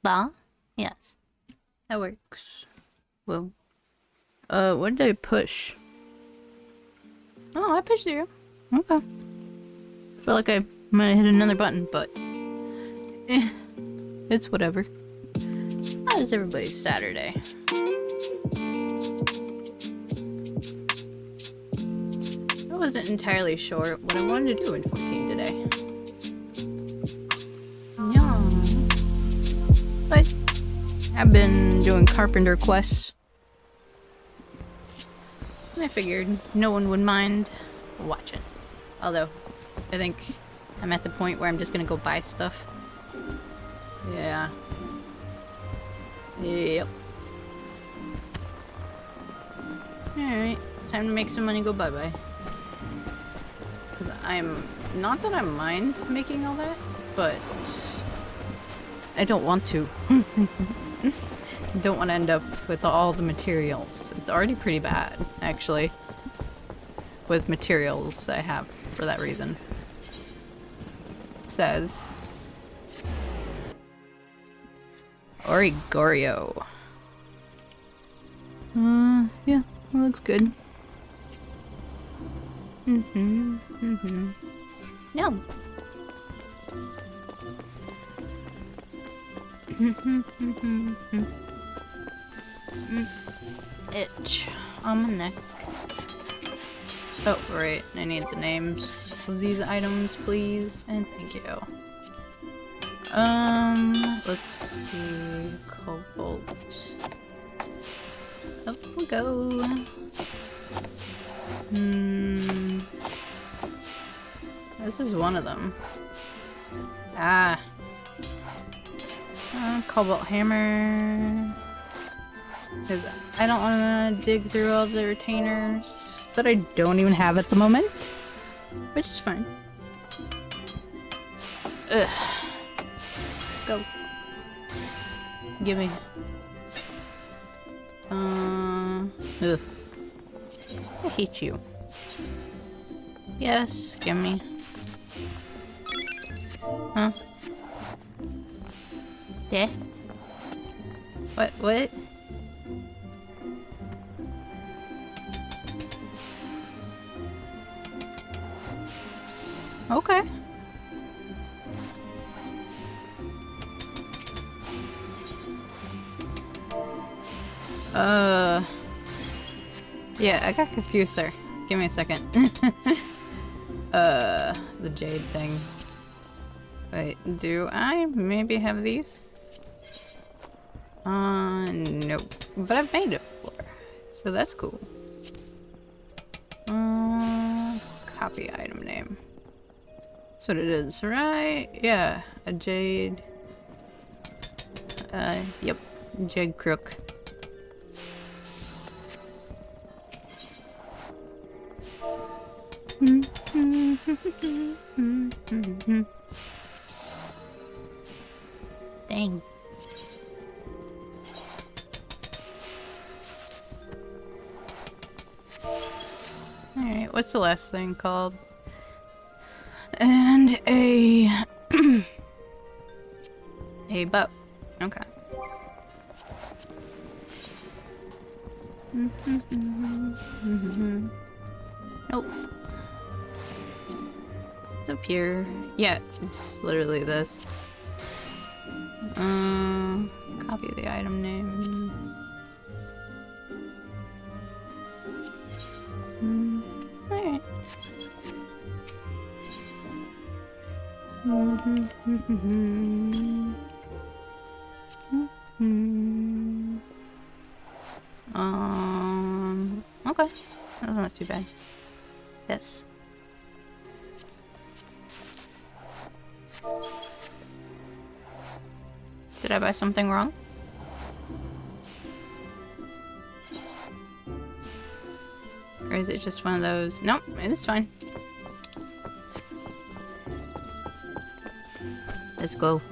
spa? Yes. That works. Well. What did I push? Oh, I pushed 0. Okay. I feel like I might have hit another button, but... it's whatever. How is everybody's Saturday? I wasn't entirely sure what I wanted to do in 14 today. Yeah. But I've been doing carpenter quests. And I figured no one would mind watching. Although, I think I'm at the point where I'm just gonna go buy stuff. Yeah. Yep. Alright, time to make some money, go bye-bye. Because I'm... not that I mind making all that, but... I don't want to. I don't want to end up with all the materials. It's already pretty bad, actually. With materials I have for that reason. It says... Origorio. Yeah, that looks good. No. Itch on my neck. Oh, right. I need the names of these items, please. And thank you. Let's see. Cobalt. Up we go. This is one of them. Ah. Cobalt hammer. Because I don't want to dig through all the retainers that I don't even have at the moment. Which is fine. Ugh. Go. Gimme. Ugh. I hate you. Yes, gimme. Huh? Yeah? What? Okay. Yeah, I got confused there. Give me a second. The jade thing. Wait, do I maybe have these? Nope. But I've made it before. So that's cool. Copy item name. That's what it is, right? Yeah, a jade. Yep. Jade crook. Dang. Alright, what's the last thing called? And a... a bow. Okay. Nope. It's up here. Yeah, it's literally this. Copy the item name. Alright. Okay. That's not too bad. Yes. Did I buy something wrong? Or is it just one of those? Nope, it's fine. Let's go.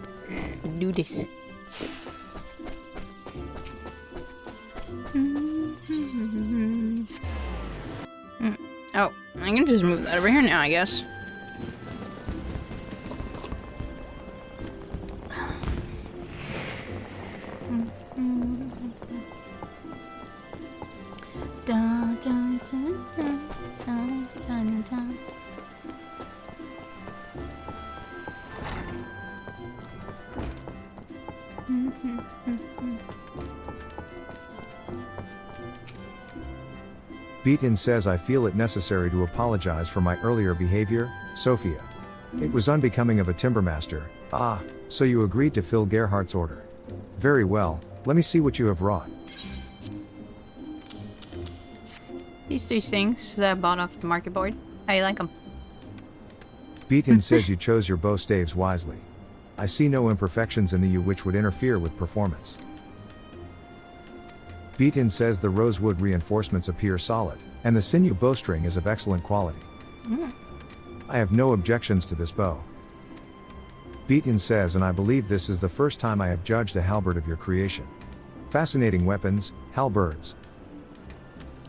Do this. Oh, I can just move that over here now, I guess. Beatin says I feel it necessary to apologize for my earlier behavior, Sophia. It was unbecoming of a timbermaster. Ah, so you agreed to fill Gerhardt's order. Very well, let me see what you have wrought. These 3 things that I bought off the market board. How you like them? Beatin says you chose your bow staves wisely. I see no imperfections in the yew which would interfere with performance. Beatin says the rosewood reinforcements appear solid, and the sinew bowstring is of excellent quality. I have no objections to this bow. Beatin says, and I believe this is the first time I have judged a halberd of your creation. Fascinating weapons, halberds.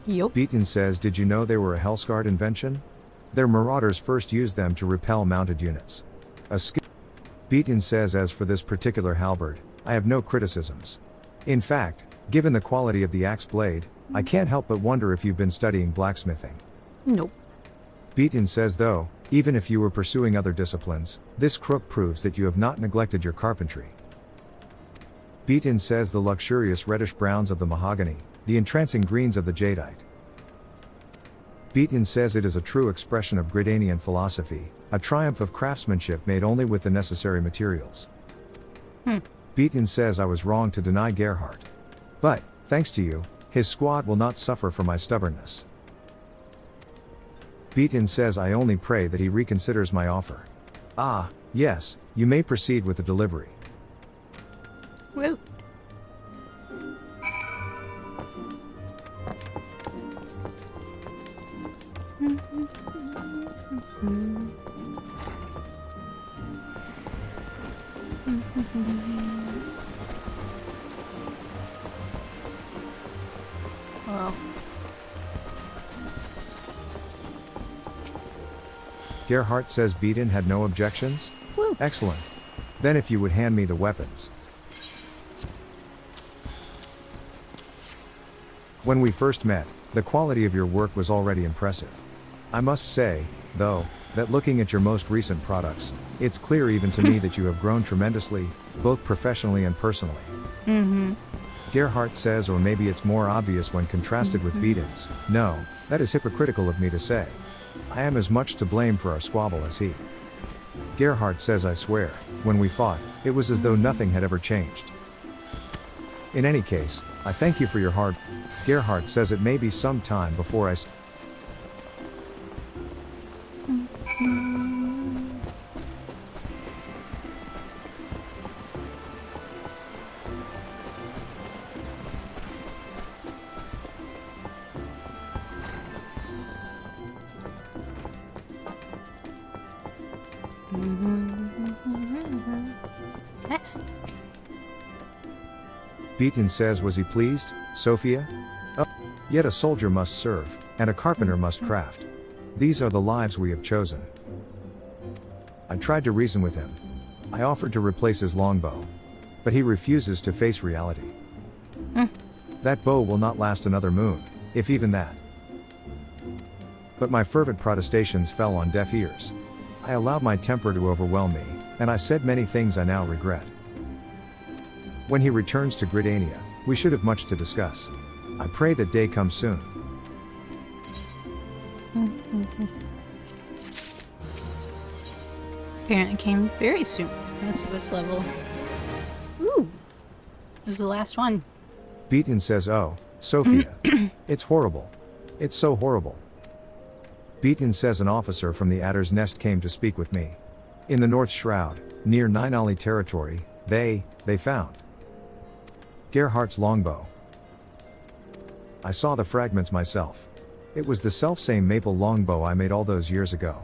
Yup. Beatin says, did you know they were a Hellsguard invention? Their marauders first used them to repel mounted units. Beatin says, as for this particular halberd, I have no criticisms. In fact, given the quality of the axe blade, I can't help but wonder if you've been studying blacksmithing. Nope. Beatin says though, even if you were pursuing other disciplines, this crook proves that you have not neglected your carpentry. Beatin says the luxurious reddish browns of the mahogany, the entrancing greens of the jadeite. Beatin says it is a true expression of Gridanian philosophy, a triumph of craftsmanship made only with the necessary materials. Beatin says I was wrong to deny Gerhardt. But, thanks to you, his squad will not suffer for my stubbornness. Beatin says I only pray that he reconsiders my offer. Ah, yes, you may proceed with the delivery. Woo. Well. Gerhardt says Beatin had no objections? Woo. Excellent. Then if you would hand me the weapons. When we first met, the quality of your work was already impressive. I must say, though, that looking at your most recent products, it's clear even to me that you have grown tremendously, both professionally and personally. Gerhardt says, or maybe it's more obvious when contrasted with Beatin's, no, that is hypocritical of me to say. I am as much to blame for our squabble as he. Gerhardt says, I swear, when we fought, it was as though nothing had ever changed. In any case, I thank you for your hard. Gerhardt says it may be some time before I. Beatin says, was he pleased, Sophia? Oh, yet a soldier must serve, and a carpenter must craft. These are the lives we have chosen. I tried to reason with him. I offered to replace his longbow. But he refuses to face reality. That bow will not last another moon, if even that. But my fervent protestations fell on deaf ears. I allowed my temper to overwhelm me, and I said many things I now regret. When he returns to Gridania, we should have much to discuss. I pray that day comes soon. Apparently came very soon. Let's see what's level. Ooh! This is the last one. Beatin says, oh, Sophia. It's horrible. It's so horrible. Beatin says an officer from the Adder's Nest came to speak with me. In the North Shroud, near Ninali territory, they found Gerhardt's longbow. I saw the fragments myself. It was the selfsame maple longbow I made all those years ago.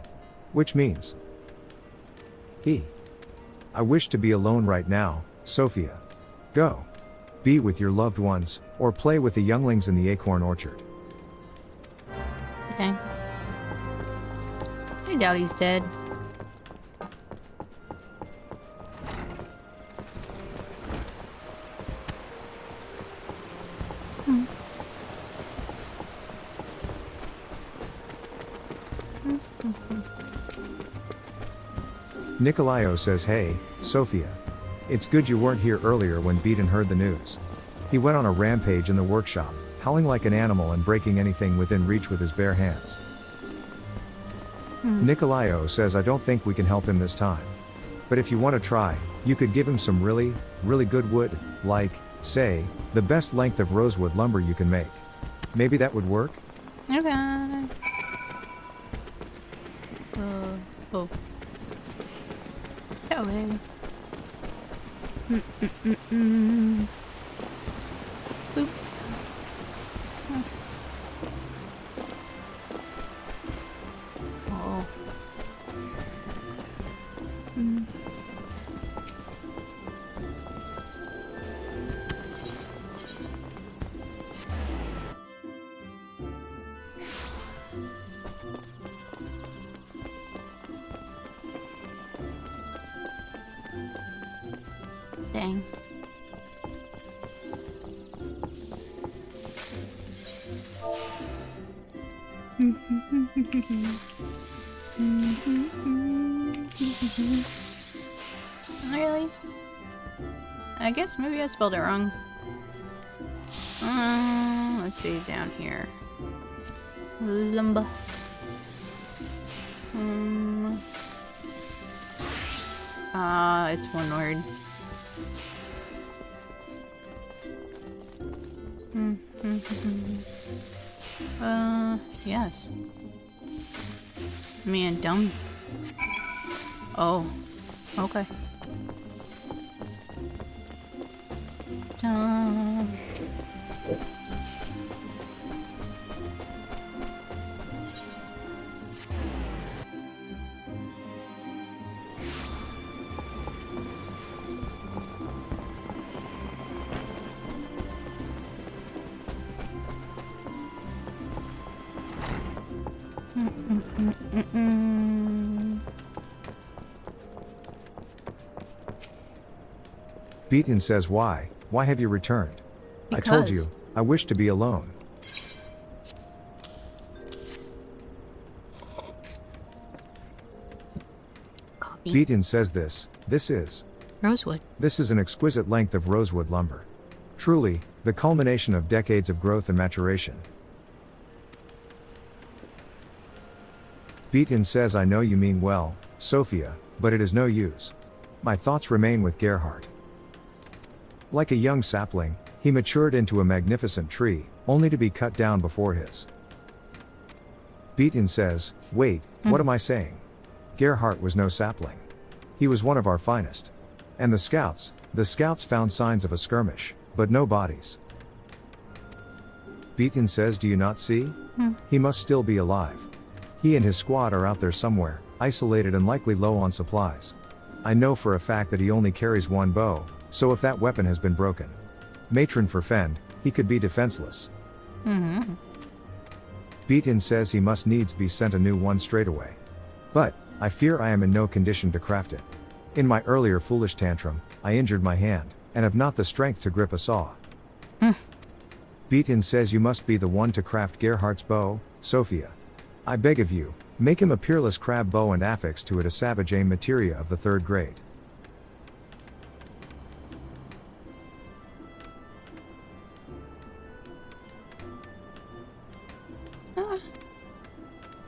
Which means I wish to be alone right now, Sophia. Go. Be with your loved ones, or play with the younglings in the acorn orchard. Okay. I doubt he's dead. Nikolao says, hey, Sophia. It's good you weren't here earlier when Beaton heard the news. He went on a rampage in the workshop, howling like an animal and breaking anything within reach with his bare hands. Nikolao says I don't think we can help him this time. But if you want to try, you could give him some really, really good wood, like, say, the best length of rosewood lumber you can make. Maybe that would work? Okay. Oh. That way. Boop. Oh. Dang. Really? I guess maybe I spelled it wrong. Let's see down here. Lumba. It's one word. Yes. Man, dumb. Oh, okay. Dumb. Beaton says why? Why have you returned? Because. I told you, I wish to be alone. Coffee. Beaton says this is. Rosewood. This is an exquisite length of rosewood lumber. Truly, the culmination of decades of growth and maturation. Beaton says I know you mean well, Sophia, but it is no use. My thoughts remain with Gerhardt. Like a young sapling, he matured into a magnificent tree, only to be cut down before his. Beaton says, wait, what am I saying? Gerhardt was no sapling. He was one of our finest. And the scouts found signs of a skirmish, but no bodies. Beaton says, do you not see? He must still be alive. He and his squad are out there somewhere, isolated and likely low on supplies. I know for a fact that he only carries one bow, so if that weapon has been broken, matron for Fend, he could be defenseless. Beaton says he must needs be sent a new one straight away. But, I fear I am in no condition to craft it. In my earlier foolish tantrum, I injured my hand, and have not the strength to grip a saw. Beaton says you must be the one to craft Gerhardt's bow, Sophia. I beg of you, make him a peerless crab bow and affix to it a savage aim materia of the 3rd grade.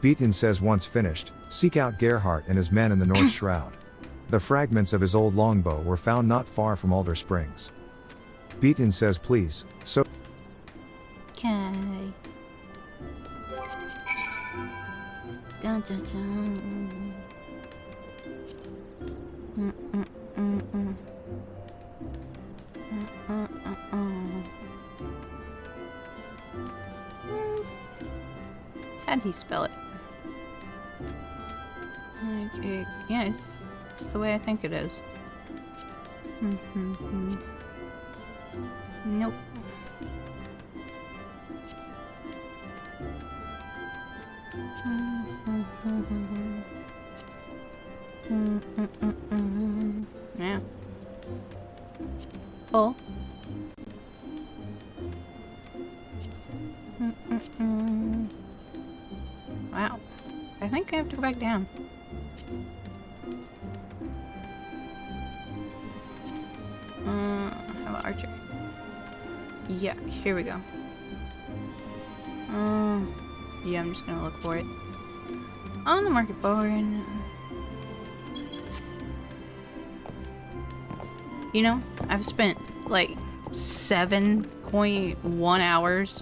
Beaton says once finished, seek out Gerhardt and his men in the North Shroud. The fragments of his old longbow were found not far from Alder Springs. Beaton says please, so. Okay. Dun, dun, dun. How'd he spell it? Okay, yeah, it's the way I think it is. Nope. Yeah. Oh. Wow. I think I have to go back down. How about archer? Yeah, here we go. Yeah, I'm just gonna look for it. On the market board. You know, I've spent like 7.1 hours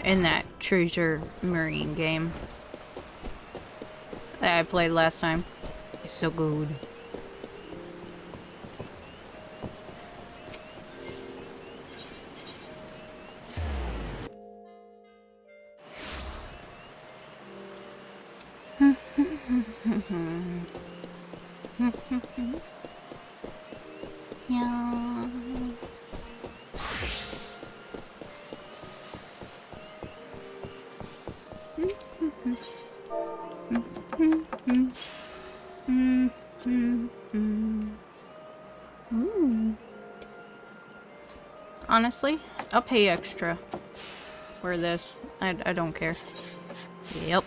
in that treasure marine game that I played last time. It's so good. Yeah. Ooh. Honestly, I'll pay extra for this. I don't care. Yep.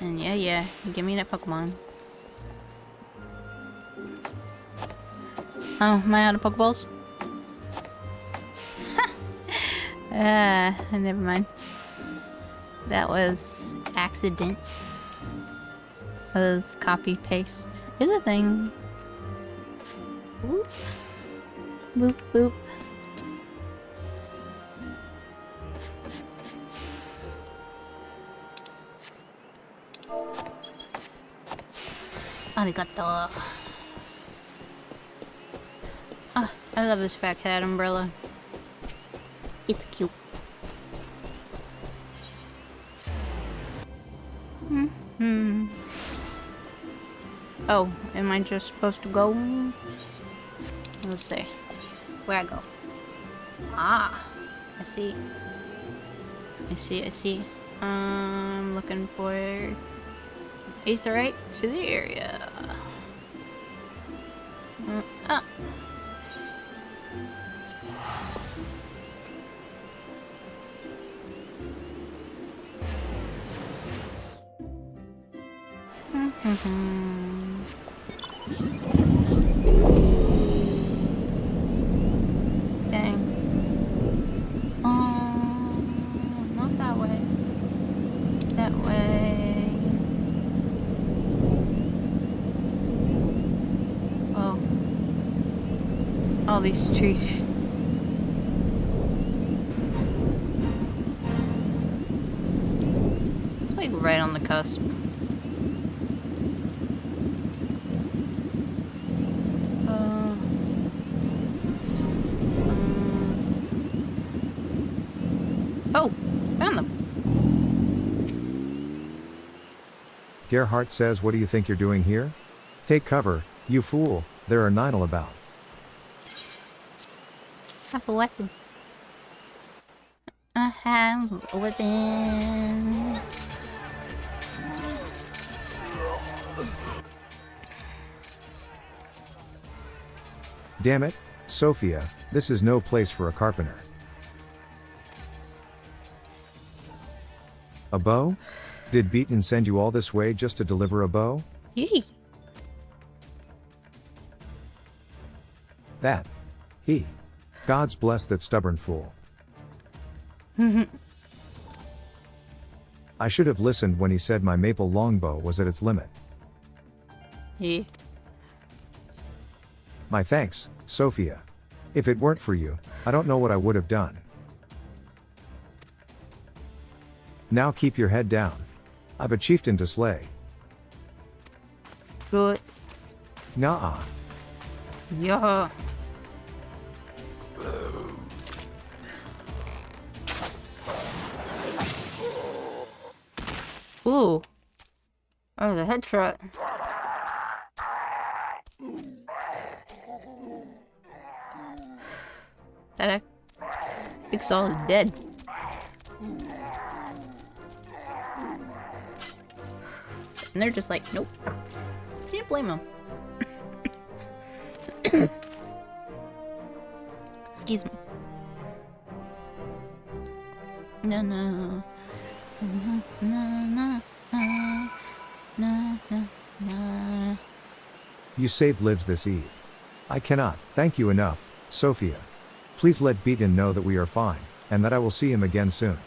And yeah, give me that Pokemon. Oh, am I out of Pokeballs? Never mind. That was accident. Cause copy paste is a thing. Boop. Boop boop. Arigato. Ah, I love this fat cat umbrella. It's cute. Oh, am I just supposed to go? Let's see. Where I go? Ah, I see. I see. I'm looking for Aetherite to the area. Ah. Dang. Not that way. That way. Oh. All these trees. It's like right on the cusp. Oh, found them. Gerhardt says, what do you think you're doing here? Take cover, you fool, there are Ninel about. Have a weapon. I have a weapon. Damn it, Sophia, this is no place for a carpenter. A bow? Did Beaton send you all this way just to deliver a bow? Yee. That. He. God's bless that stubborn fool. I should have listened when he said my maple longbow was at its limit. Yee. My thanks, Sophia. If it weren't for you, I don't know what I would have done. Now keep your head down. I've a chieftain to slay. Good. Nah. Yeah. Ooh. Oh, the headshot. That Pixel is dead. And they're just like, nope. Can't blame them. Excuse me. No. Na, na, na. You saved lives this eve. I cannot thank you enough, Sophia. Please let Beaton know that we are fine, and that I will see him again soon.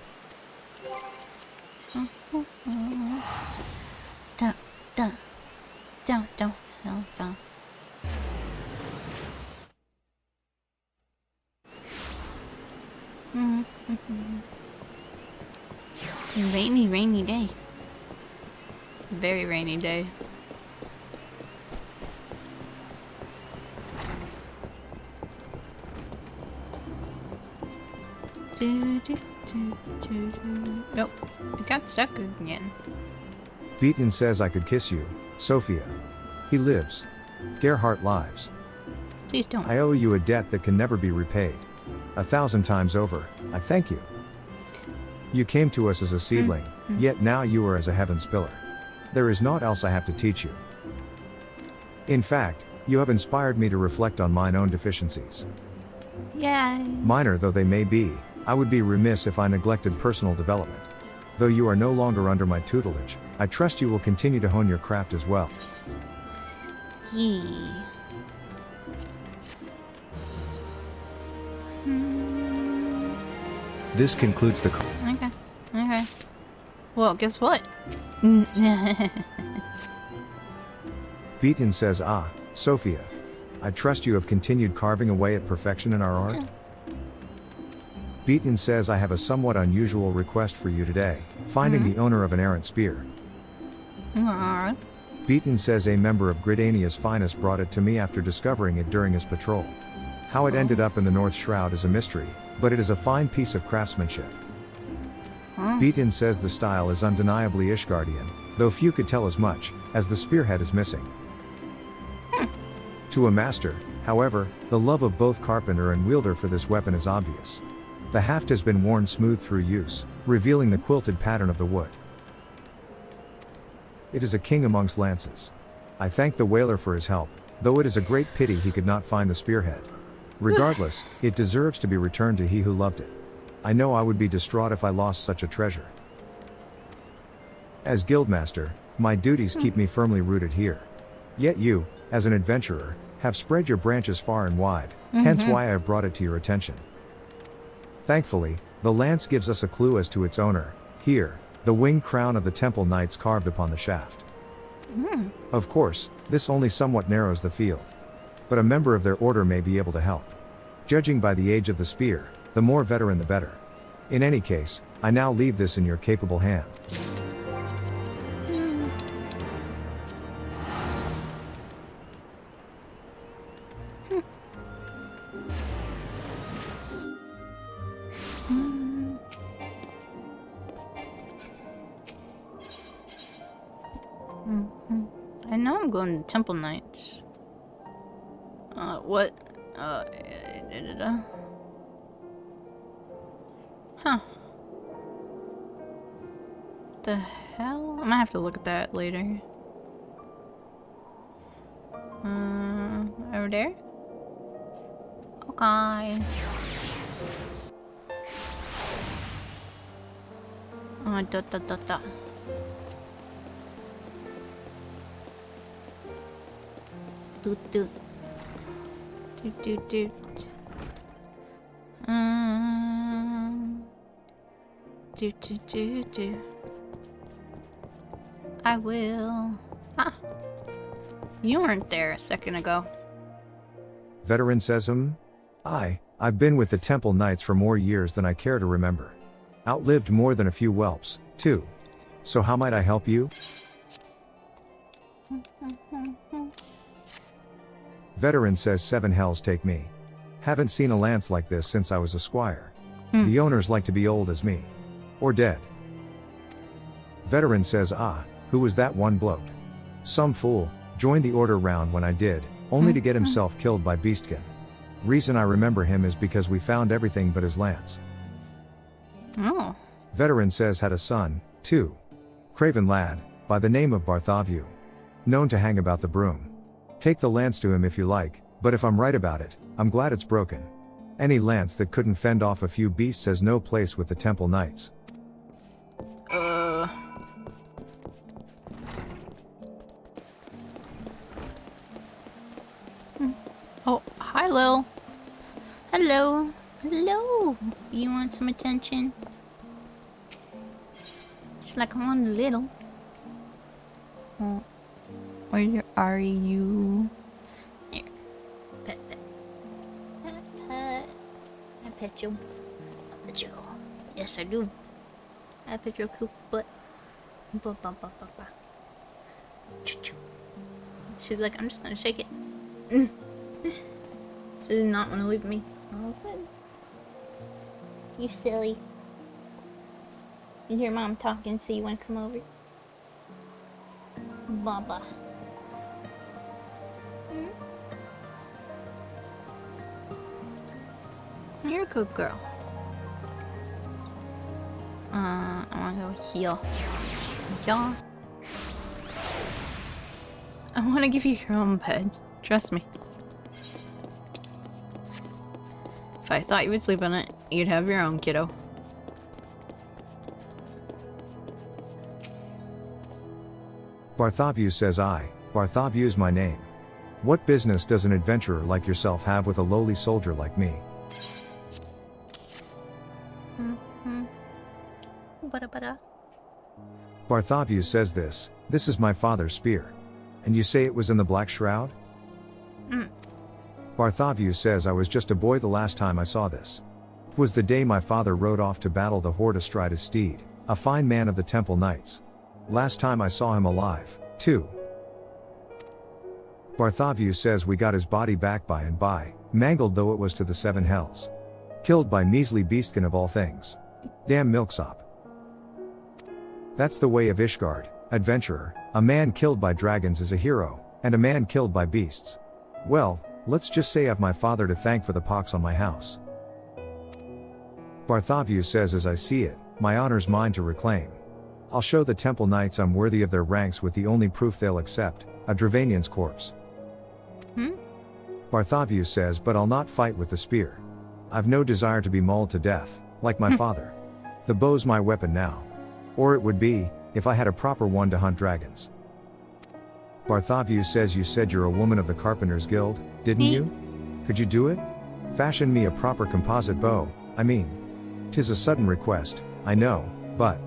Down, down, down, down, down, down. Rainy day. Very rainy day. Nope, it got stuck again. Beaton says I could kiss you, Sophia. He lives. Gerhardt lives. Please don't. I owe you a debt that can never be repaid. 1,000 times over, I thank you. You came to us as a seedling, yet now you are as a heaven spiller. There is naught else I have to teach you. In fact, you have inspired me to reflect on mine own deficiencies. Yay. Minor though they may be, I would be remiss if I neglected personal development. Though you are no longer under my tutelage, I trust you will continue to hone your craft as well. Yee. This concludes the Okay. Okay. Well, guess what? Beaton says, Sophia. I trust you have continued carving away at perfection in our art. Beaton says I have a somewhat unusual request for you today, finding the owner of an errant spear. Beaton says a member of Gridania's finest brought it to me after discovering it during his patrol. How it ended up in the North Shroud is a mystery, but it is a fine piece of craftsmanship. Beaton says the style is undeniably Ishgardian, though few could tell as much, as the spearhead is missing. To a master, however, the love of both carpenter and wielder for this weapon is obvious. The haft has been worn smooth through use, revealing the quilted pattern of the wood. It is a king amongst lances. I thank the whaler for his help, though it is a great pity he could not find the spearhead. Regardless, it deserves to be returned to he who loved it. I know I would be distraught if I lost such a treasure. As guildmaster, my duties keep me firmly rooted here. Yet you, as an adventurer, have spread your branches far and wide, hence why I have brought it to your attention. Thankfully, the lance gives us a clue as to its owner. Here, the winged crown of the temple knights carved upon the shaft. Of course, this only somewhat narrows the field. But a member of their order may be able to help. Judging by the age of the spear, the more veteran the better. In any case, I now leave this in your capable hand. I know I'm going to Temple Knights. What? Huh. The hell? I'm gonna have to look at that later. Over there? Okay. Da. Doot. Do. I will. You weren't there a second ago. Veteran says, I've been with the Temple Knights for more years than I care to remember. Outlived more than a few whelps, too. So how might I help you? Veteran says 7 hells take me. Haven't seen a lance like this since I was a squire. The owners like to be old as me. Or dead. Veteran says, who was that one bloke? Some fool, joined the order round when I did, only to get himself killed by Beastkin. Reason I remember him is because we found everything but his lance. Oh. Veteran says had a son, too. Craven lad, by the name of Bartholomew. Known to hang about the broom. Take the lance to him if you like, but if I'm right about it, I'm glad it's broken. Any lance that couldn't fend off a few beasts has no place with the Temple Knights. Hi, Lil. Hello. Hello. You want some attention? It's like I want a little. Oh. Where are you? Here. Pet, pet. Pet, pet. I pet you. I pet you. Yes, I do. I pet your cute butt. Ba, ba, ba, ba, ba. Choo-choo. She's like, I'm just gonna shake it. She did not want to leave me. All of a sudden. You silly. You hear mom talking, so you want to come over? Baba. You're a good girl. I want to go here. Yeah. I want to give you your own bed. Trust me. If I thought you would sleep on it, you'd have your own, kiddo. Bartholomew says Bartholomew's my name. What business does an adventurer like yourself have with a lowly soldier like me? Bartholomew says this is my father's spear. And you say it was in the Black Shroud? Bartholomew says I was just a boy the last time I saw this. It was the day my father rode off to battle the horde astride his steed, a fine man of the Temple Knights. Last time I saw him alive, too. Bartholomew says we got his body back by and by, mangled though it was to the seven hells. Killed by measly beastkin of all things. Damn milksop. That's the way of Ishgard, adventurer. A man killed by dragons is a hero, and a man killed by beasts. Well, let's just say I've my father to thank for the pox on my house. Bartholomew says as I see it, my honor's mine to reclaim. I'll show the Temple Knights I'm worthy of their ranks with the only proof they'll accept, a Dravanian's corpse. Bartholomew says but I'll not fight with the spear. I've no desire to be mauled to death, like my father. The bow's my weapon now. Or it would be, if I had a proper one to hunt dragons. Bartholomew says you said you're a woman of the Carpenters Guild, didn't you? Could you do it? Fashion me a proper composite bow, I mean. 'Tis a sudden request, I know, but...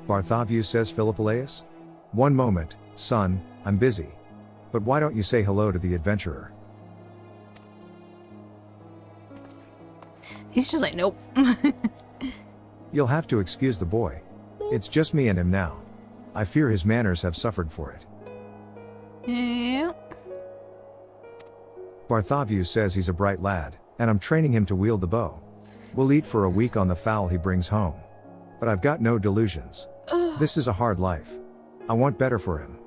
Bartholomew says Philippolaeus? One moment, son, I'm busy. But why don't you say hello to the adventurer? He's just like, nope. You'll have to excuse the boy. It's just me and him now. I fear his manners have suffered for it. Yeah. Bartholomew says he's a bright lad, and I'm training him to wield the bow. We'll eat for a week on the fowl he brings home. But I've got no delusions. This is a hard life. I want better for him.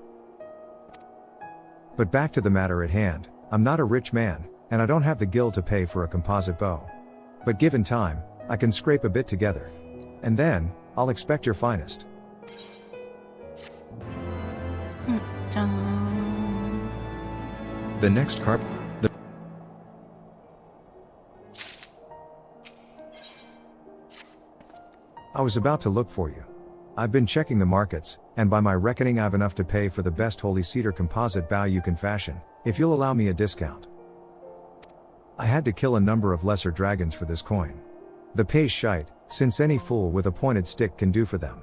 But back to the matter at hand, I'm not a rich man, and I don't have the gil to pay for a composite bow. But given time, I can scrape a bit together. And then, I'll expect your finest. The next I was about to look for you. I've been checking the markets, and by my reckoning I've enough to pay for the best holy cedar composite bow you can fashion, if you'll allow me a discount. I had to kill a number of lesser dragons for this coin. The pay's shite, since any fool with a pointed stick can do for them.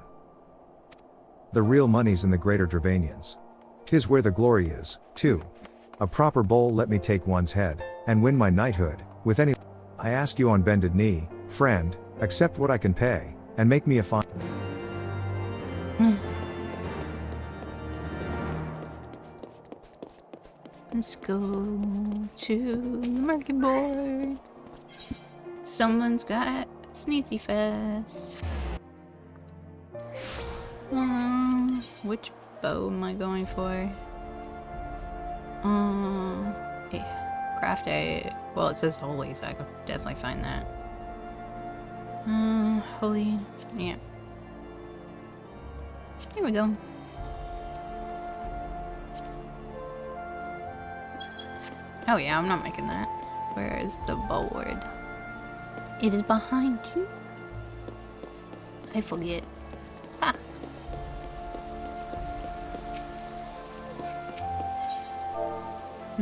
The real money's in the greater Dravanians. 'Tis where the glory is, too. A proper bowl let me take one's head, and win my knighthood, with any... I ask you on bended knee, friend, accept what I can pay, and make me a fine... Let's go to the market board. Someone's got sneezy fest. Which bow am I going for? Yeah, craft a... Well, it says holy, so I could definitely find that. Holy... Yeah. Here we go. Oh yeah, I'm not making that. Where is the board? It is behind you. I forget. Ah.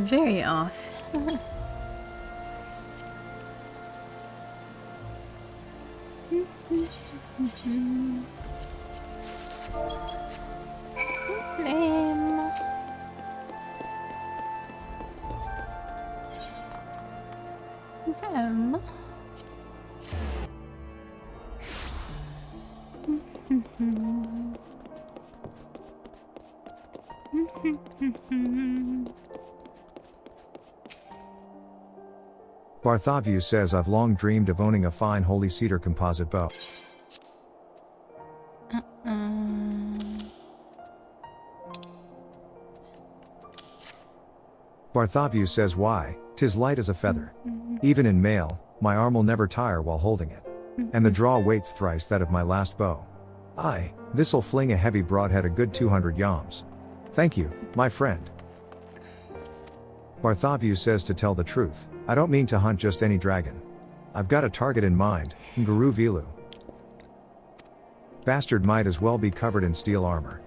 Very off. Flame. Flame. Bartholomew says I've long dreamed of owning a fine holy cedar composite bow. Bartholomew says why, 'tis light as a feather. Even in mail, my arm will never tire while holding it. And the draw weights thrice that of my last bow. Aye, this'll fling a heavy broadhead a good 200 yams. Thank you, my friend. Bartholomew says to tell the truth, I don't mean to hunt just any dragon. I've got a target in mind, Nguru Vilu. Bastard might as well be covered in steel armor.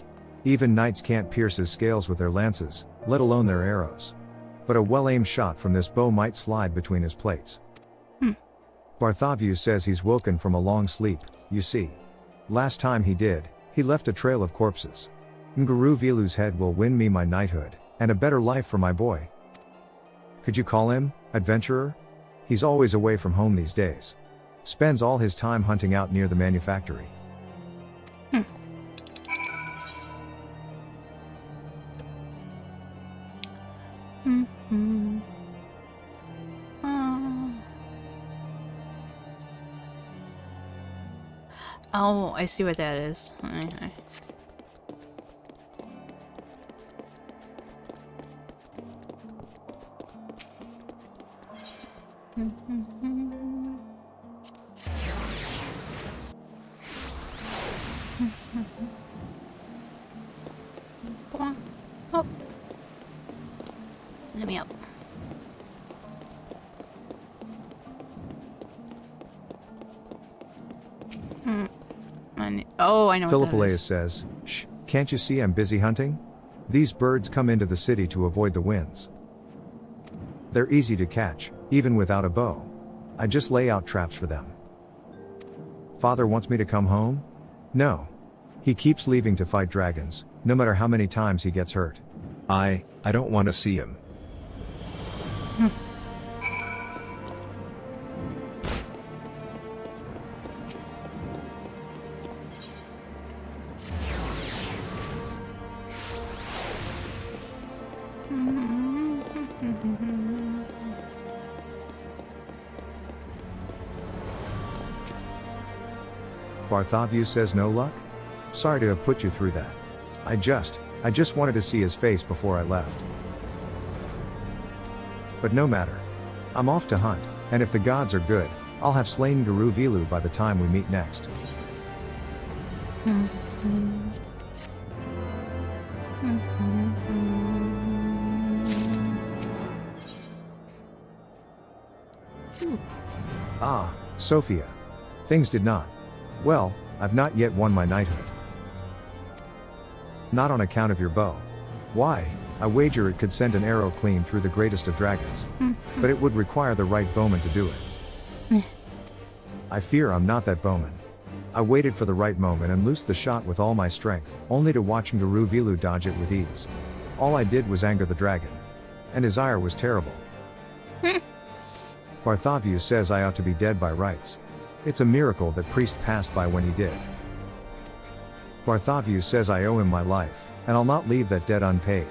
Even knights can't pierce his scales with their lances, let alone their arrows. But a well-aimed shot from this bow might slide between his plates. Bartholomew says he's woken from a long sleep, you see. Last time he did, he left a trail of corpses. Nguru Vilu's head will win me my knighthood, and a better life for my boy. Could you call him, adventurer? He's always away from home these days. Spends all his time hunting out near the manufactory. Oh, I see what that is. Come on. Oh. Let me up. Oh, I know what that Philippaleus is. says, shh, can't you see I'm busy hunting? These birds come into the city to avoid the winds. They're easy to catch, even without a bow. I just lay out traps for them. Father wants me to come home? No. He keeps leaving to fight dragons, no matter how many times he gets hurt. I don't want to see him. Bartholomew says no luck? Sorry to have put you through that. I just wanted to see his face before I left. But no matter. I'm off to hunt, and if the gods are good, I'll have slain Nguru Vilu by the time we meet next. Ah, Sophia. Things did not. Well, I've not yet won my knighthood. Not on account of your bow. Why, I wager it could send an arrow clean through the greatest of dragons. But it would require the right bowman to do it. I fear I'm not that bowman. I waited for the right moment and loosed the shot with all my strength, only to watch Nguru Vilu dodge it with ease. All I did was anger the dragon. And his ire was terrible. Bartholomew says I ought to be dead by rights. It's a miracle that priest passed by when he did. Bartholomew says I owe him my life, and I'll not leave that debt unpaid.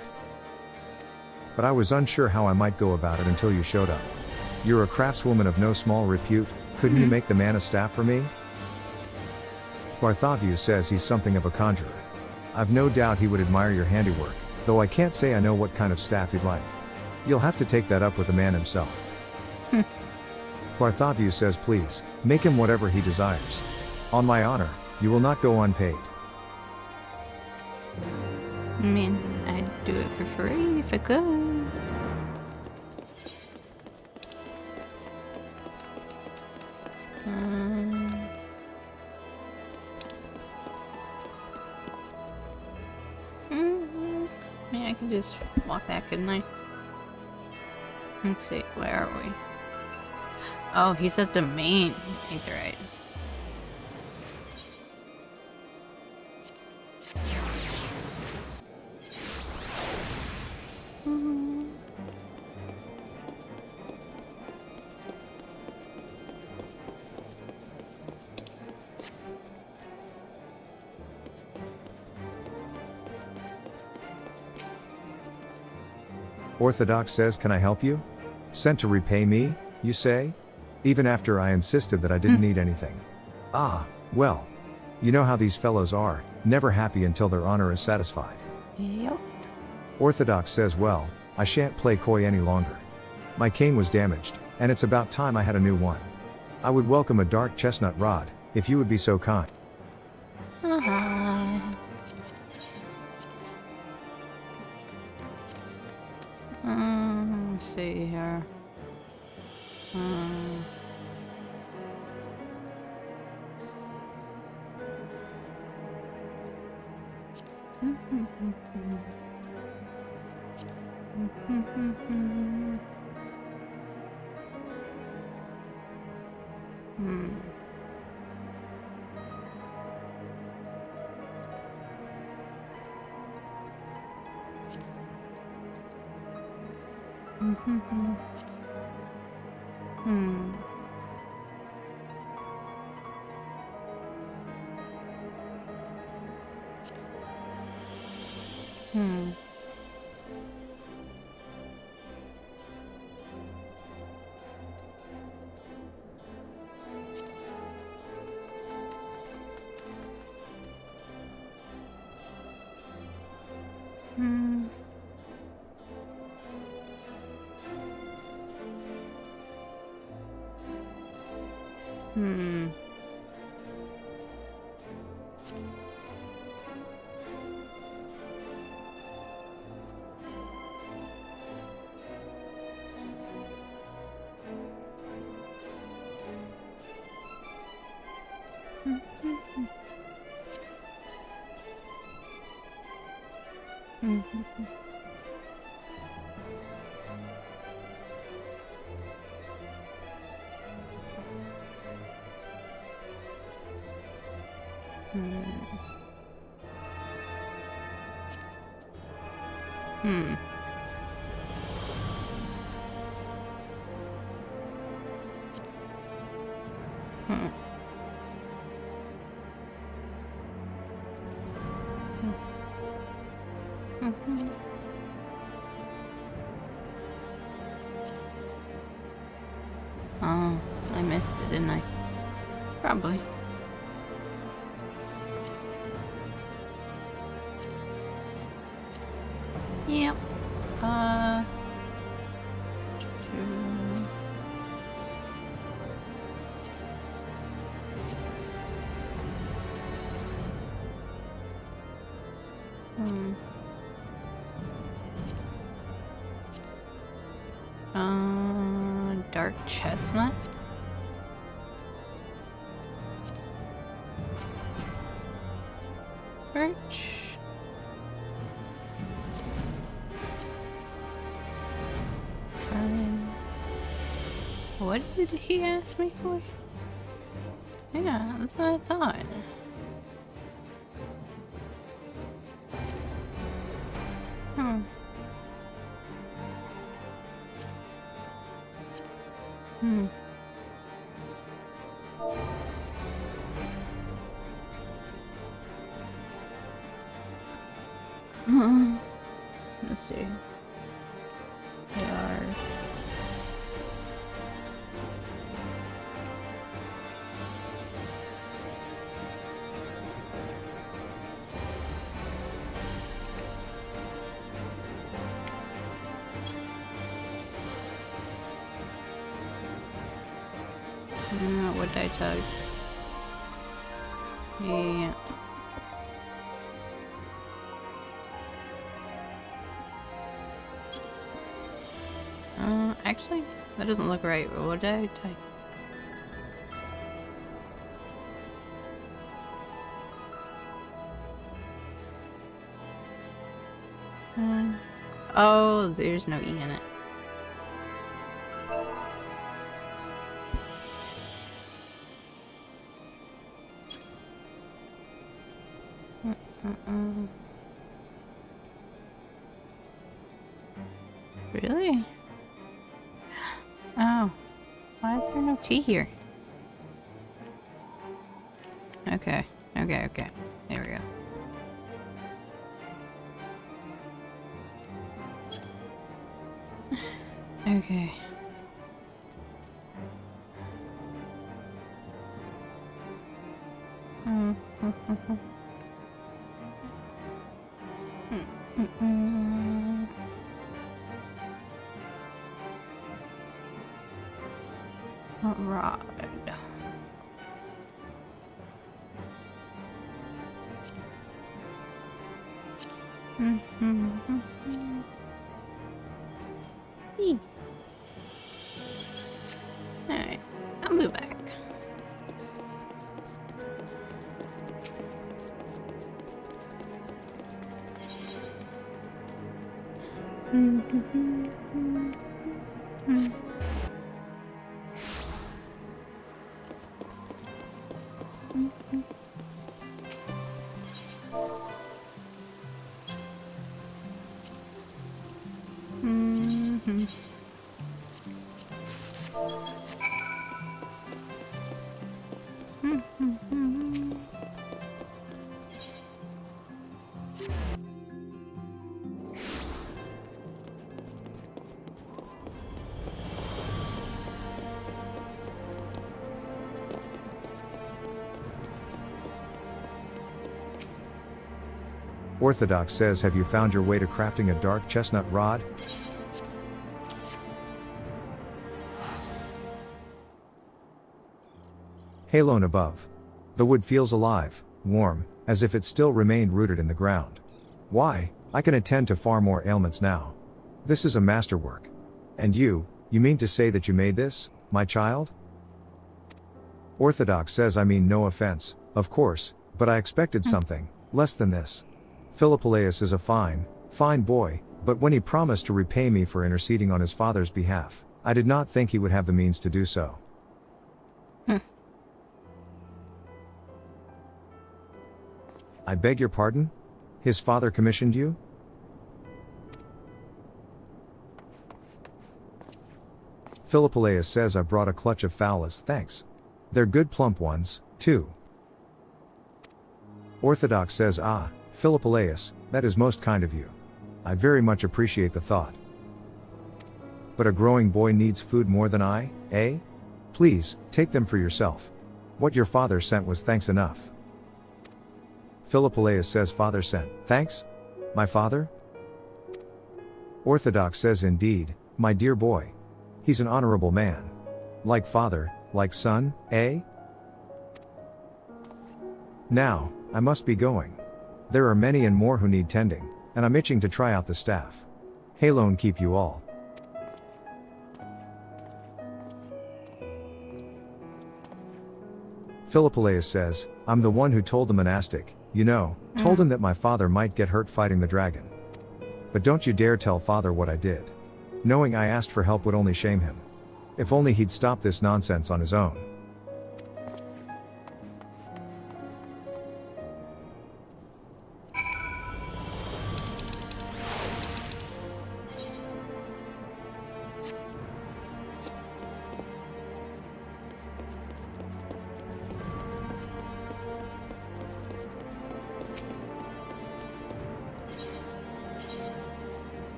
But I was unsure how I might go about it until you showed up. You're a craftswoman of no small repute, couldn't you make the man a staff for me? Bartholomew says he's something of a conjurer. I've no doubt he would admire your handiwork, though I can't say I know what kind of staff he'd like. You'll have to take that up with the man himself. Bartholomew says please, make him whatever he desires. On my honor, you will not go unpaid. I mean, I'd do it for free if I could. Yeah, I can just walk back, couldn't I? Let's see, where are we? Oh, he's at the main aetheryte. Orthodox says, can I help you? Sent to repay me, you say? Even after I insisted that I didn't need anything. Ah, well. You know how these fellows are, never happy until their honor is satisfied. Yep. Orthodox says, well, I shan't play coy any longer. My cane was damaged, and it's about time I had a new one. I would welcome a dark chestnut rod, if you would be so kind. Let's see here. Oh, I missed it, didn't I? Probably. Yep. Dark chestnut? Birch? What did he ask me for? Yeah, that's what I thought. Let's see. They are... what did I tug? Yeah. Actually, that doesn't look right. What did I type? Oh, there's no E in it. Really? Oh. Why is there no tea here? Okay. Okay, okay. There we go. Okay. Alright. Alright, I'll move back. Orthodox says, have you found your way to crafting a dark chestnut rod? Halone above. The wood feels alive, warm, as if it still remained rooted in the ground. Why, I can attend to far more ailments now. This is a masterwork. And you mean to say that you made this, my child? Orthodox says, I mean no offense, of course, but I expected something less than this. Philippolaeus is a fine boy, but when he promised to repay me for interceding on his father's behalf, I did not think he would have the means to do so. I beg your pardon? His father commissioned you? Philippolaeus says, I brought a clutch of phallus, thanks. They're good plump ones, too. Orthodox says, ah, Philippolaeus, that is most kind of you. I very much appreciate the thought. But a growing boy needs food more than I, eh? Please, take them for yourself. What your father sent was thanks enough. Philippolaeus says, father sent, thanks? My father? Orthodox says, indeed, my dear boy. He's an honorable man. Like father, like son, eh? Now, I must be going. There are many and more who need tending, and I'm itching to try out the staff. Halone keep you all. Philippolaeus says, I'm the one who told the monastic, told him that my father might get hurt fighting the dragon. But don't you dare tell father what I did. Knowing I asked for help would only shame him. If only he'd stop this nonsense on his own.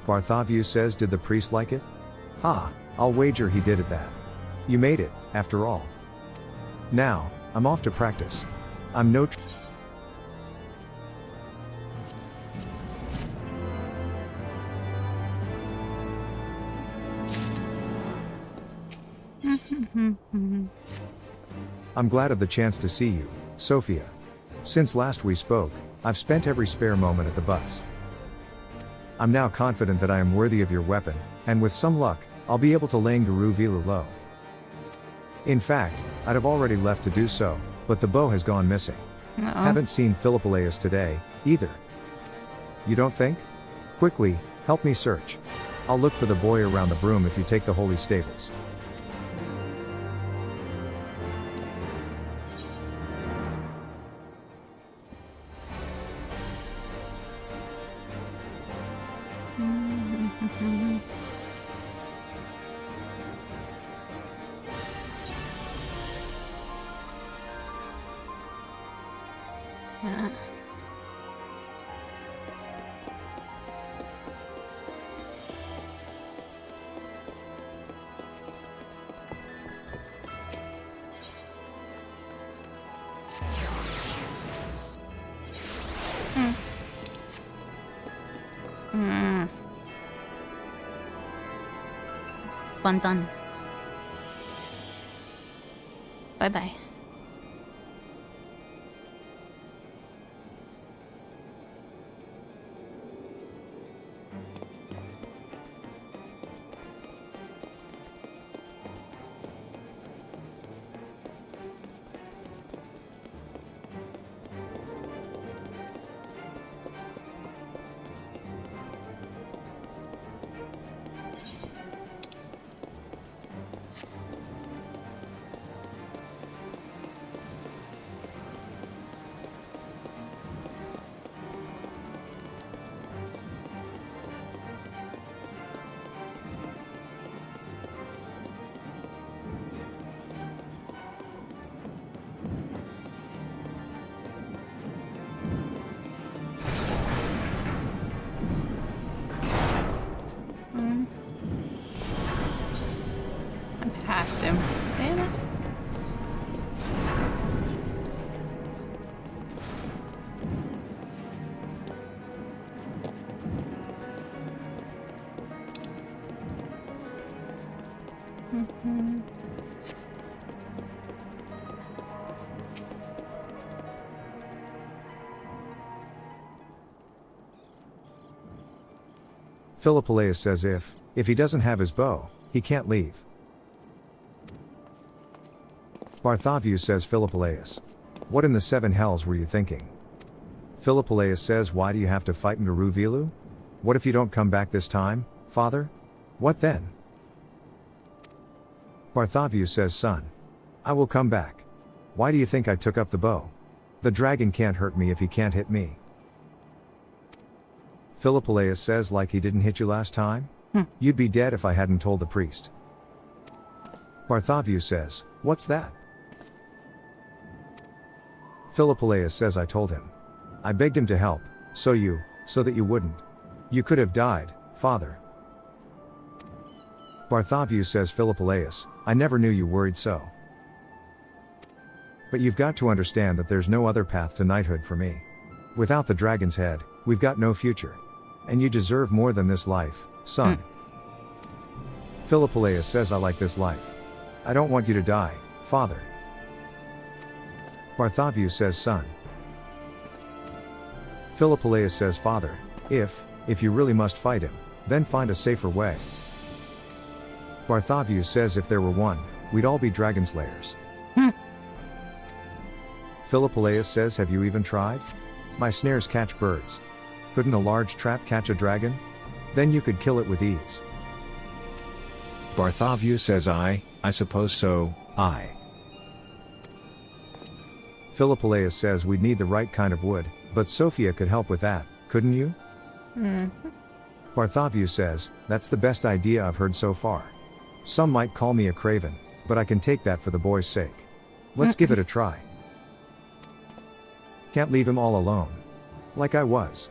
Bartholomew says, did the priest like it? Ha, I'll wager he did at that. You made it, after all. Now, I'm off to practice. I'm no I'm glad of the chance to see you, Sophia. Since last we spoke, I've spent every spare moment at the butts. I'm now confident that I am worthy of your weapon, and with some luck, I'll be able to lay Guru Vilu low. In fact, I'd have already left to do so, but the bow has gone missing. Haven't seen Philippolaus today, either. You don't think? Quickly, help me search. I'll look for the boy around the broom if you take the holy stables. One done. Bye bye. Past him. Damn it. Philippolaus says if he doesn't have his bow, he can't leave. Bartholomew says Philippolaus. What in the seven hells were you thinking? Philippolaus says, why do you have to fight in Guru Vilu? What if you don't come back this time, father? What then? Bartholomew says, son. I will come back. Why do you think I took up the bow? The dragon can't hurt me if he can't hit me. Philippolaus says, like he didn't hit you last time? You'd be dead if I hadn't told the priest. Bartholomew says, what's that? Philippolaus says, I told him. I begged him to help, so that you wouldn't. You could have died, father. Bartholomew says, Philippolaus, I never knew you worried so. But you've got to understand that there's no other path to knighthood for me. Without the dragon's head, we've got no future. And you deserve more than this life, son. Philippolaus says, I like this life. I don't want you to die, father. Bartholomew says, son. Philippolaus says, father, if you really must fight him, then find a safer way. Bartholomew says, if there were one, we'd all be dragon slayers. Philippolaus says, have you even tried? My snares catch birds. Couldn't a large trap catch a dragon? Then you could kill it with ease. Bartholomew says, I suppose so, I. Philippolaus says, we'd need the right kind of wood, but Sophia could help with that, couldn't you? Bartholomew says, that's the best idea I've heard so far. Some might call me a craven, but I can take that for the boy's sake. Let's give it a try. Can't leave him all alone. Like I was.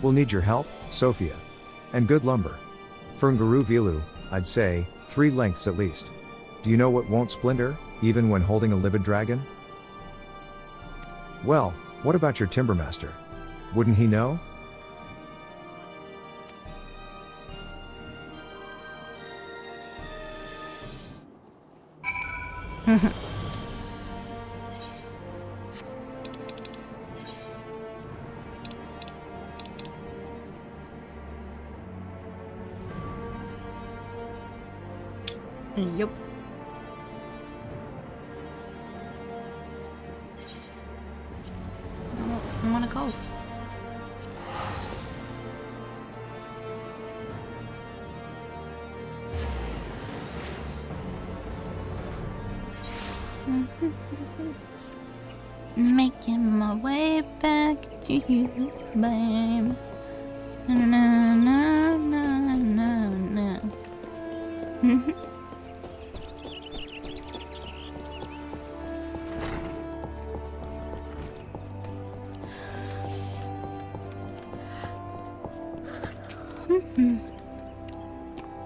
We'll need your help, Sophia. And good lumber. For Guru Vilu, I'd say, 3 lengths at least. Do you know what won't splinter, even when holding a livid dragon? Well, what about your timbermaster? Wouldn't he know? Yup. I wanna go. Making my way back to you, babe. Na na na na na na.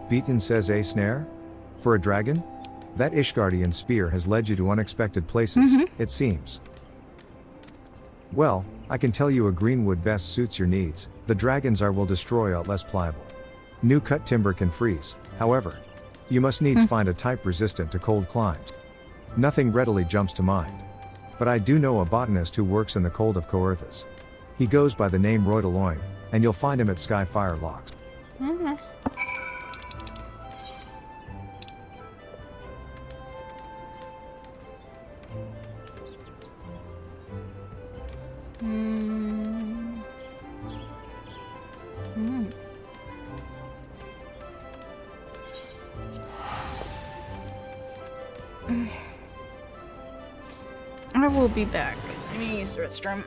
Beaton says a snare? For a dragon? That Ishgardian spear has led you to unexpected places, it seems. Well, I can tell you a greenwood best suits your needs. The dragons will destroy out less pliable. New cut timber can freeze, however. You must needs find a type resistant to cold climes. Nothing readily jumps to mind. But I do know a botanist who works in the cold of Coerthas. He goes by the name Roydeloin, and you'll find him at Skyfire Locks. I will be back. I need to use the restroom.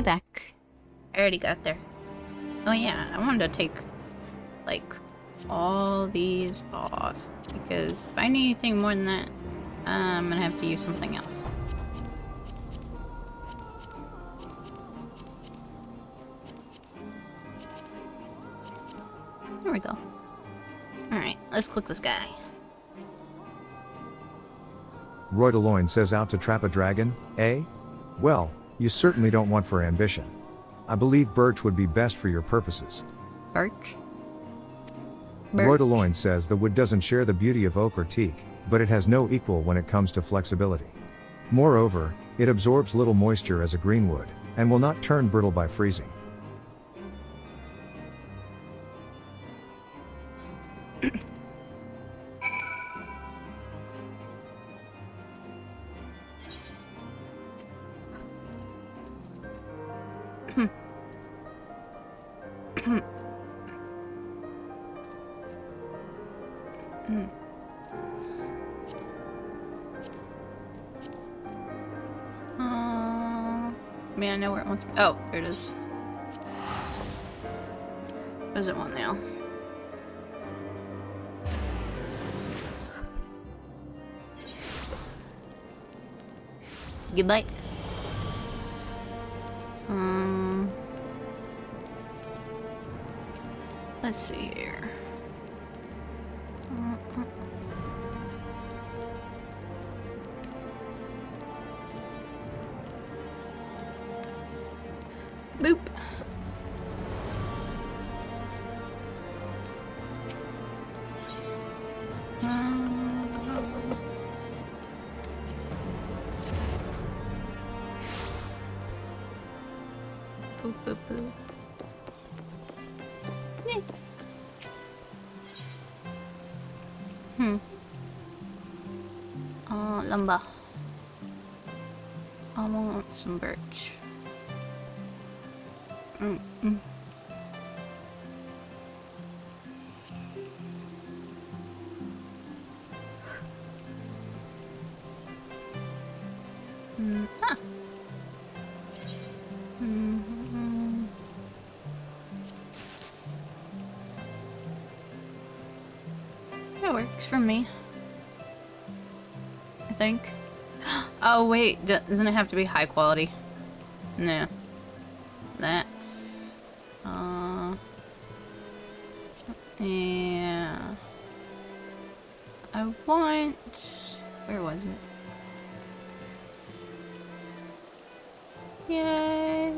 Back. I already got there. Oh yeah, I wanted to take like all these off because if I need anything more than that, I'm gonna have to use something else. There we go. Alright, let's click this guy. Roy DeLoyne says out to trap a dragon, eh? Well, you certainly don't want for ambition. I believe birch would be best for your purposes. Birch? Roy DeLoyne says the wood doesn't share the beauty of oak or teak, but it has no equal when it comes to flexibility. Moreover, it absorbs little moisture as a green wood, and will not turn brittle by freezing. Man, I know where it wants to be. Oh, there it is. What does it want now? Goodbye. Let's see here. Boop. Boop, boop, boop. Yeah. Lumber. I want some birch. That works for me. I think. Oh wait, doesn't it have to be high quality? No. That's... yeah. I want... Where was it? Yay!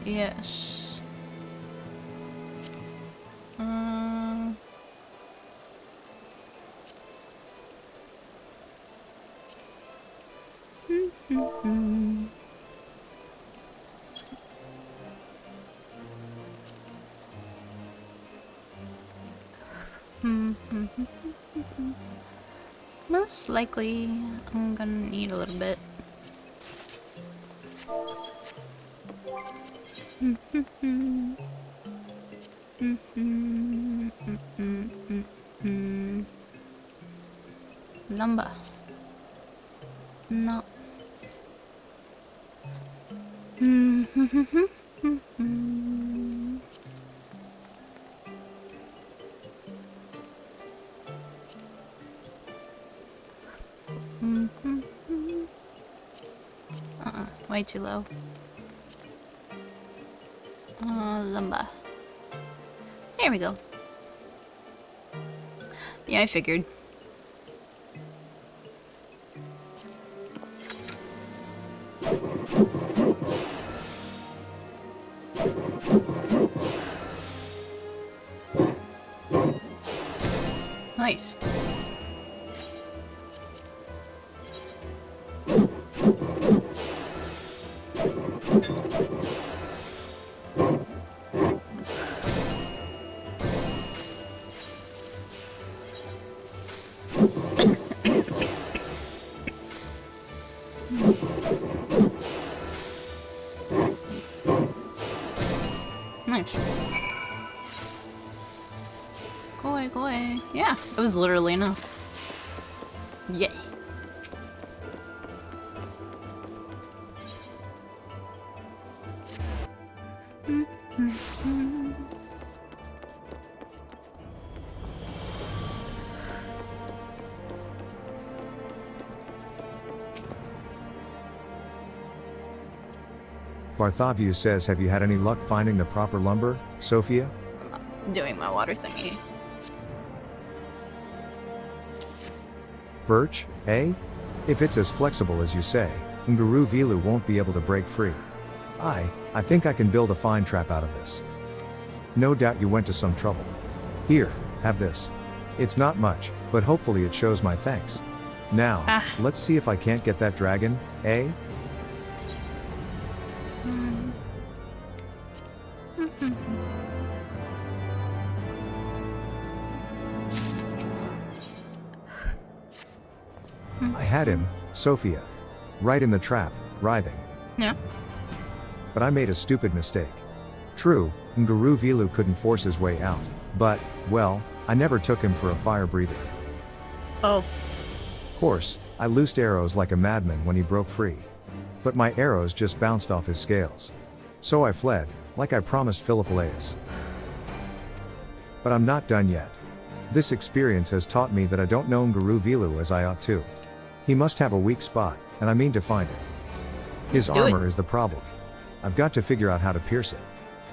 Yes. Most likely, I'm gonna need a little bit. Lumber. No. Way too low. Lumber. There we go. Yeah, I figured. Nice. Nice. Go away, go away. Yeah, it was literally enough. Yay. Bartholomew says, have you had any luck finding the proper lumber, Sophia? Doing my water thingy. Birch, eh? If it's as flexible as you say, Nguru Vilu won't be able to break free. I think I can build a fine trap out of this. No doubt you went to some trouble. Here, have this. It's not much, but hopefully it shows my thanks. Now, let's see if I can't get that dragon, eh? I had him, Sophia. Right in the trap, writhing. Yeah. But I made a stupid mistake. True, Nguru Vilu couldn't force his way out, but, well, I never took him for a fire breather. Oh. Course, I loosed arrows like a madman when he broke free. But my arrows just bounced off his scales. So I fled, like I promised Philippolaeus. But I'm not done yet. This experience has taught me that I don't know Nguru Vilu as I ought to. He must have a weak spot, and I mean to find it. His armor is the problem. I've got to figure out how to pierce it.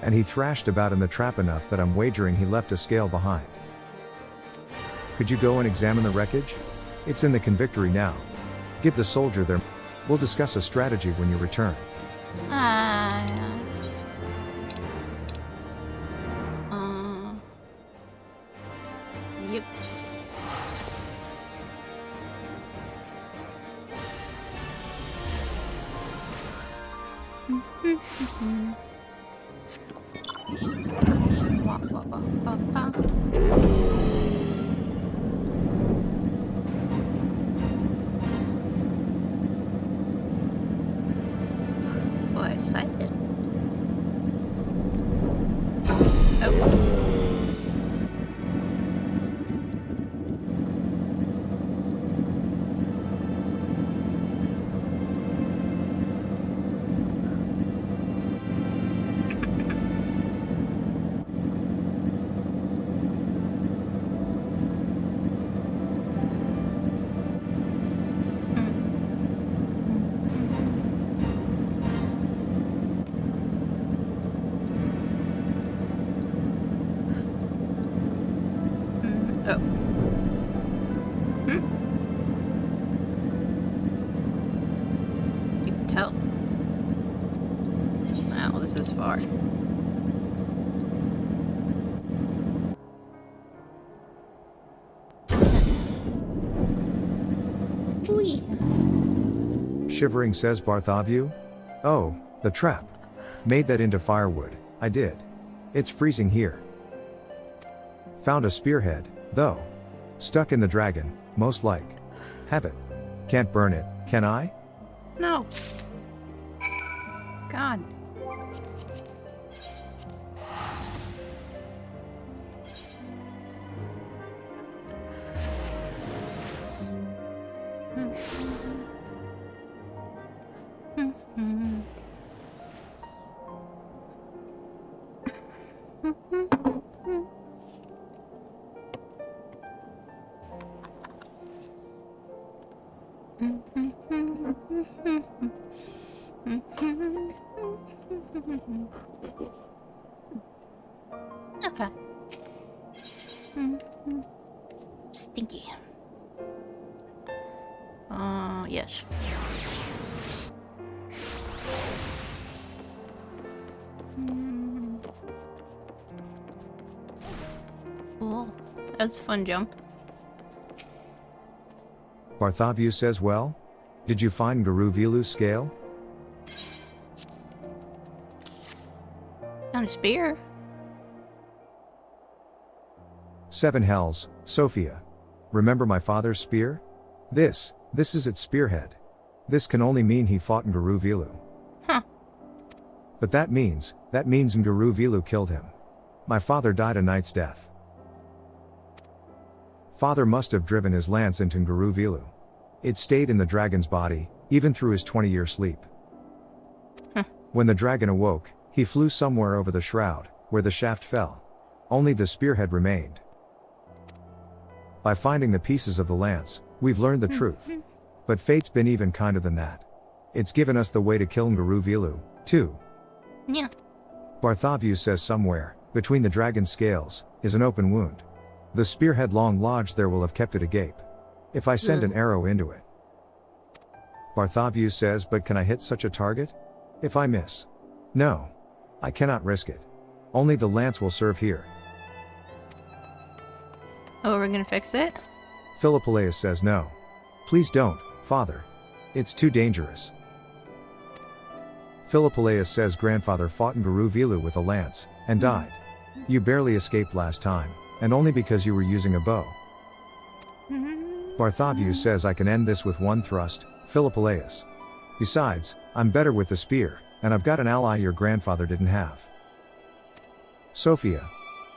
And he thrashed about in the trap enough that I'm wagering he left a scale behind. Could you go and examine the wreckage? It's in the convictory now. Give the soldier their... We'll discuss a strategy when you return. Yep. Boy, excited. Oh. Oh. You can tell. Wow, this is far. Whee. Shivering, says Bartholomew. Oh, the trap. Made that into firewood, I did. It's freezing here. Found a spearhead, though. Stuck in the dragon, most like. Have it. Can't burn it, can I? No. God. Okay. Stinky. Yes. Cool. That's a fun jump. Bartholomew says, well? Did you find Guru Vilu's scale? Found a spear. 7 hells, Sophia. Remember my father's spear? This is its spearhead. This can only mean he fought Guru Vilu. Huh. But that means Guru Vilu killed him. My father died a knight's death. Father must have driven his lance into Guru Vilu. It stayed in the dragon's body, even through his 20-year sleep. Huh. When the dragon awoke, he flew somewhere over the shroud, where the shaft fell. Only the spearhead remained. By finding the pieces of the lance, we've learned the truth. But fate's been even kinder than that. It's given us the way to kill Guru Vilu, too. Yeah. Bartholomew says somewhere, between the dragon's scales, is an open wound. The spearhead long lodged there will have kept it agape. If I send an arrow into it. Bartholomew says, but can I hit such a target? If I miss? No. I cannot risk it. Only the lance will serve here. Oh, we're gonna fix it? Philippolaus says no. Please don't, father. It's too dangerous. Philippolaus says grandfather fought in Guru Vilu with a lance, and died. You barely escaped last time, and only because you were using a bow. Bartholomew says I can end this with one thrust, Philippolaus. Besides, I'm better with the spear, and I've got an ally your grandfather didn't have. Sophia.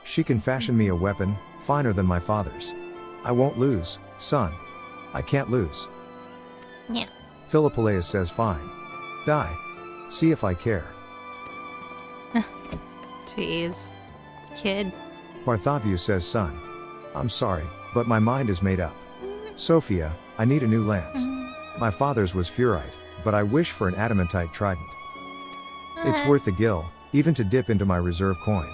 She can fashion me a weapon, finer than my father's. I won't lose, son. I can't lose. Yeah. Philippolaus says fine. Die. See if I care. Jeez. Kid. Bartholomew says son. I'm sorry, but my mind is made up. Sophia, I need a new lance. My father's was furite, but I wish for an adamantite trident. It's worth the gill, even to dip into my reserve coin.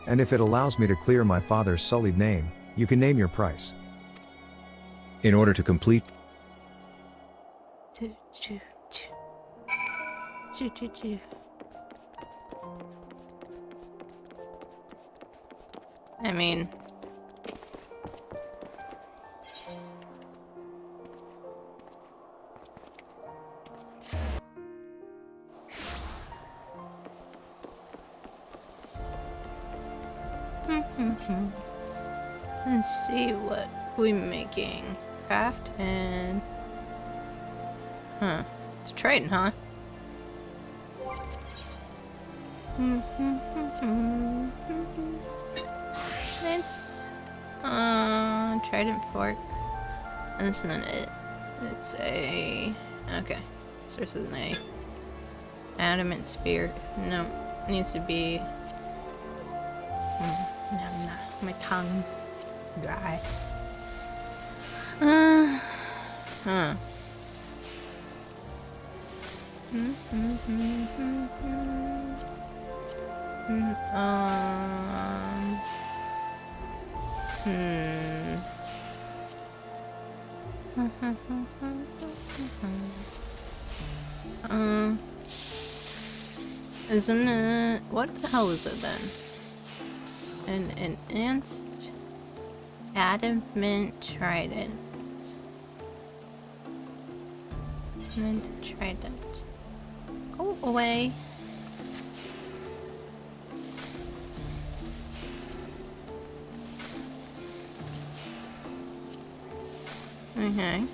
And if it allows me to clear my father's sullied name, you can name your price. In order to complete I mean, let's see what we're making. Craft and it's a trading, huh? It's trident fork. And that's not it. It's a okay. Starts with an A. Adamant spear. No, it needs to be. No, my tongue is dry. Isn't it? What the hell is it then? An enhanced adamant trident. Adamant trident. Go away. Okay.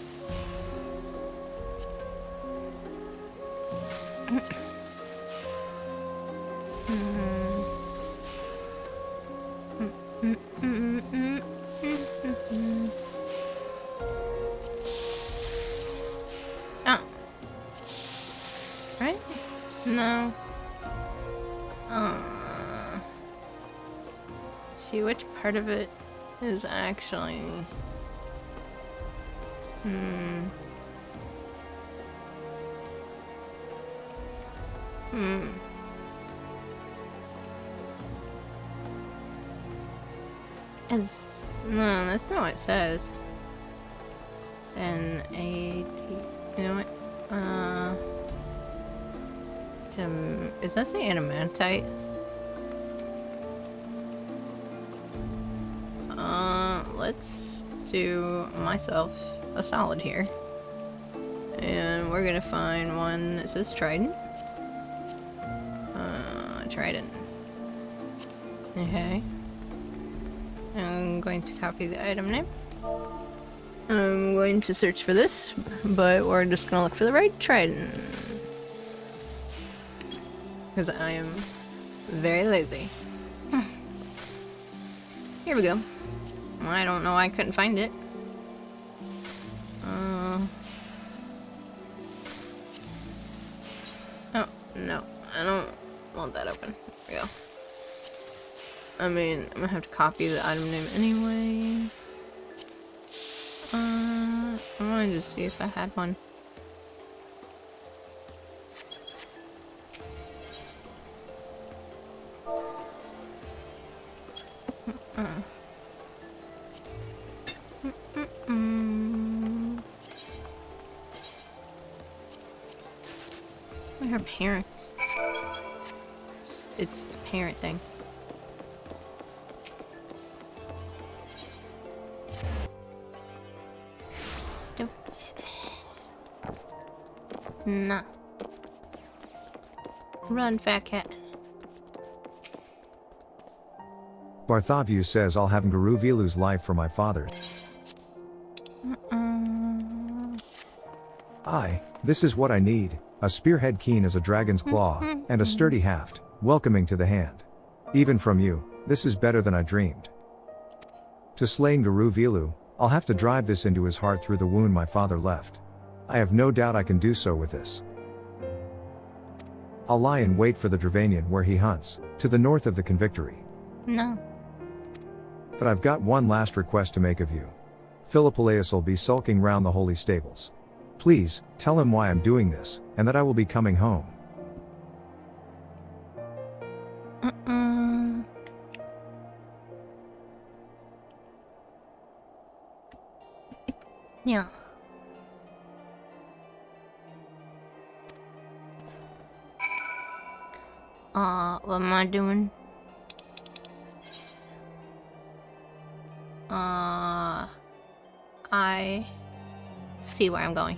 Oh. Right? No. See which part of it is actually Hmm. No, that's not what it says. 10 AD. You know what? Is that say adamantite? Let's do myself a solid here. And we're gonna find one that says trident. Trident. Okay. I'm going to copy the item name. I'm going to search for this, but we're just gonna look for the right trident. Because I am very lazy. Here we go. I don't know why I couldn't find it. Oh, no. I don't want that open. There we go. I mean, I'm gonna have to copy the item name anyway. I wanted to see if I had one. Her parents. It's the parent thing. Nah. Run, fat cat. Bartholomew says I'll have Guru Vilu's life for my father. This is what I need. A spearhead keen as a dragon's claw, and a sturdy haft, welcoming to the hand. Even from you, this is better than I dreamed. To slay Guru Vilu, I'll have to drive this into his heart through the wound my father left. I have no doubt I can do so with this. I'll lie in wait for the Dravanian where he hunts, to the north of the Convictory. No. But I've got one last request to make of you. Philippolaeus will be sulking round the holy stables. Please, tell him why I'm doing this, and that I will be coming home. Yeah. What am I doing? I see where I'm going.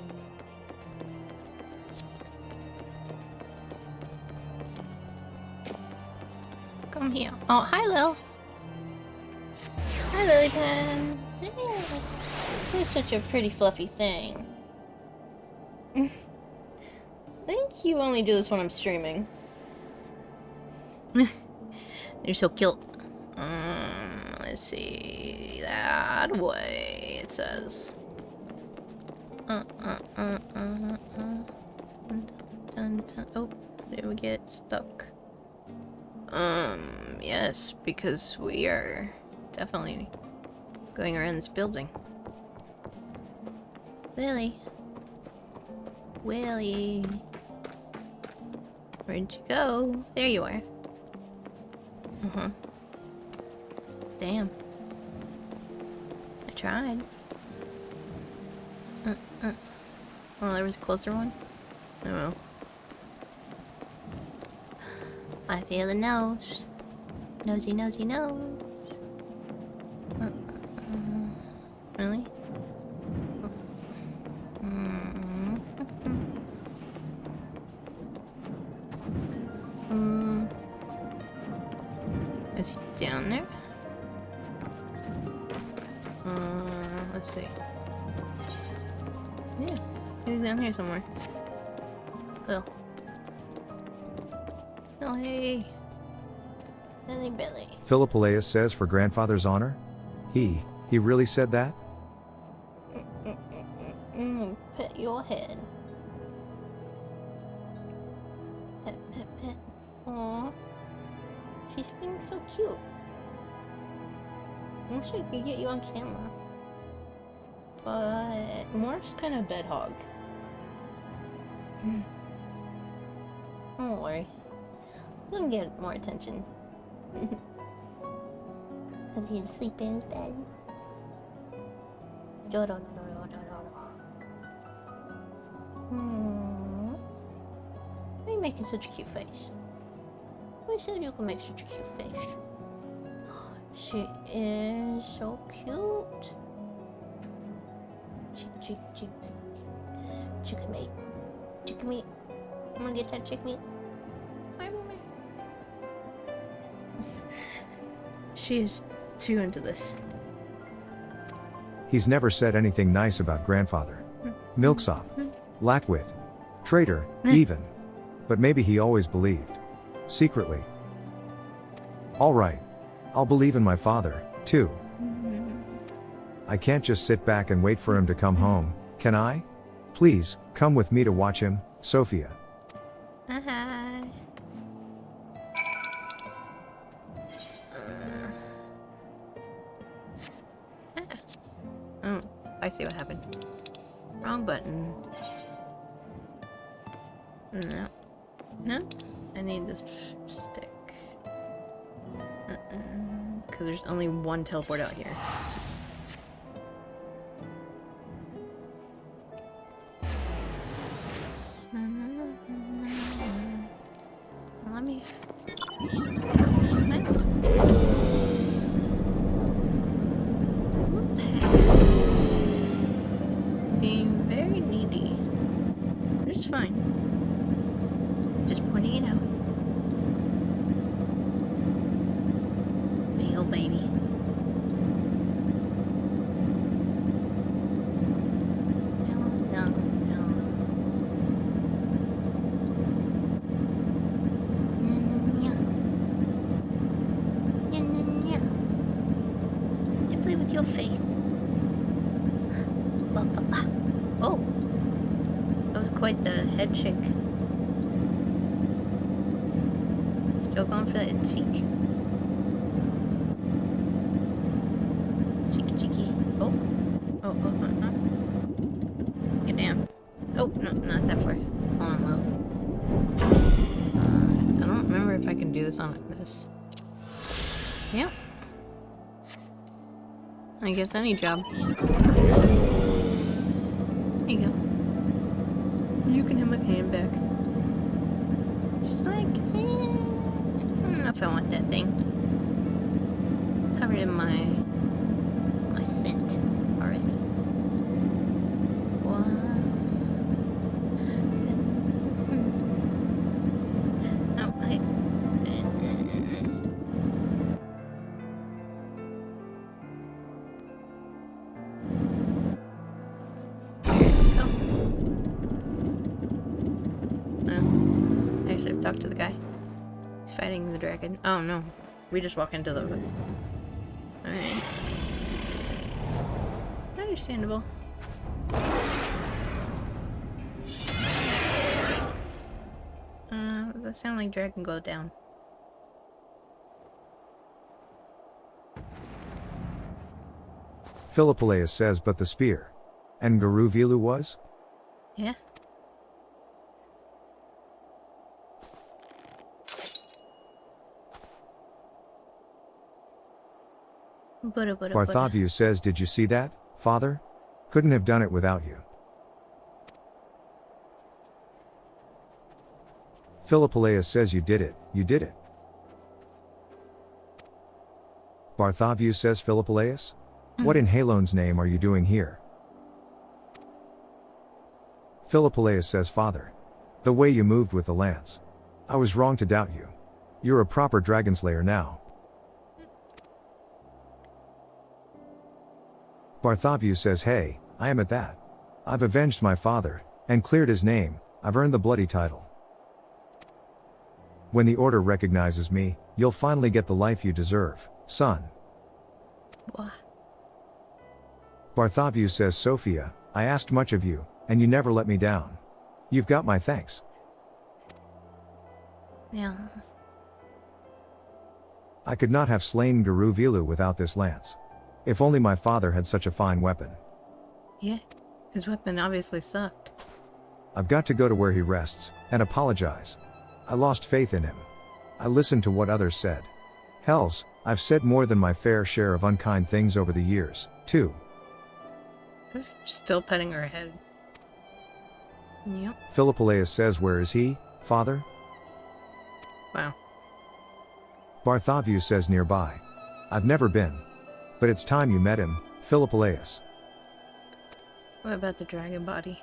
Come here. Oh, hi, Lil. Hi, Lily Pad. Yeah. You're such a pretty fluffy thing. I think you only do this when I'm streaming. You're so cute. Let's see. That way, it says. Oh, did we get stuck? Yes, because we are definitely going around this building. Lily. Willie. Where'd you go? There you are. Damn. I tried. Oh, there was a closer one? Oh well. I feel the nose. Nosy, nosy, nose. Really? Is he down there? Let's see. Yeah, he's down here somewhere. Oh. Oh, hey. Billy Billy. Philippolaeus says for grandfather's honor? He really said that? Pet your head. Pet, pet, pet. Aww. She's being so cute. I wish I could get you on camera. But Morph's kind of bed hog. Don't worry. He'll get more attention. Because he's asleep in his bed. Why are you making such a cute face? Who said you can make such a cute face? She is so cute. Chicken meat. Chicken meat. I'm gonna get that chicken meat. Bye, mommy. She is too into this. He's never said anything nice about grandfather. Milksop. Lackwit. Traitor, even. But maybe he always believed. Secretly. Alright. I'll believe in my father, too. I can't just sit back and wait for him to come home, can I? Please, come with me to watch him, Sophia. Hi. Oh, I see what happened. Wrong button. No. No? I need this stick. Because there's only one teleport out here. Let me... Being very needy. It's fine. Just pointing it out. Big old baby. No. To play with your face. Oh, that was quite the head shake. Still going for that cheek. Cheeky. Oh. Get down. Oh, no, not that far. Hold on, low. I don't remember if I can do this on this. Yep. I guess any job. There you go. You can have my hand back. She's like, I don't know if I want that thing. Covered in my scent already. What? No, Actually, I've talked to the guy. He's fighting the dragon. Oh no. We just walk into the... Alright. Understandable. That sound like dragon go down. Philippolaeus says, but the spear. And Guru Vilu was? Yeah. Bartholomew says, did you see that, father? Couldn't have done it without you. Philippolaeus says, you did it. Bartholomew says, Philippolaeus? What in Halon's name are you doing here? Philippolaeus says, father. The way you moved with the lance. I was wrong to doubt you. You're a proper dragonslayer now. Bartholomew says, hey, I am at that. I've avenged my father, and cleared his name. I've earned the bloody title. When the order recognizes me, you'll finally get the life you deserve, son. What? Bartholomew says, Sophia, I asked much of you, and you never let me down. You've got my thanks. Yeah. I could not have slain Guru Vilu without this lance. If only my father had such a fine weapon. Yeah, his weapon obviously sucked. I've got to go to where he rests, and apologize. I lost faith in him. I listened to what others said. Hells, I've said more than my fair share of unkind things over the years, too. I'm still petting her head. Yep. Philippeleus says, where is he, father? Wow. Bartholomew says nearby. I've never been. But it's time you met him, Philippeleus. What about the dragon body?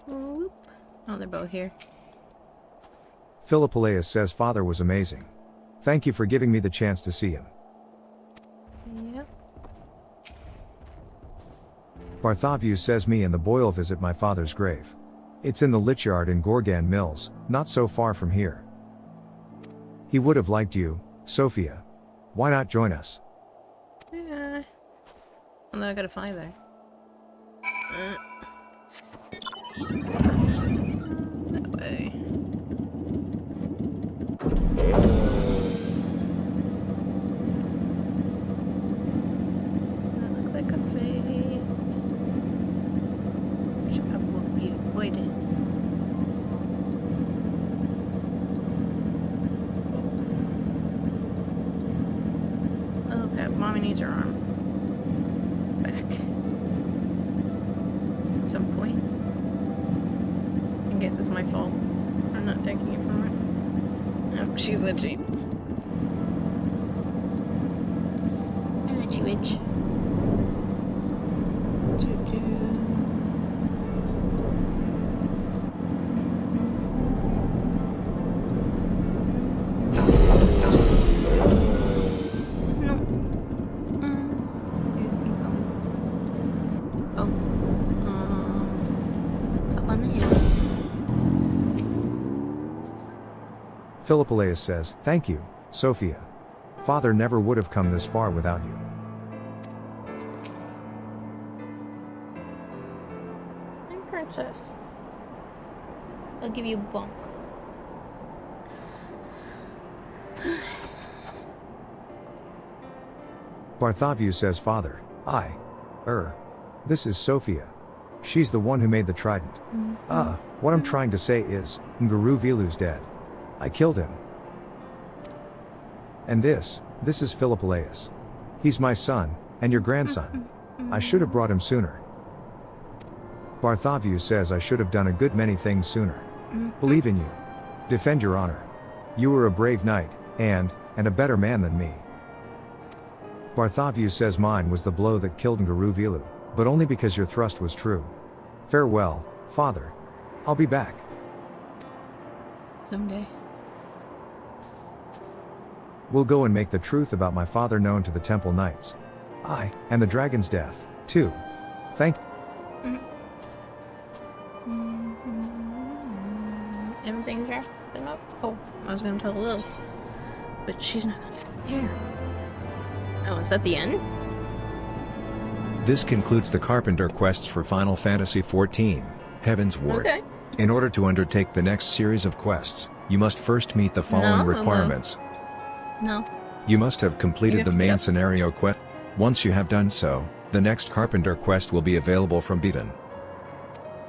Whoop. Oh, they're both here. Philippeleus says father was amazing. Thank you for giving me the chance to see him. Yep. Bartholomew says me and the boy will visit my father's grave. It's in the Lichyard in Gorgan Mills, not so far from here. He would have liked you, Sophia. Why not join us? Yeah. Although I gotta fly there. That way. That looks like a fate. Which probably won't be avoided. Oh, okay. Mommy needs her arm back. At some point. I guess it's my fault. I'm not taking it from her. Oh, she's itchy. An itchy witch. No. Here you go. Oh. Up on the hill. Philippeleus says, thank you, Sophia. Father never would have come this far without you. I'm princess. I'll give you a bump. Bartholomew says father, this is Sophia. She's the one who made the trident. What I'm trying to say is, Nguru Vilu's dead. I killed him. And this is Philippeleus. He's my son, and your grandson. I should have brought him sooner. Bartholomew says I should have done a good many things sooner. Believe in you. Defend your honor. You were a brave knight, and a better man than me. Bartholomew says mine was the blow that killed Nguru Vilu, but only because your thrust was true. Farewell, father. I'll be back. Someday. We'll go and make the truth about my father known to the temple knights. And the dragon's death, too. Thank Everything's wrapping up. Oh, I was gonna tell Lil, but she's not here. Oh, is that the end? This concludes the Carpenter quests for Final Fantasy XIV, Heaven's Ward. Okay. In order to undertake the next series of quests, you must first meet the following requirements. No. You must have completed the to main get up. scenario quest. Once you have done so, the next Carpenter quest will be available from Beaton.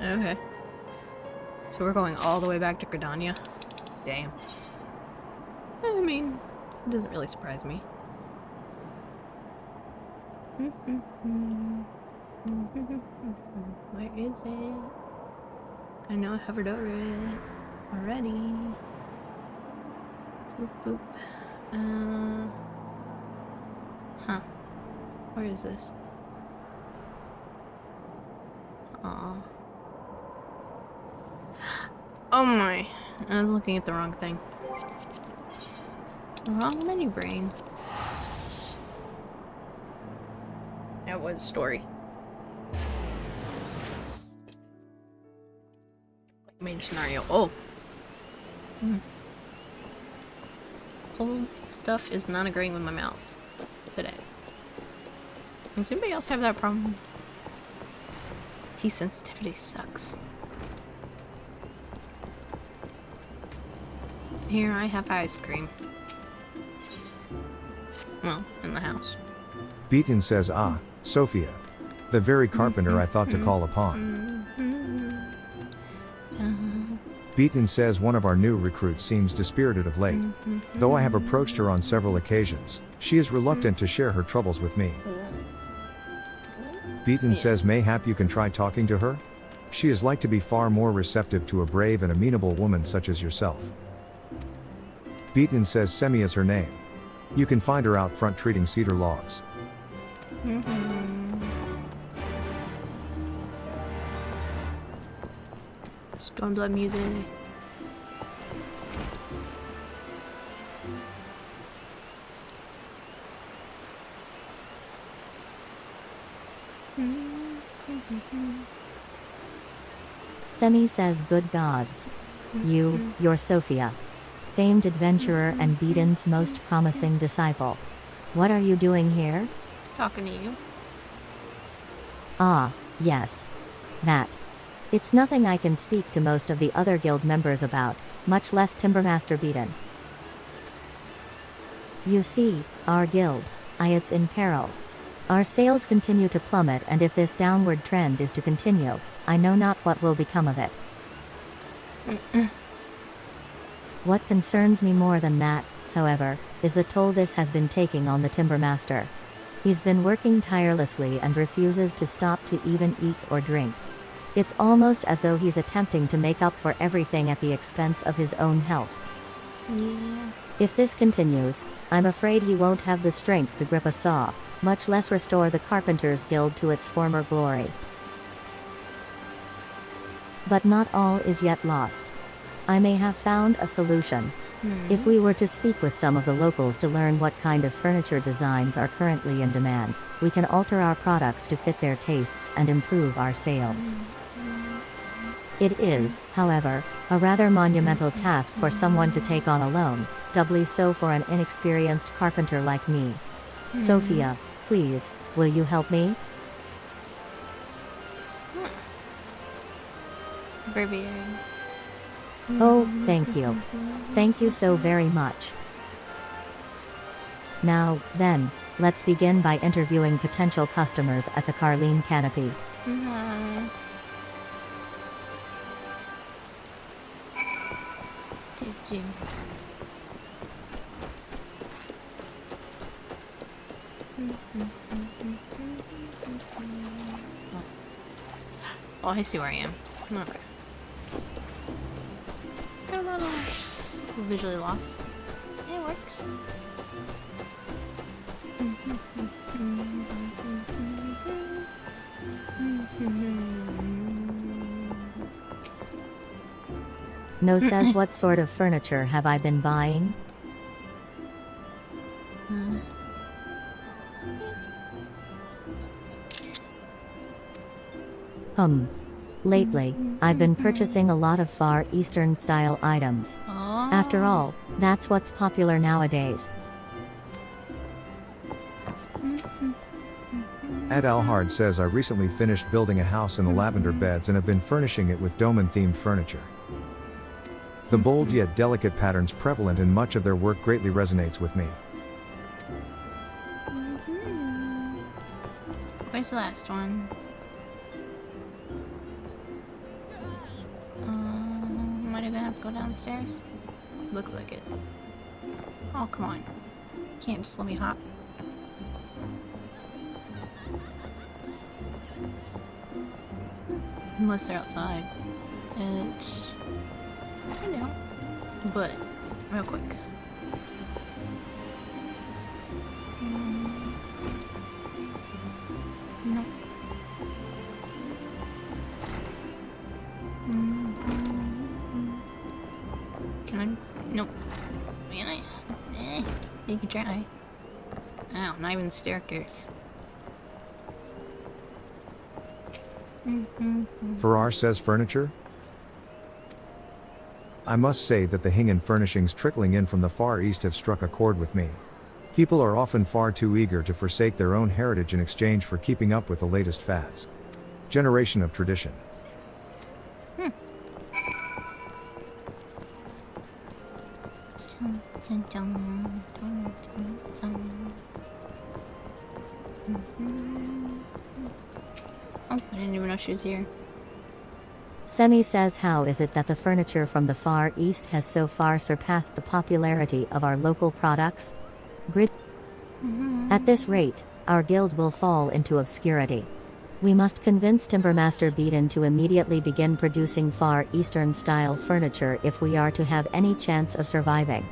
Okay. So we're going all the way back to Gridania? Damn. I mean, it doesn't really surprise me. Where is it? I know I hovered over it already. Boop boop. Huh. Where is this? Aw. Oh my. I was looking at the wrong thing. Wrong menu brain. That was story. Main scenario. Oh. Cold stuff is not agreeing with my mouth today. Does anybody else have that problem? Tea sensitivity sucks. Here I have ice cream. Well, in the house. Beaton says, ah, Sophia. The very carpenter I thought to call upon. Beaton says one of our new recruits seems dispirited of late. Though I have approached her on several occasions, she is reluctant to share her troubles with me. Beaton says mayhap you can try talking to her? She is like to be far more receptive to a brave and amenable woman such as yourself. Beaton says Semi is her name. You can find her out front treating cedar logs. Stormblood music. Semi says good gods. You're Sophia. Famed adventurer and Beaton's most promising disciple. What are you doing here? Talking to you. Ah, yes. That. It's nothing I can speak to most of the other guild members about, much less Timbermaster Beaton. You see, our guild, it's in peril. Our sales continue to plummet, and if this downward trend is to continue, I know not what will become of it. What concerns me more than that, however, is the toll this has been taking on the Timbermaster. He's been working tirelessly and refuses to stop to even eat or drink. It's almost as though he's attempting to make up for everything at the expense of his own health. Yeah. If this continues, I'm afraid he won't have the strength to grip a saw, much less restore the Carpenters Guild to its former glory. But not all is yet lost. I may have found a solution. If we were to speak with some of the locals to learn what kind of furniture designs are currently in demand, we can alter our products to fit their tastes and improve our sales. It is, however, a rather monumental task for someone to take on alone, doubly so for an inexperienced carpenter like me. Sophia, please, will you help me? Breviary. Oh, thank you. Thank you so very much. Now, then, let's begin by interviewing potential customers at the Carleen Canopy. Oh, I see where I am. Okay. Visually lost. It works. No says what sort of furniture have I been buying? Lately, I've been purchasing a lot of Far Eastern style items. After all, that's what's popular nowadays. Ad Alhard says I recently finished building a house in the lavender beds and have been furnishing it with Doman-themed furniture. The bold yet delicate patterns prevalent in much of their work greatly resonates with me. Where's the last one? Am I gonna have to go downstairs? Looks like it. Oh, come on. Can't just let me hop. Unless they're outside. Which I know. But, real quick. Nope. Can I? Nope. Can I? You can try. Ow, not even staircase. Farrar says furniture? I must say that the Hingan furnishings trickling in from the Far East have struck a chord with me. People are often far too eager to forsake their own heritage in exchange for keeping up with the latest fads. Generation of tradition. Oh, I didn't even know she was here. Semi says, how is it that the furniture from the Far East has so far surpassed the popularity of our local products? Grid. At this rate, our guild will fall into obscurity. We must convince Timbermaster Beaton to immediately begin producing Far Eastern style furniture if we are to have any chance of surviving.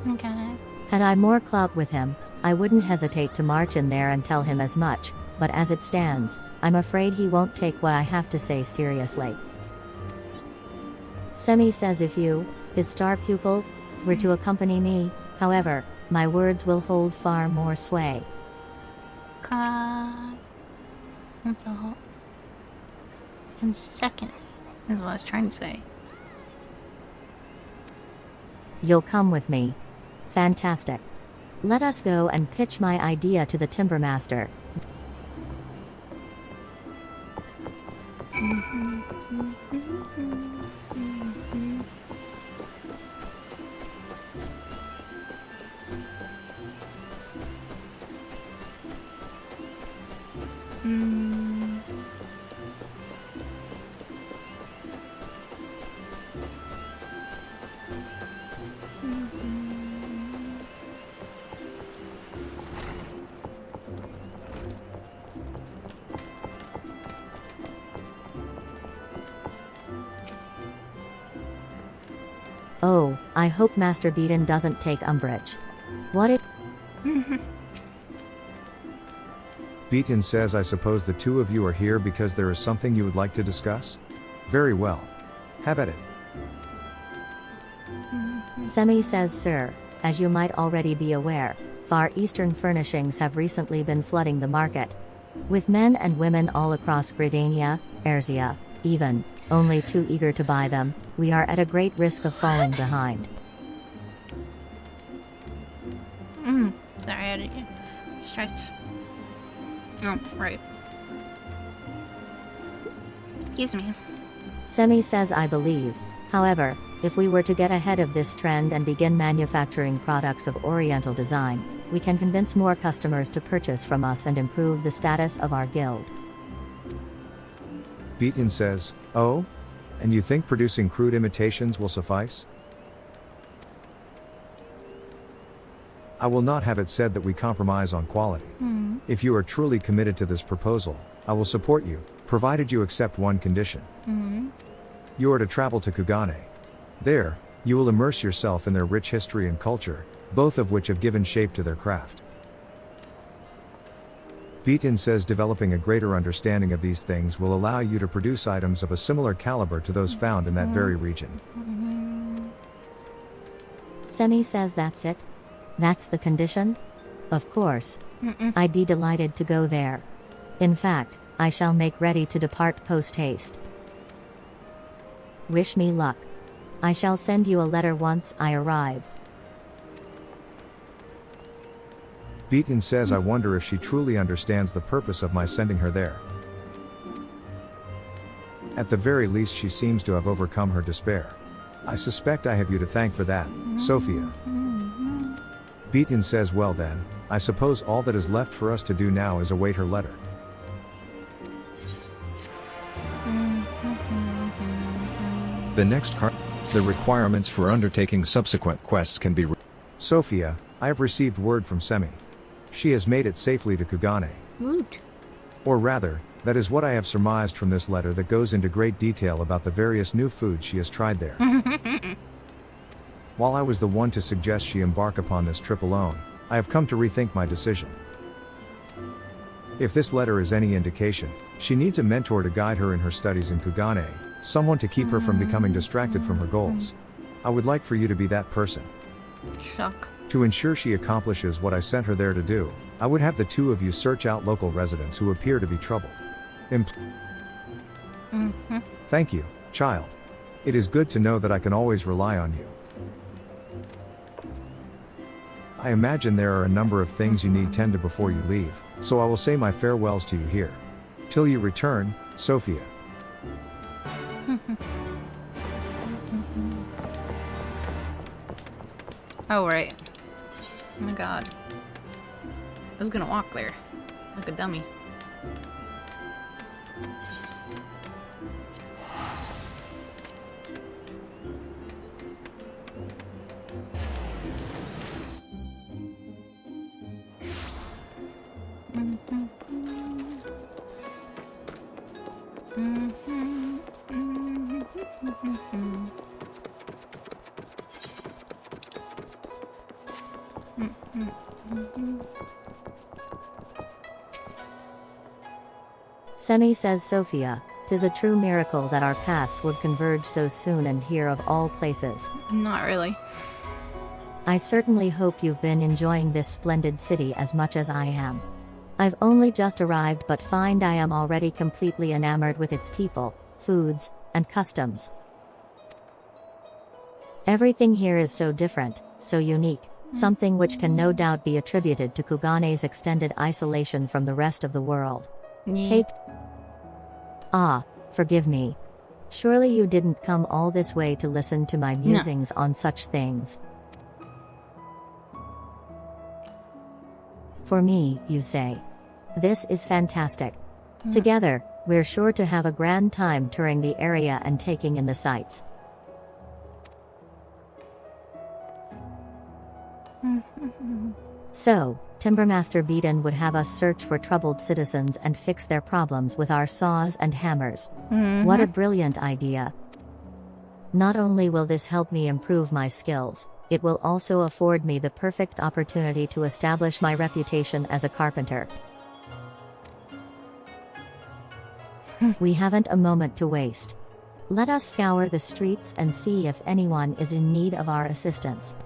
Okay. Had I more clout with him, I wouldn't hesitate to march in there and tell him as much, but as it stands, I'm afraid he won't take what I have to say seriously. Semi says if you, his star pupil, were to accompany me, however, my words will hold far more sway. What's all? In second, is what I was trying to say. You'll come with me. Fantastic. Let us go and pitch my idea to the Timbermaster. Oh, I hope Master Beaton doesn't take umbrage. What if... Beaton says, I suppose the two of you are here because there is something you would like to discuss? Very well. Have at it. Semi says, sir, as you might already be aware, Far Eastern furnishings have recently been flooding the market. With men and women all across Gridania, Erzia, even, only too eager to buy them, we are at a great risk of falling behind. Sorry, I had to stretch. Oh, right. Excuse me. Semi says, I believe, however, if we were to get ahead of this trend and begin manufacturing products of Oriental design, we can convince more customers to purchase from us and improve the status of our guild. Beaton says, oh? And you think producing crude imitations will suffice? I will not have it said that we compromise on quality. If you are truly committed to this proposal, I will support you, provided you accept one condition. You are to travel to Kugane. There, you will immerse yourself in their rich history and culture, both of which have given shape to their craft. Beaton says developing a greater understanding of these things will allow you to produce items of a similar caliber to those found in that very region. Semi says, that's it? That's the condition? Of course. I'd be delighted to go there. In fact, I shall make ready to depart post-haste. Wish me luck. I shall send you a letter once I arrive. Beaton says, I wonder if she truly understands the purpose of my sending her there. At the very least, she seems to have overcome her despair. I suspect I have you to thank for that, Sophia. Beaton says, well then, I suppose all that is left for us to do now is await her letter. The next the requirements for undertaking subsequent quests can be Sophia, I have received word from Semi. She has made it safely to Kugane. Woot. Or rather, that is what I have surmised from this letter that goes into great detail about the various new foods she has tried there. While I was the one to suggest she embark upon this trip alone, I have come to rethink my decision. If this letter is any indication, she needs a mentor to guide her in her studies in Kugane, someone to keep her from becoming distracted from her goals. I would like for you to be that person. Shock. To ensure she accomplishes what I sent her there to do, I would have the two of you search out local residents who appear to be troubled. Thank you, child. It is good to know that I can always rely on you. I imagine there are a number of things you need tend to before you leave, so I will say my farewells to you here. Till you return, Sophia. Oh, right. Oh my god. I was gonna walk there. Like a dummy. Semi says Sophia, "'Tis a true miracle that our paths would converge so soon and here of all places." Not really. I certainly hope you've been enjoying this splendid city as much as I am. I've only just arrived but find I am already completely enamored with its people, foods, and customs. Everything here is so different, so unique, something which can no doubt be attributed to Kugane's extended isolation from the rest of the world. Yeah. Forgive me. Surely you didn't come all this way to listen to my musings on such things. For me, you say. This is fantastic. Together, we're sure to have a grand time touring the area and taking in the sights. So, Timbermaster Beaton would have us search for troubled citizens and fix their problems with our saws and hammers. What a brilliant idea. Not only will this help me improve my skills, it will also afford me the perfect opportunity to establish my reputation as a carpenter. We haven't a moment to waste. Let us scour the streets and see if anyone is in need of our assistance.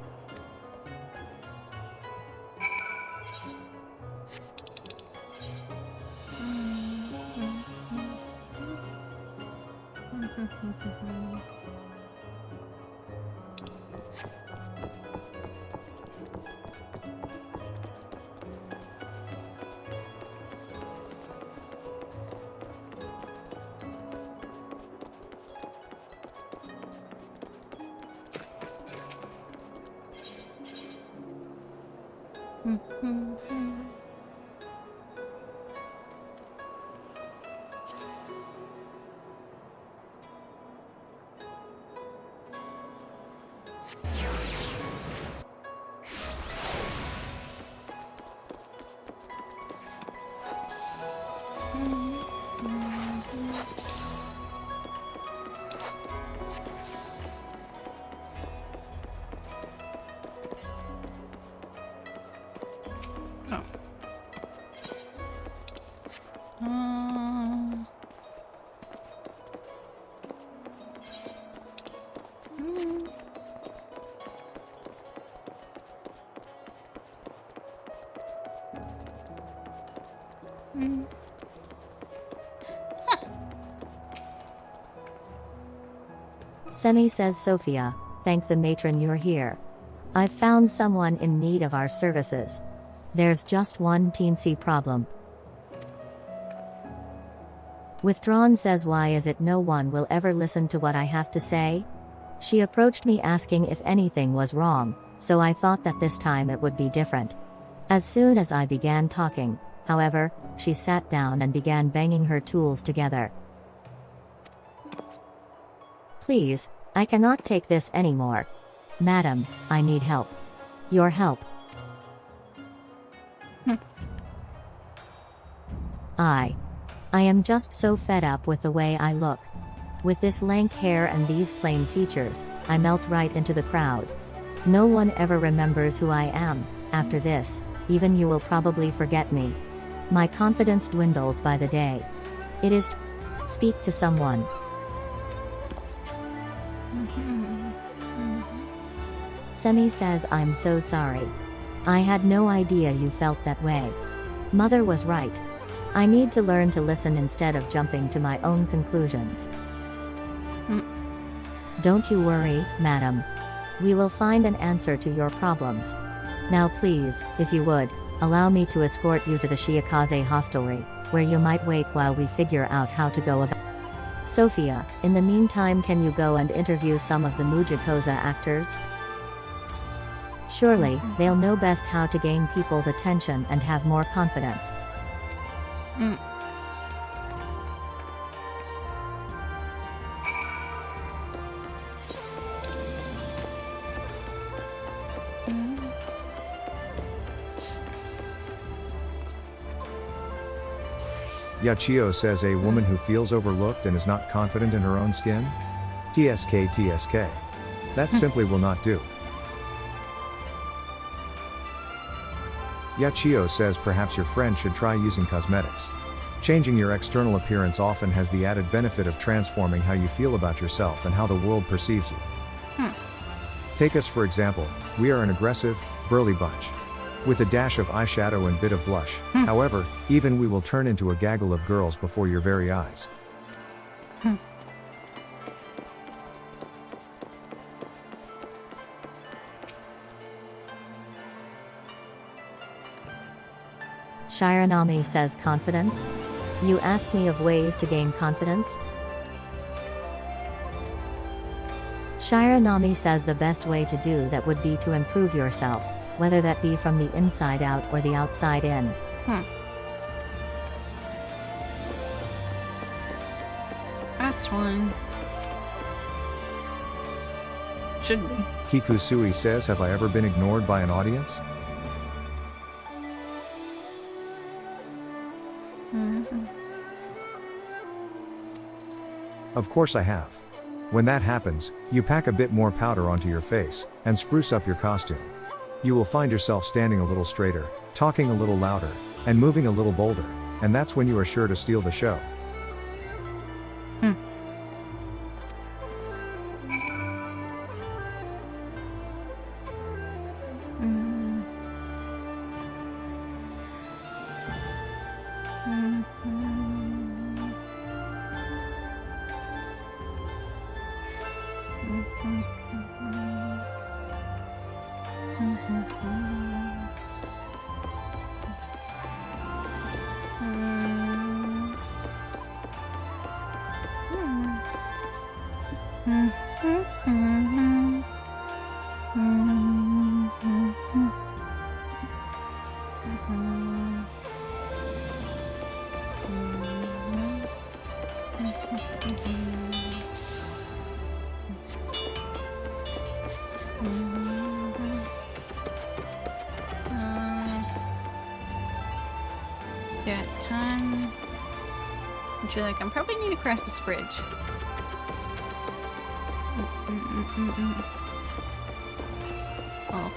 Semi says Sophia, "Thank the matron you're here. I've found someone in need of our services. There's just one teensy problem." Withdrawn says, "Why is it no one will ever listen to what I have to say?" She approached me asking if anything was wrong, so I thought that this time it would be different. As soon as I began talking, however, she sat down and began banging her tools together. "Please, I cannot take this anymore. Madam, I need help. Your help." I am just so fed up with the way I look. With this lank hair and these plain features, I melt right into the crowd. No one ever remembers who I am. After this, even you will probably forget me. My confidence dwindles by the day. It is speak to someone. Semi says, "I'm so sorry. I had no idea you felt that way. Mother was right. I need to learn to listen instead of jumping to my own conclusions." "Don't you worry, madam. We will find an answer to your problems. Now please, if you would, allow me to escort you to the Shiakaze hostelry, where you might wait while we figure out how to go about." "Sophia, in the meantime, can you go and interview some of the Mujikoza actors?" Surely, they'll know best how to gain people's attention and have more confidence. Mm. Yachio says a woman who feels overlooked and is not confident in her own skin? TSK TSK. That simply will not do. Yachio says perhaps your friend should try using cosmetics. Changing your external appearance often has the added benefit of transforming how you feel about yourself and how the world perceives you. Take us for example, we are an aggressive, burly bunch. With a dash of eyeshadow and bit of blush, however, even we will turn into a gaggle of girls before your very eyes. Shiranami says confidence? You ask me of ways to gain confidence? Shiranami says the best way to do that would be to improve yourself, whether that be from the inside out or the outside in. Last one. Should be. Kikusui says, have I ever been ignored by an audience? Of course I have. When that happens, you pack a bit more powder onto your face, and spruce up your costume. You will find yourself standing a little straighter, talking a little louder, and moving a little bolder, and that's when you are sure to steal the show. Yeah, time. But you're like, I probably need to cross this bridge. Oh.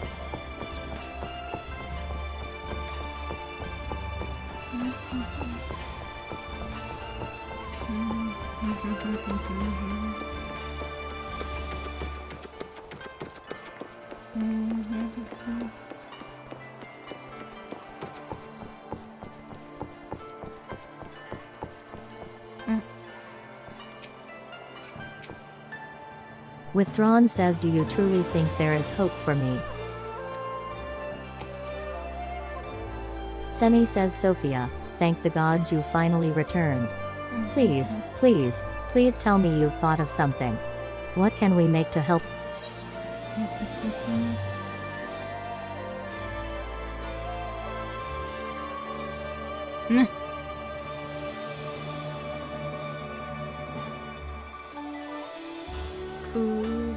Withdrawn says, do you truly think there is hope for me? Semi says, Sophia, thank the gods you finally returned. Please, please, please tell me you've thought of something. What can we make to help? Cool.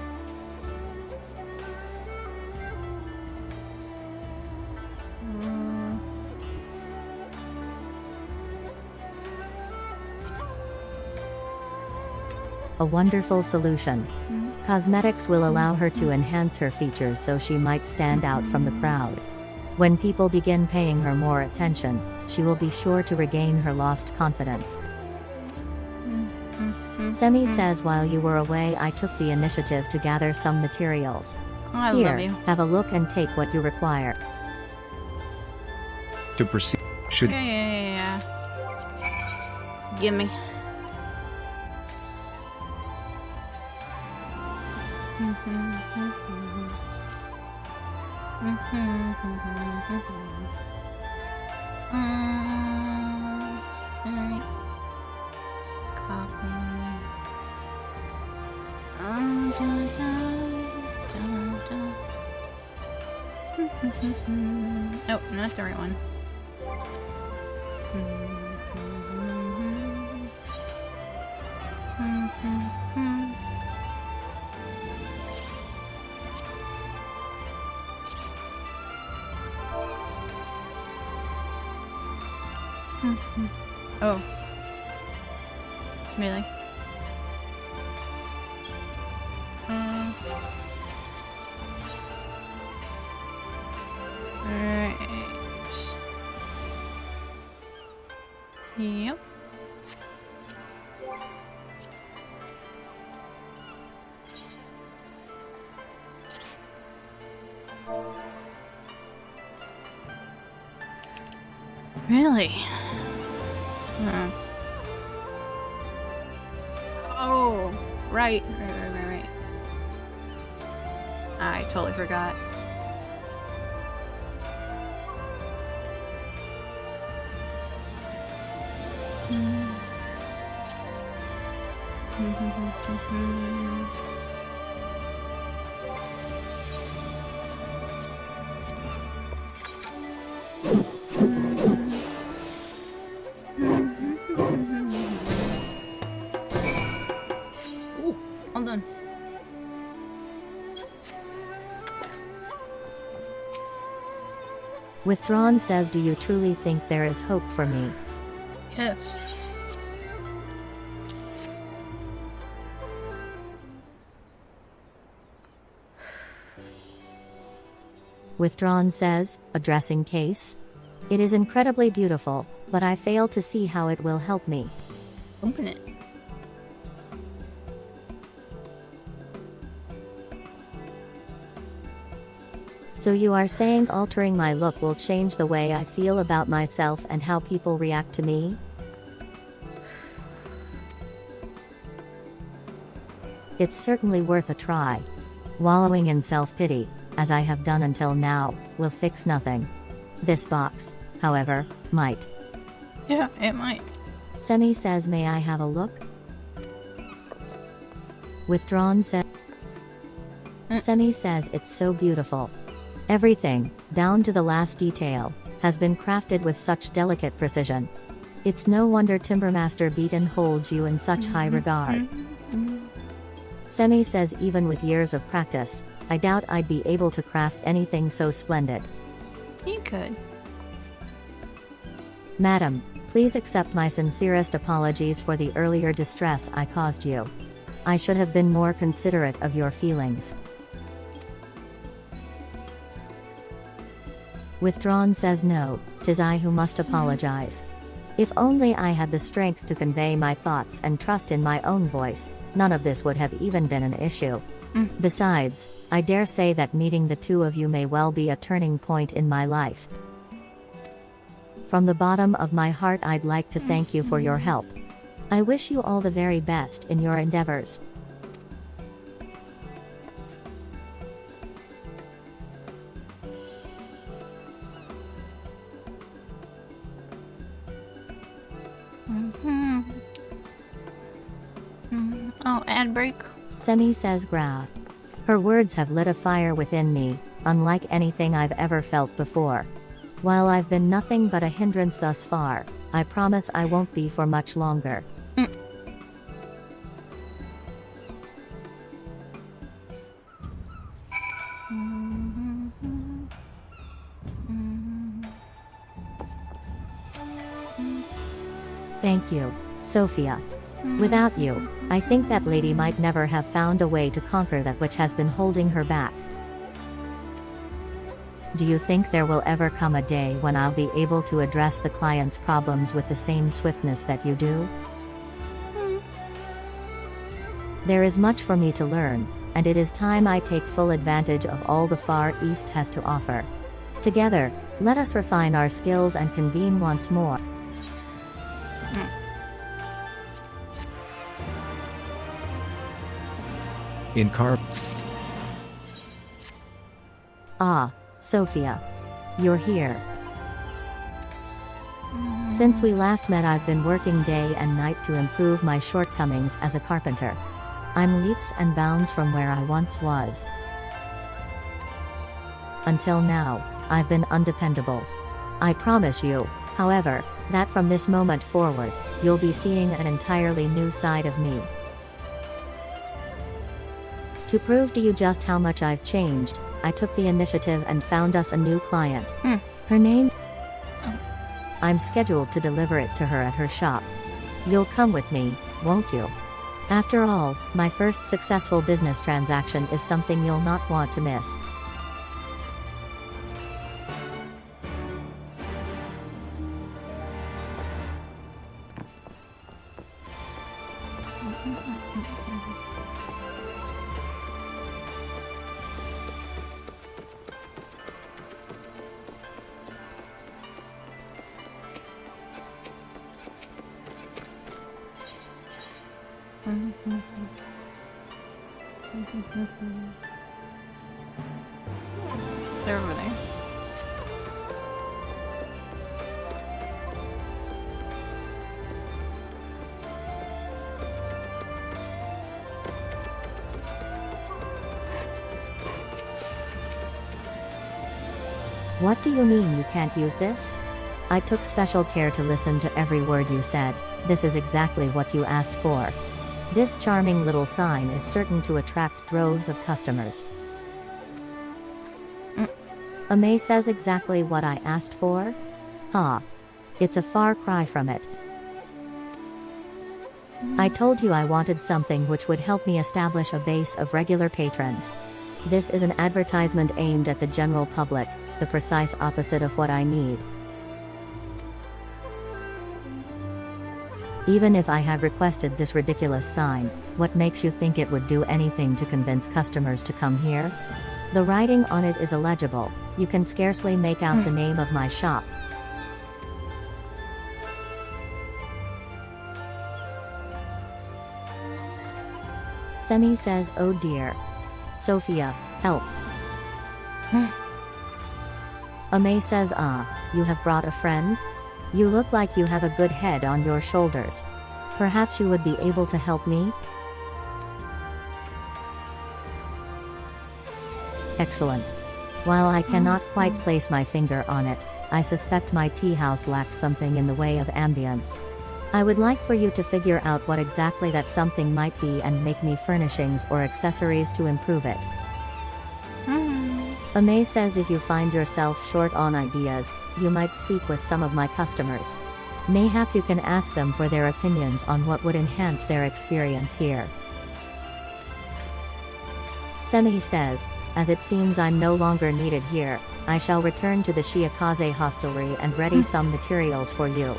A wonderful solution. Cosmetics will allow her to enhance her features so she might stand out from the crowd. When people begin paying her more attention, she will be sure to regain her lost confidence. Semi says, while you were away I took the initiative to gather some materials. I Here, love you. have a look and take what you require. To proceed, should Yeah. Gimme. Alright. Copy. Dun, dun, dun, dun, dun. Oh, not the right one. Oh. Really? Right. Yep. Really? Oh, right. I totally forgot. Ooh, all done. Withdrawn says, do you truly think there is hope for me? Yes. Withdrawn says, addressing case? It is incredibly beautiful, but I fail to see how it will help me. Open it. So you are saying altering my look will change the way I feel about myself and how people react to me? It's certainly worth a try. Wallowing in self-pity, as I have done until now, will fix nothing. This box, however, might. Yeah, it might. Semi says, may I have a look? Withdrawn says. Semi says, it's so beautiful. Everything, down to the last detail, has been crafted with such delicate precision. It's no wonder Timbermaster Beaton holds you in such high regard. Semi says, even with years of practice, I doubt I'd be able to craft anything so splendid. You could. Madam, please accept my sincerest apologies for the earlier distress I caused you. I should have been more considerate of your feelings. Withdrawn says, no, 'tis I who must apologize. If only I had the strength to convey my thoughts and trust in my own voice, none of this would have even been an issue. Besides, I dare say that meeting the two of you may well be a turning point in my life. From the bottom of my heart, I'd like to thank you for your help. I wish you all the very best in your endeavors. Oh, ad break. Semi says, gra. Her words have lit a fire within me, unlike anything I've ever felt before. While I've been nothing but a hindrance thus far, I promise I won't be for much longer. Thank you, Sophia. Without you, I think that lady might never have found a way to conquer that which has been holding her back. Do you think there will ever come a day when I'll be able to address the client's problems with the same swiftness that you do? There is much for me to learn, and it is time I take full advantage of all the Far East has to offer. Together, let us refine our skills and convene once more. In car. Ah, Sophia. You're here. Since we last met, I've been working day and night to improve my shortcomings as a carpenter. I'm leaps and bounds from where I once was. Until now, I've been undependable. I promise you, however, that from this moment forward, you'll be seeing an entirely new side of me. To prove to you just how much I've changed, I took the initiative and found us a new client. Her name? I'm scheduled to deliver it to her at her shop. You'll come with me, won't you? After all, my first successful business transaction is something you'll not want to miss. They're over there. What do you mean you can't use this? I took special care to listen to every word you said. This is exactly what you asked for. This charming little sign is certain to attract droves of customers. Amay says exactly what I asked for? Ha. It's a far cry from it. I told you I wanted something which would help me establish a base of regular patrons. This is an advertisement aimed at the general public, the precise opposite of what I need. Even if I had requested this ridiculous sign, what makes you think it would do anything to convince customers to come here? The writing on it is illegible, you can scarcely make out the name of my shop. Semi says, oh dear. Sophia, help. Amay says, you have brought a friend? You look like you have a good head on your shoulders. Perhaps you would be able to help me? Excellent. While I cannot quite place my finger on it, I suspect my tea house lacks something in the way of ambience. I would like for you to figure out what exactly that something might be and make me furnishings or accessories to improve it. Amay says if you find yourself short on ideas, you might speak with some of my customers. Mayhap you can ask them for their opinions on what would enhance their experience here. Semi says, as it seems I'm no longer needed here, I shall return to the Shiakaze hostelry and ready some materials for you.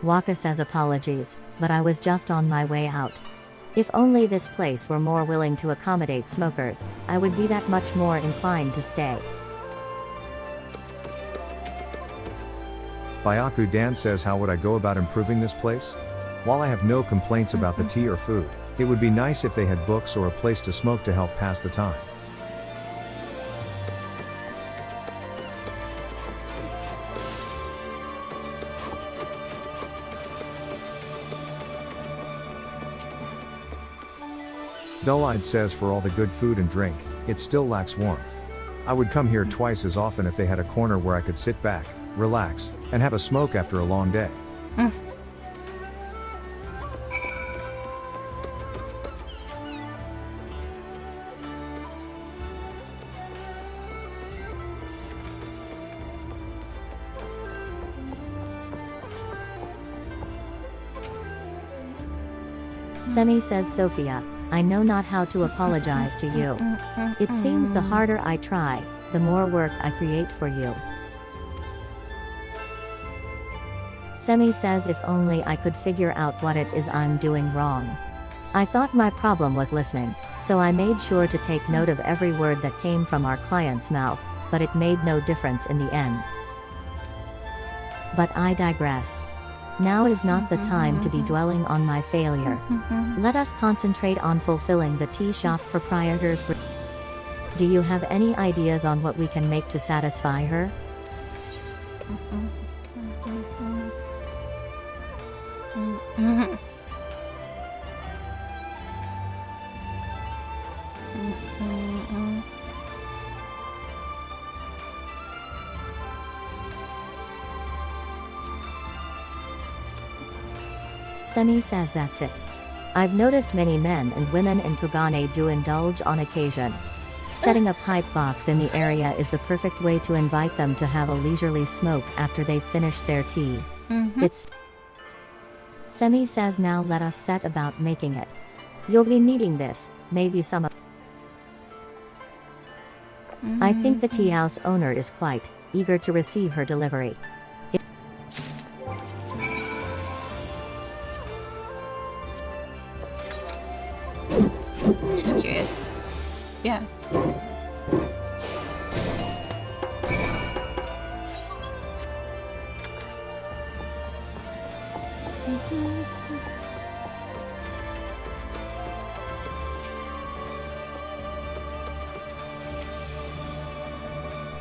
Waka says apologies, but I was just on my way out. If only this place were more willing to accommodate smokers, I would be that much more inclined to stay. Byaku Dan says how would I go about improving this place? While I have no complaints about the tea or food, it would be nice if they had books or a place to smoke to help pass the time. Dull-eyed says for all the good food and drink, it still lacks warmth. I would come here twice as often if they had a corner where I could sit back, relax, and have a smoke after a long day. Semi says Sophia, I know not how to apologize to you. It seems the harder I try, the more work I create for you. Semi says if only I could figure out what it is I'm doing wrong. I thought my problem was listening, so I made sure to take note of every word that came from our client's mouth, but it made no difference in the end. But I digress. Now is not the time to be dwelling on my failure. Let us concentrate on fulfilling the tea shop proprietor's. Do you have any ideas on what we can make to satisfy her? Semi says that's it. I've noticed many men and women in Kugane do indulge on occasion. Setting up hype box in the area is the perfect way to invite them to have a leisurely smoke after they've finished their tea. It's Semi says now let us set about making it. You'll be needing this, maybe some of I think the tea house owner is quite eager to receive her delivery. Just curious. Yeah.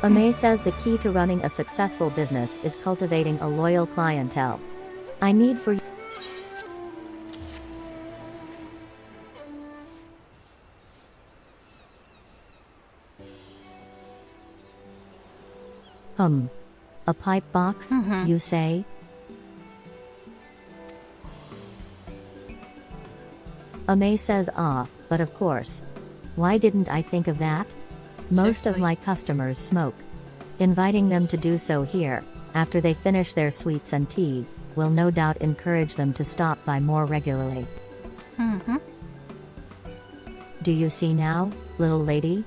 Ame says the key to running a successful business is cultivating a loyal clientele. I need for a pipe box, you say? Ame says but of course. Why didn't I think of that? Most of my customers smoke. Inviting them to do so here, after they finish their sweets and tea, will no doubt encourage them to stop by more regularly. Do you see now, little lady?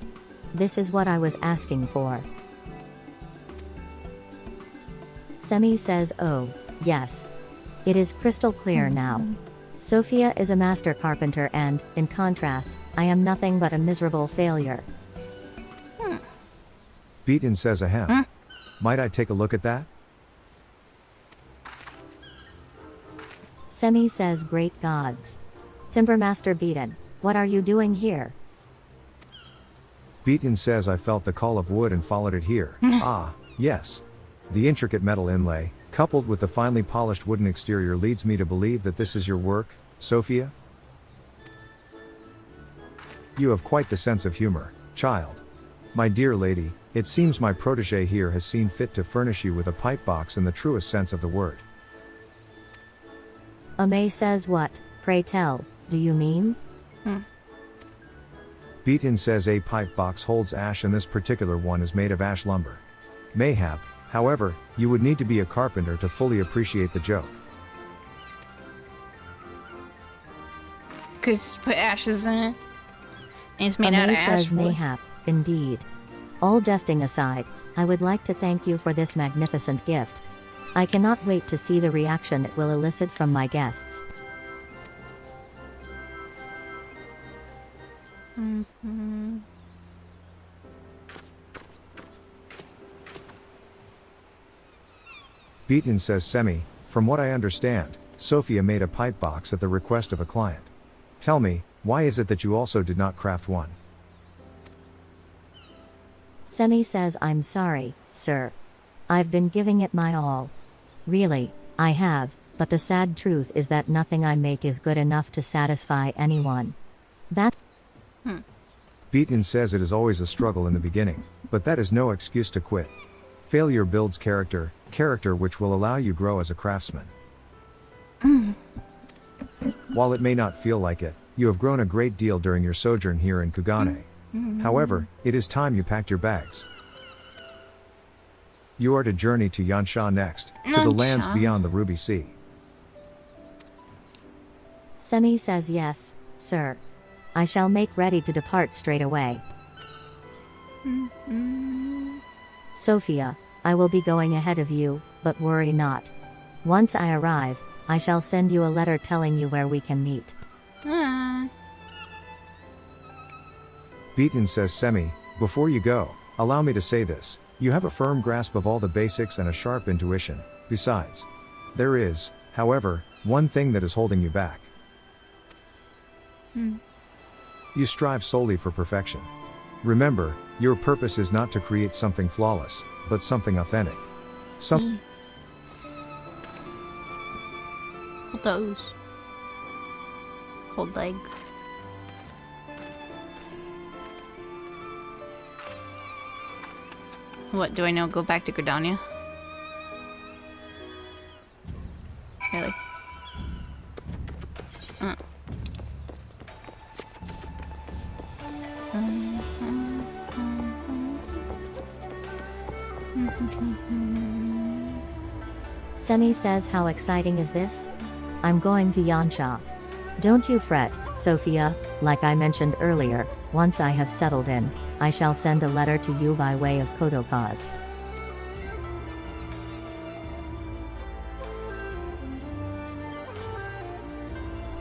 This is what I was asking for. Semi says oh, yes. It is crystal clear now. Sophia is a master carpenter and, in contrast, I am nothing but a miserable failure. Beaton says ahem. Might I take a look at that? Semi says great gods. Timbermaster Beaton, what are you doing here? Beaton says I felt the call of wood and followed it here. Yes. The intricate metal inlay, coupled with the finely polished wooden exterior leads me to believe that this is your work, Sophia? You have quite the sense of humor, child. My dear lady, it seems my protege here has seen fit to furnish you with a pipe box in the truest sense of the word. Ame says what, pray tell, do you mean? Beaton says a pipe box holds ash and this particular one is made of ash lumber. Mayhap, however, you would need to be a carpenter to fully appreciate the joke. Cause you put ashes in it. And it's made out Ame of ash says wood. mayhap, indeed. All jesting aside, I would like to thank you for this magnificent gift. I cannot wait to see the reaction it will elicit from my guests. Beaton says Semi, from what I understand, Sophia made a pipe box at the request of a client. Tell me, why is it that you also did not craft one? Semi says I'm sorry, sir. I've been giving it my all. Really, I have, but the sad truth is that nothing I make is good enough to satisfy anyone. That Beaton says it is always a struggle in the beginning, but that is no excuse to quit. Failure builds character, character which will allow you grow as a craftsman. While it may not feel like it, you have grown a great deal during your sojourn here in Kugane. However, it is time you packed your bags. You are to journey to Yansha next, to the lands Yansha. beyond the Ruby Sea. Semi says yes, sir. I shall make ready to depart straight away. Sophia, I will be going ahead of you, but worry not. Once I arrive, I shall send you a letter telling you where we can meet. Beaton says Semi, before you go, allow me to say this, you have a firm grasp of all the basics and a sharp intuition. Besides, there is, however, one thing that is holding you back. You strive solely for perfection. Remember, your purpose is not to create something flawless, but something authentic. Cold toes. Cold legs. What, do I now go back to Gridania? Really? Semi says, how exciting is this? I'm going to Yansha. Don't you fret, Sophia, like I mentioned earlier, once I have settled in, I shall send a letter to you by way of Kodokaz.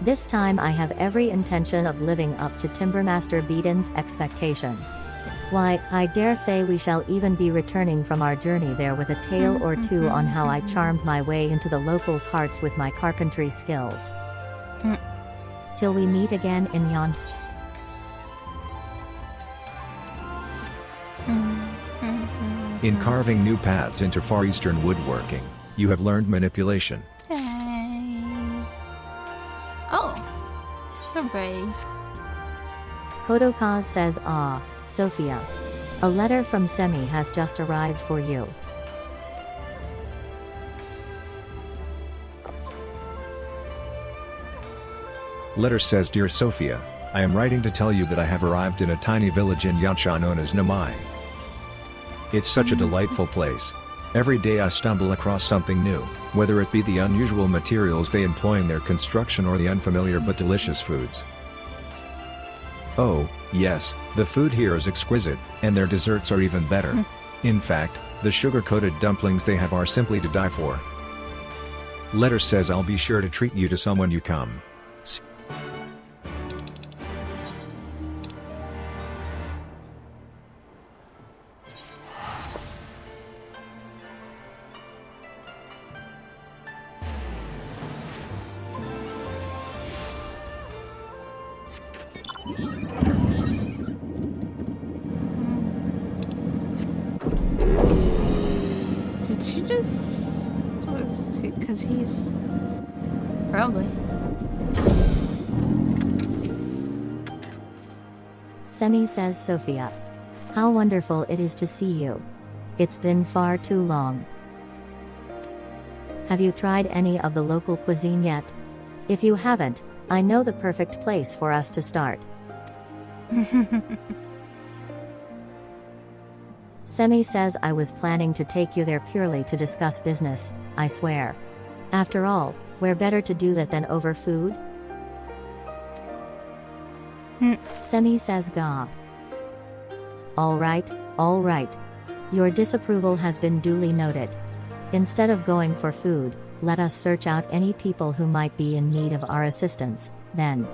This time I have every intention of living up to Timbermaster Beaton's expectations. Why, I dare say we shall even be returning from our journey there with a tale or two on how I charmed my way into the locals' hearts with my carpentry skills. Till we meet again in yon. In carving new paths into Far Eastern woodworking, you have learned manipulation. Hey. Oh. Hooray. Kodokaz says, ah, Sophia. A letter from Semi has just arrived for you. Letter says, Dear Sophia, I am writing to tell you that I have arrived in a tiny village in Yansha known as Namai. It's such a delightful place. Every day I stumble across something new, whether it be the unusual materials they employ in their construction or the unfamiliar but delicious foods. Oh, yes, the food here is exquisite, and their desserts are even better. In fact, the sugar-coated dumplings they have are simply to die for. Letter says I'll be sure to treat you to someone you come. Did she just... Because he's... Probably. Semi says, Sophia. How wonderful it is to see you. It's been far too long. Have you tried any of the local cuisine yet? If you haven't, I know the perfect place for us to start. Semi says, I was planning to take you there purely to discuss business, I swear. After all, where better to do that than over food? Semi says, Ga. Alright, alright. Your disapproval has been duly noted. Instead of going for food, let us search out any people who might be in need of our assistance, then.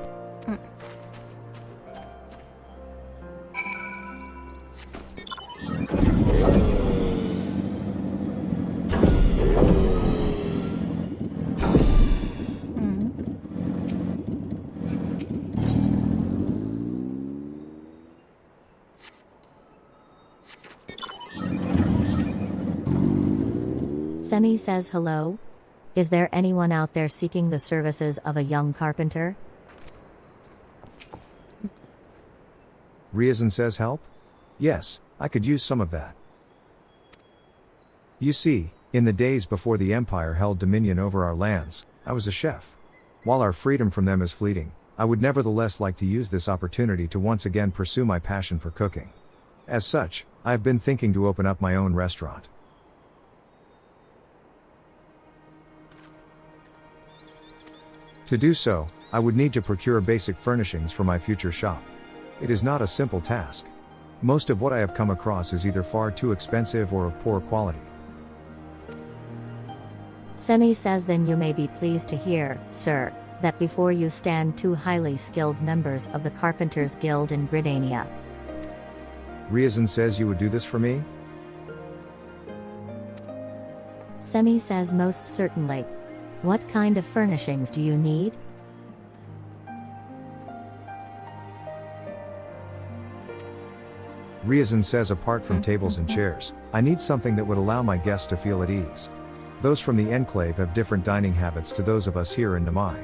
Semi says, hello? Is there anyone out there seeking the services of a young carpenter? Ryazan says, help? Yes, I could use some of that. You see, in the days before the Empire held dominion over our lands, I was a chef. While our freedom from them is fleeting, I would nevertheless like to use this opportunity to once again pursue my passion for cooking. As such, I have been thinking to open up my own restaurant. To do so, I would need to procure basic furnishings for my future shop. It is not a simple task. Most of what I have come across is either far too expensive or of poor quality. Semi says, then you may be pleased to hear, sir, that before you stand two highly skilled members of the Carpenters Guild in Gridania. Ryazan says you would do this for me? Semi says, most certainly. What kind of furnishings do you need? Ryazan says, apart from tables and chairs, I need something that would allow my guests to feel at ease. Those from the enclave have different dining habits to those of us here in Namai.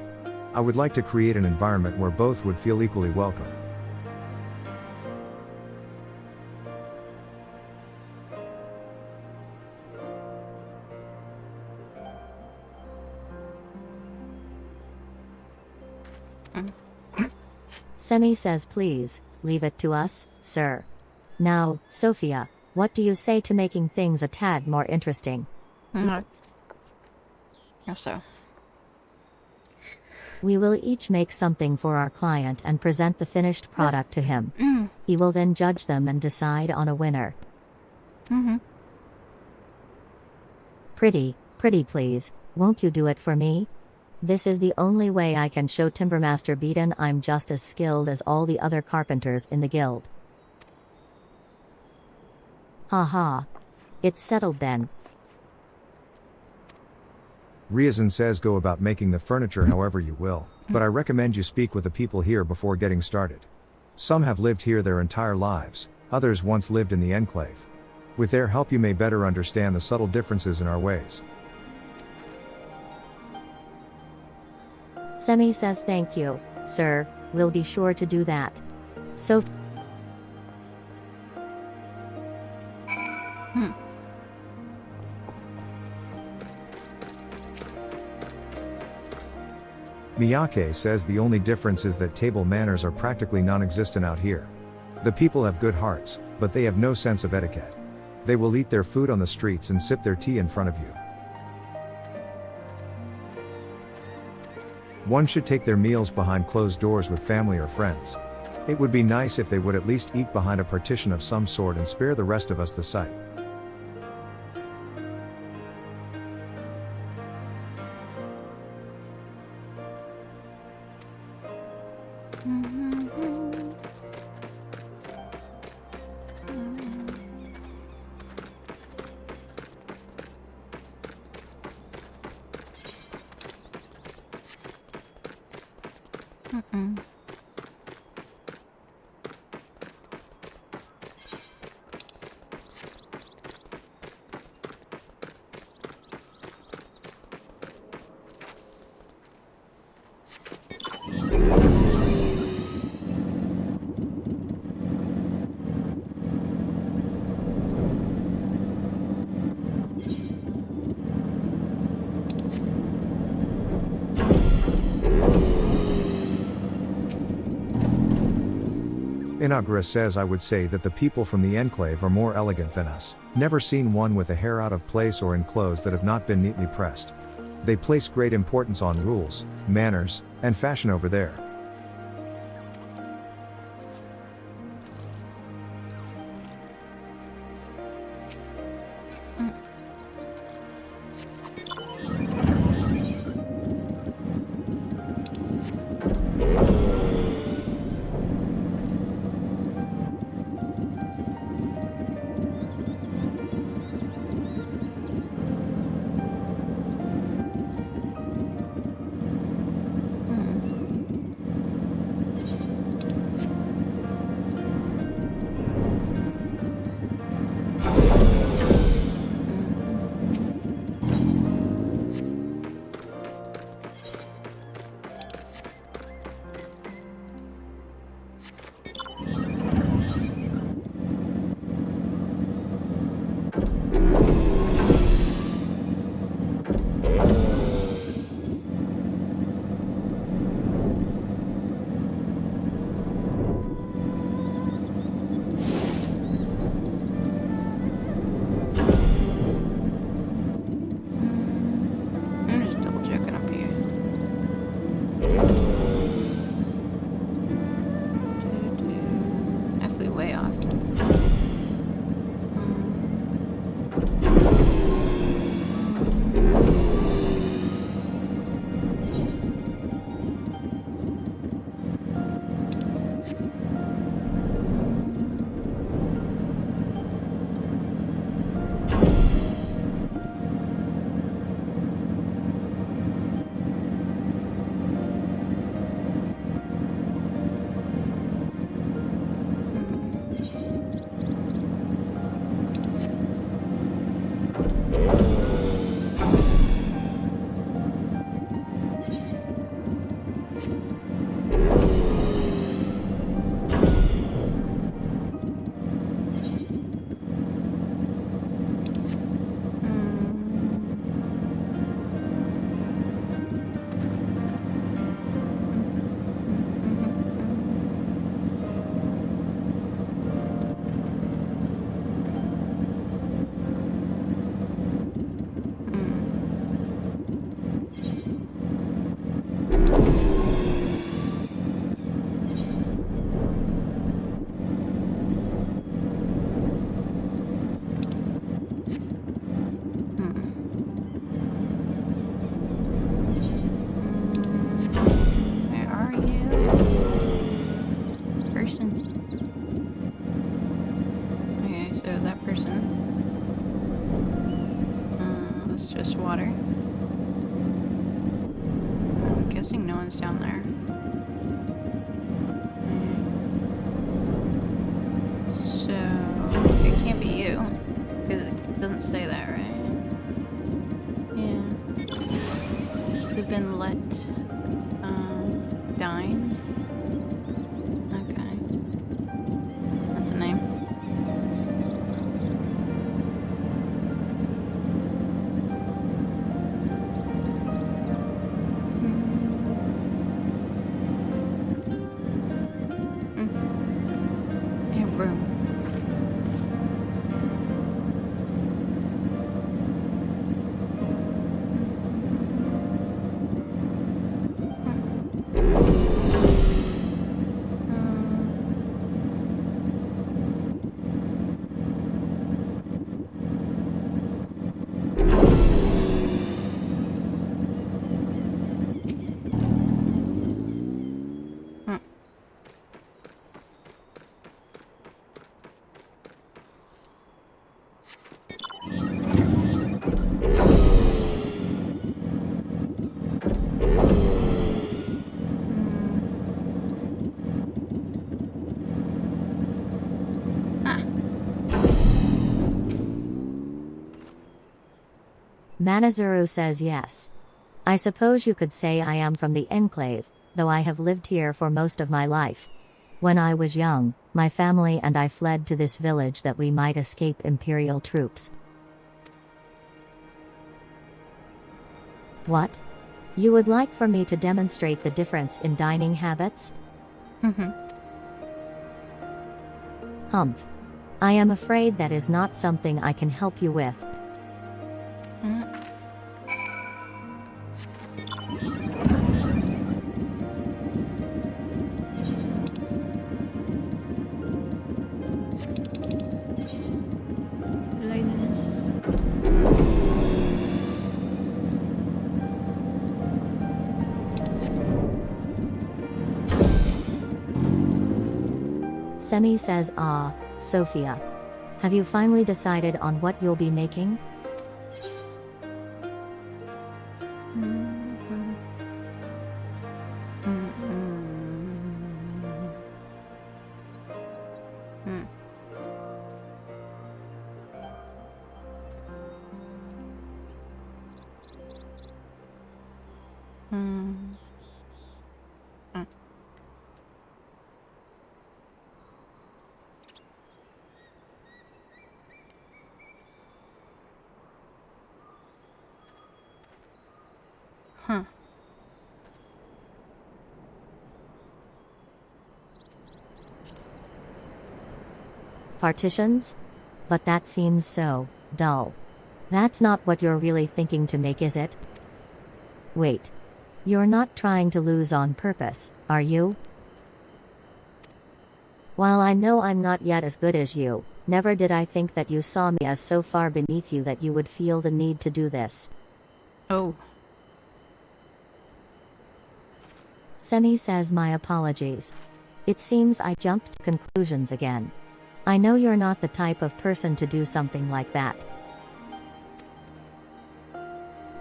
I would like to create an environment where both would feel equally welcome. Semi says please, leave it to us, sir. Now, Sophia, what do you say to making things a tad more interesting? Guess so. We will each make something for our client and present the finished product to him. He will then judge them and decide on a winner. Pretty please, won't you do it for me? This is the only way I can show Timbermaster Beaton I'm just as skilled as all the other carpenters in the guild. Haha. It's settled then. Ryazan says go about making the furniture however you will, but I recommend you speak with the people here before getting started. Some have lived here their entire lives, others once lived in the enclave. With their help you may better understand the subtle differences in our ways. Semi says thank you, sir, we'll be sure to do that. So Miyake says the only difference is that table manners are practically non-existent out here. The people have good hearts, but they have no sense of etiquette. They will eat their food on the streets and sip their tea in front of you. One should take their meals behind closed doors with family or friends. It would be nice if they would at least eat behind a partition of some sort and spare the rest of us the sight. Inagra says I would say that the people from the enclave are more elegant than us. Never seen one with a hair out of place or in clothes that have not been neatly pressed. They place great importance on rules, manners, and fashion over there. guessing no one's down there. So it can't be you, because it doesn't say that, right? Yeah. We've been let dine. Okay. That's a name. Manazuru says yes. I suppose you could say I am from the Enclave, though I have lived here for most of my life. When I was young, my family and I fled to this village that we might escape Imperial troops. What? You would like for me to demonstrate the difference in dining habits? Humph. I am afraid that is not something I can help you with. Semi says, "Ah, Sophia. Have you finally decided on what you'll be making?" Partitions? But that seems so dull. That's not what you're really thinking to make, is it? Wait. You're not trying to lose on purpose, are you? While I know I'm not yet as good as you, never did I think that you saw me as so far beneath you that you would feel the need to do this. Oh. Semi says, "My apologies. It seems I jumped to conclusions again. I know you're not the type of person to do something like that.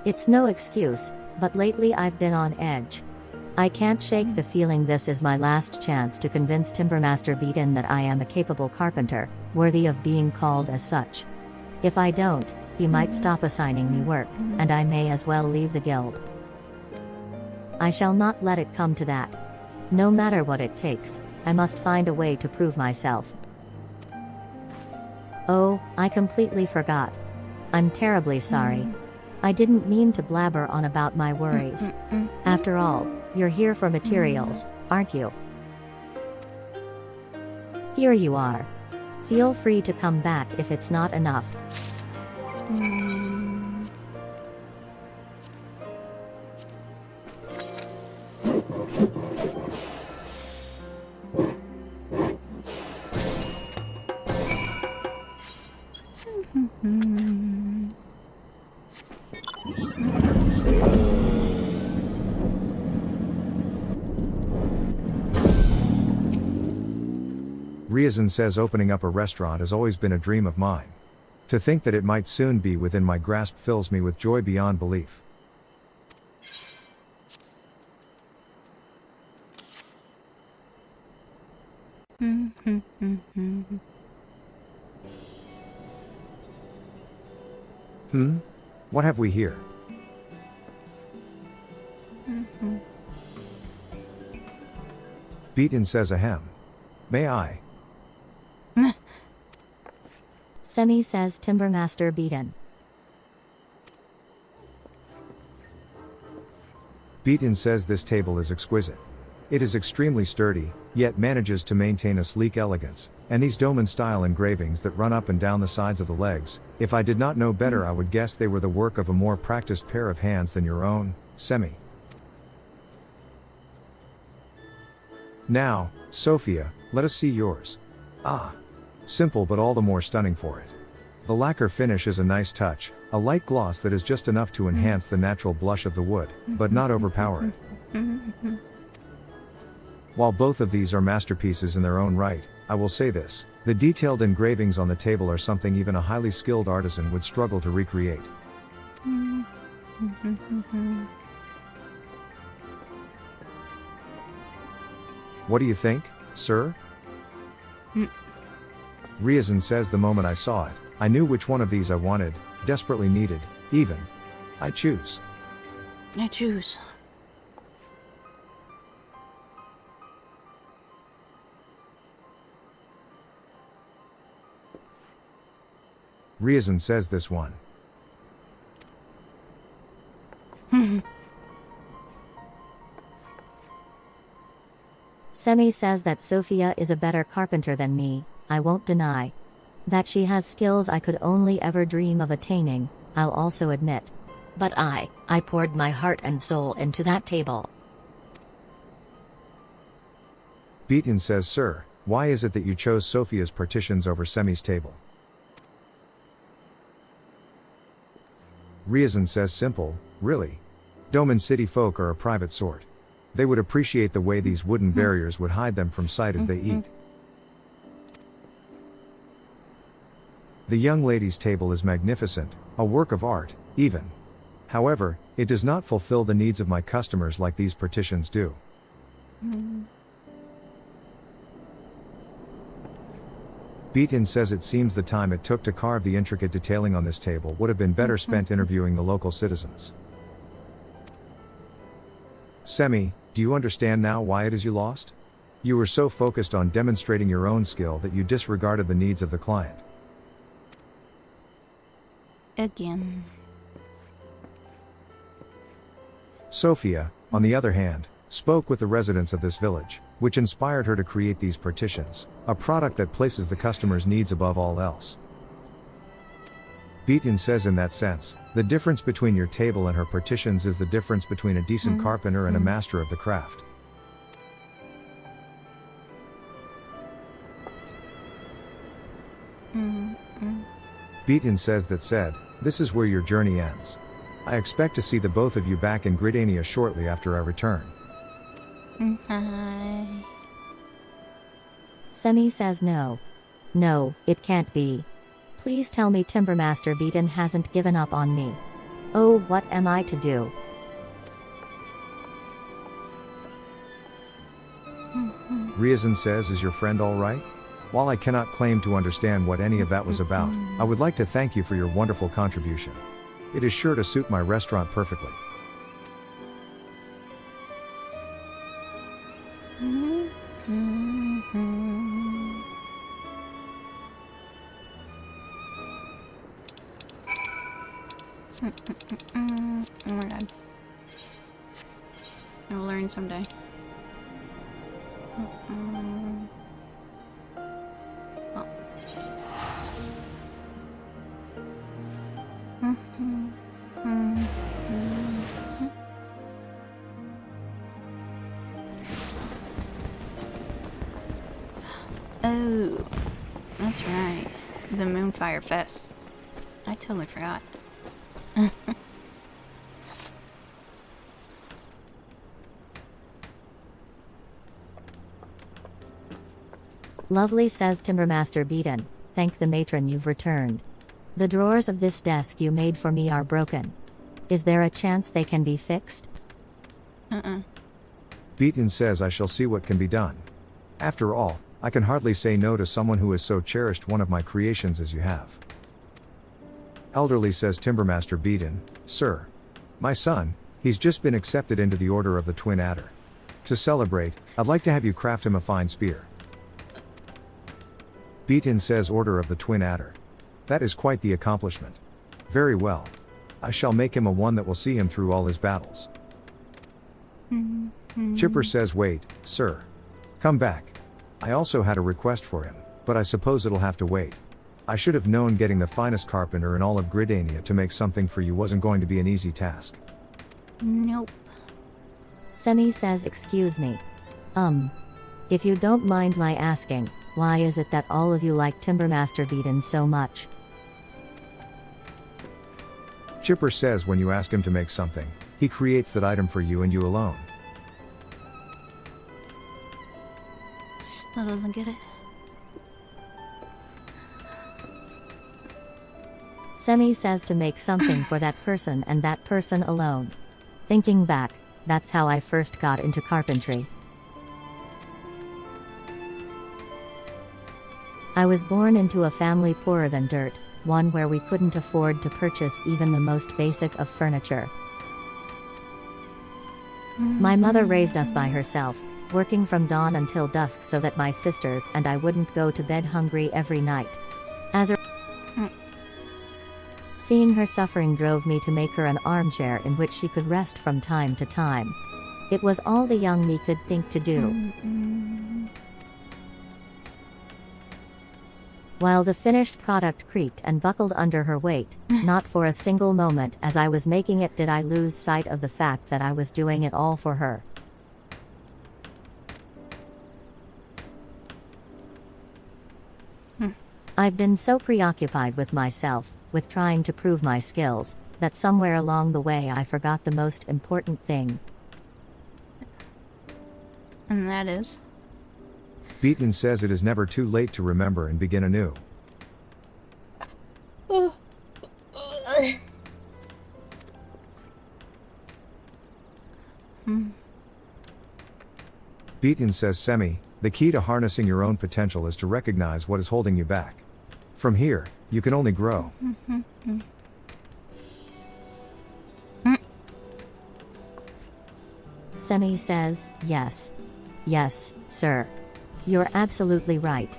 It's no excuse, but lately I've been on edge. I can't shake the feeling this is my last chance to convince Timbermaster Beaton that I am a capable carpenter, worthy of being called as such. If I don't, he might stop assigning me work, and I may as well leave the guild. I shall not let it come to that. No matter what it takes, I must find a way to prove myself. Oh, I completely forgot. I'm terribly sorry. I didn't mean to blabber on about my worries. After all, you're here for materials, aren't you? Here you are. Feel free to come back if it's not enough." Ryazan says opening up a restaurant has always been a dream of mine. To think that it might soon be within my grasp fills me with joy beyond belief. What have we here? Beaton says ahem. May I? Semi says Timbermaster Beaton. Beaton says this table is exquisite. It is extremely sturdy, yet manages to maintain a sleek elegance, and these Doman-style engravings that run up and down the sides of the legs, if I did not know better I would guess they were the work of a more practiced pair of hands than your own, Semi. Now, Sophia, let us see yours. Ah. Simple but all the more stunning for it. The lacquer finish is a nice touch, a light gloss that is just enough to enhance the natural blush of the wood, but not overpower it. While both of these are masterpieces in their own right, I will say this, the detailed engravings on the table are something even a highly skilled artisan would struggle to recreate. What do you think, sir? Riazan says the moment I saw it, I knew which one of these I wanted, desperately needed, even. I choose. I choose. Riazan says this one. Semi says that Sophia is a better carpenter than me, I won't deny. That she has skills I could only ever dream of attaining, I'll also admit. But I poured my heart and soul into that table. Beaton says, sir, why is it that you chose Sophia's partitions over Semi's table? Riazan says simple, really. Doman city folk are a private sort. They would appreciate the way these wooden barriers would hide them from sight as they eat. The young lady's table is magnificent, a work of art, even. However, it does not fulfill the needs of my customers like these partitions do. Beaton says it seems the time it took to carve the intricate detailing on this table would have been better spent interviewing the local citizens. Semi, do you understand now why it is you lost? You were so focused on demonstrating your own skill that you disregarded the needs of the client. Again. Sophia, on the other hand, spoke with the residents of this village, which inspired her to create these partitions, a product that places the customer's needs above all else. Beaton says in that sense, the difference between your table and her partitions is the difference between a decent carpenter and a master of the craft. Beaton says that said, this is where your journey ends. I expect to see the both of you back in Gridania shortly after I return. Semi says no. No, it can't be. Please tell me Timbermaster Beaton hasn't given up on me. Oh, what am I to do? Riazan says, is your friend alright? While I cannot claim to understand what any of that was about, I would like to thank you for your wonderful contribution. It is sure to suit my restaurant perfectly. Oh my god. I will learn someday. Oh, that's right. The Moonfire Fest. I totally forgot. Lovely, says Timbermaster Beaton. Thank the matron you've returned. The drawers of this desk you made for me are broken. Is there a chance they can be fixed? Beaton says I shall see what can be done. After all, I can hardly say no to someone who has so cherished one of my creations as you have. Elderly says Timbermaster Beaton, Sir. My son, he's just been accepted into the Order of the Twin Adder. To celebrate, I'd like to have you craft him a fine spear. Beaton says Order of the Twin Adder. That is quite the accomplishment. Very well. I shall make him a one that will see him through all his battles. Chipper says wait, sir. Come back. I also had a request for him, but I suppose it'll have to wait. I should have known getting the finest carpenter in all of Gridania to make something for you wasn't going to be an easy task. Nope. Semi says excuse me. If you don't mind my asking, why is it that all of you like Timbermaster Beaton so much? Chipper says when you ask him to make something, he creates that item for you and you alone. Still doesn't get it. Semi says to make something for that person and that person alone. Thinking back, that's how I first got into carpentry. I was born into a family poorer than dirt, one where we couldn't afford to purchase even the most basic of furniture. My mother raised us by herself, working from dawn until dusk so that my sisters and I wouldn't go to bed hungry every night. Seeing her suffering drove me to make her an armchair in which she could rest from time to time. It was all the young me could think to do. While the finished product creaked and buckled under her weight, not for a single moment as I was making it did I lose sight of the fact that I was doing it all for her. I've been so preoccupied with myself, with trying to prove my skills, that somewhere along the way I forgot the most important thing. And that is? Beaton says it is never too late to remember and begin anew. Beaton says Semi, the key to harnessing your own potential is to recognize what is holding you back. From here, you can only grow. Semi says, yes. Yes, sir. You're absolutely right.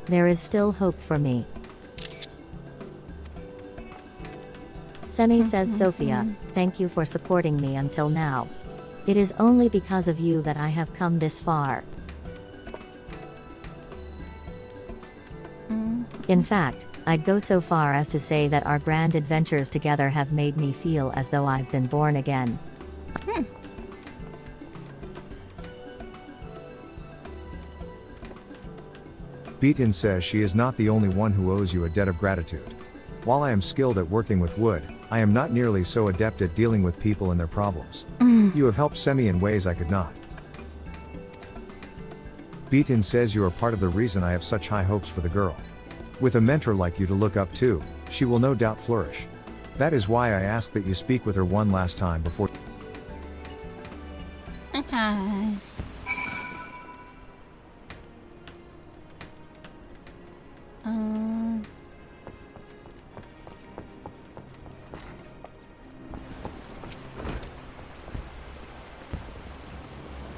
There is still hope for me. Semi says Sophia, thank you for supporting me until now. It is only because of you that I have come this far. In fact, I'd go so far as to say that our grand adventures together have made me feel as though I've been born again. Beaton says she is not the only one who owes you a debt of gratitude. While I am skilled at working with wood, I am not nearly so adept at dealing with people and their problems. You have helped Semi in ways I could not. Beaton says you are part of the reason I have such high hopes for the girl. With a mentor like you to look up to, she will no doubt flourish. That is why I ask that you speak with her one last time before.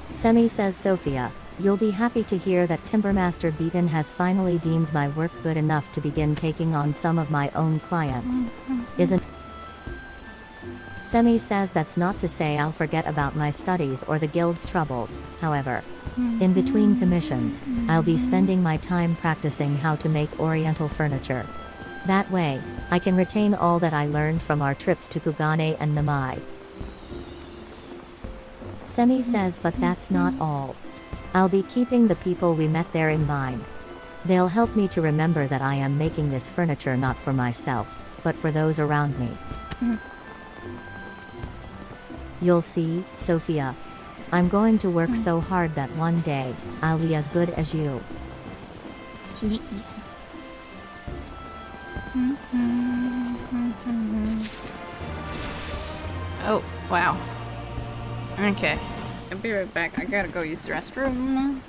Semi says Sophia, you'll be happy to hear that Timbermaster Beaton has finally deemed my work good enough to begin taking on some of my own clients. Isn't? Semi says that's not to say I'll forget about my studies or the guild's troubles, however. In between commissions, I'll be spending my time practicing how to make oriental furniture. That way, I can retain all that I learned from our trips to Kugane and Namai. Semi says but that's not all. I'll be keeping the people we met there in mind. They'll help me to remember that I am making this furniture not for myself, but for those around me. You'll see, Sophia. I'm going to work so hard that one day, I'll be as good as you. Oh, wow. Okay. I'll be right back. I gotta go use the restroom.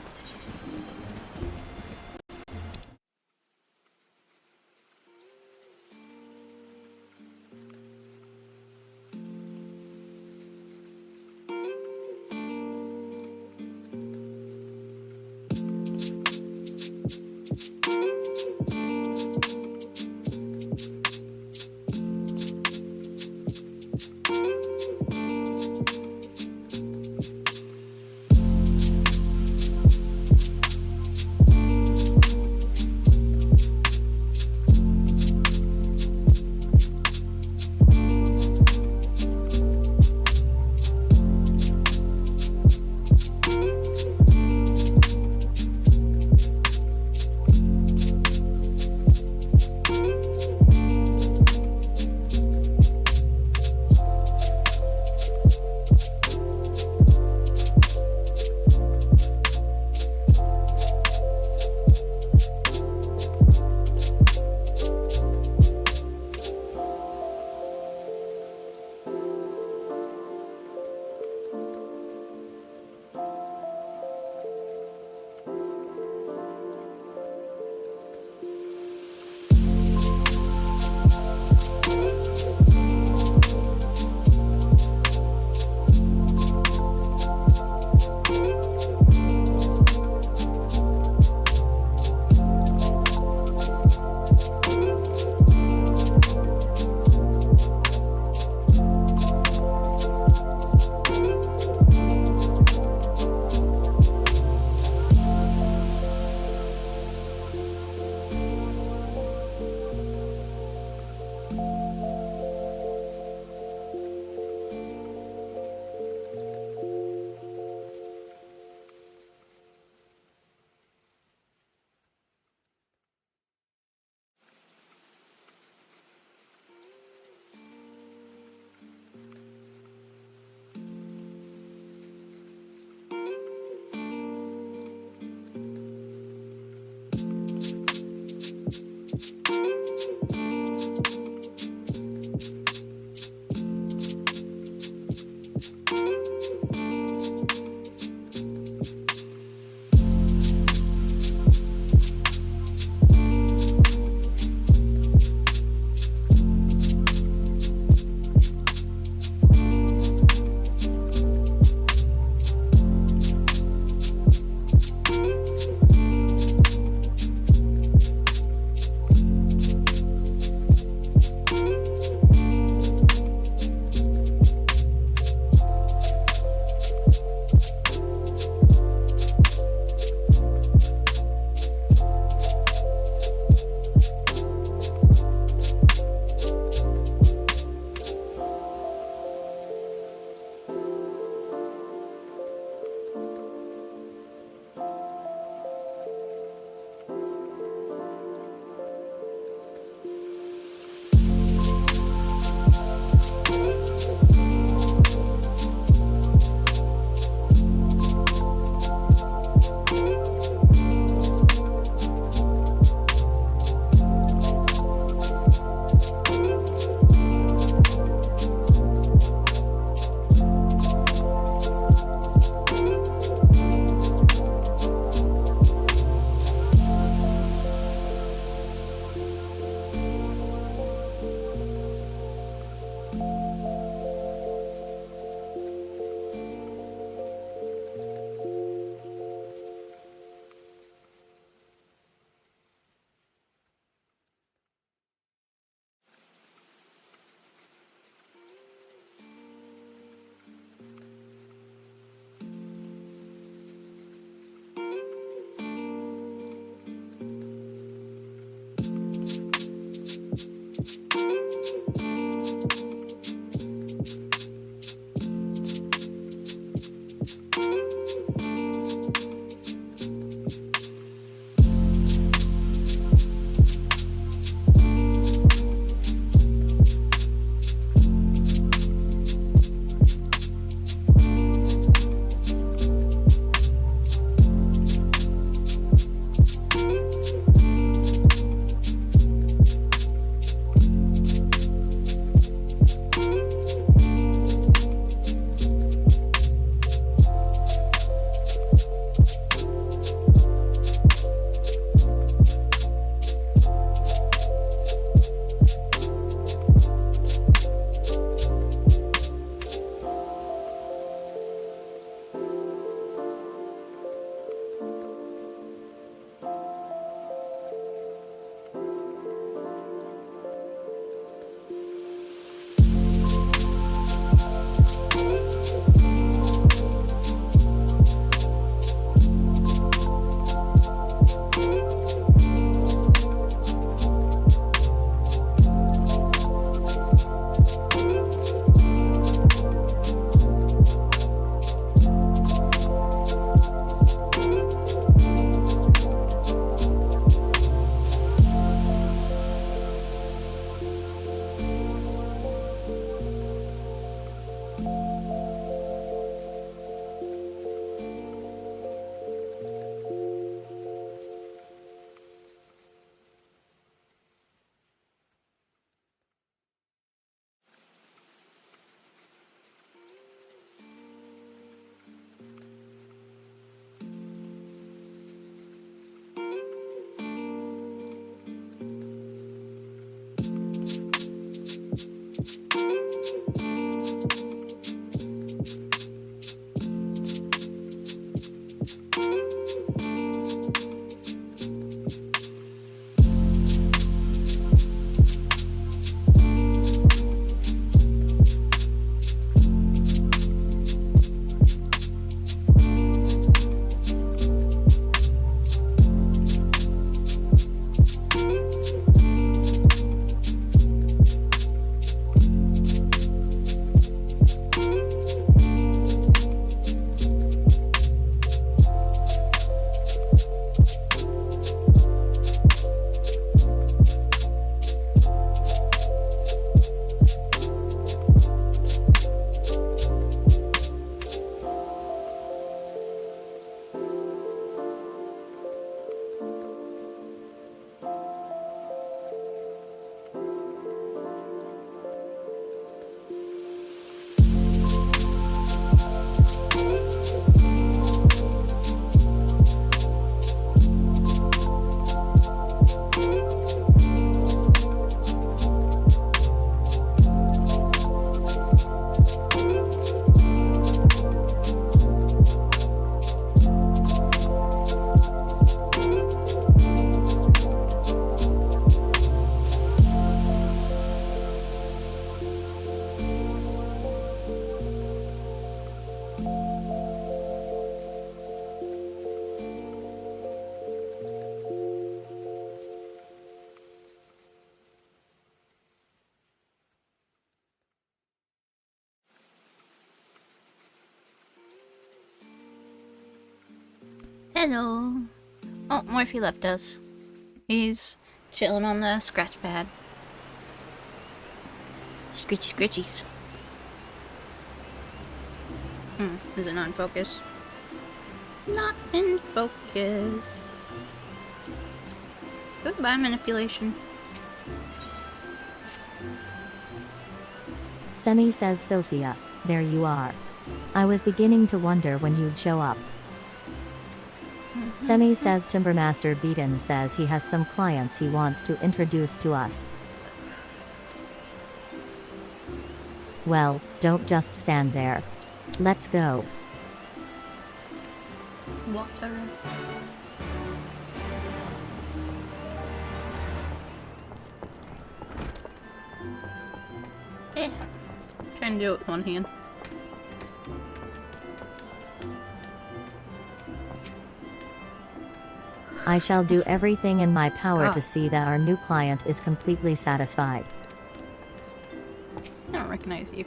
Hello. Oh, Morphe left us. He's chilling on the scratch pad. Scritchy scritchies. Is it not in focus? Not in focus. Goodbye, manipulation. Semi says, Sophia, there you are. I was beginning to wonder when you'd show up. Semi says, Timbermaster Beaton says he has some clients he wants to introduce to us. Well, don't just stand there. Let's go. Water. Trying to do it with one hand. I shall do everything in my power to see that our new client is completely satisfied. I don't recognize you.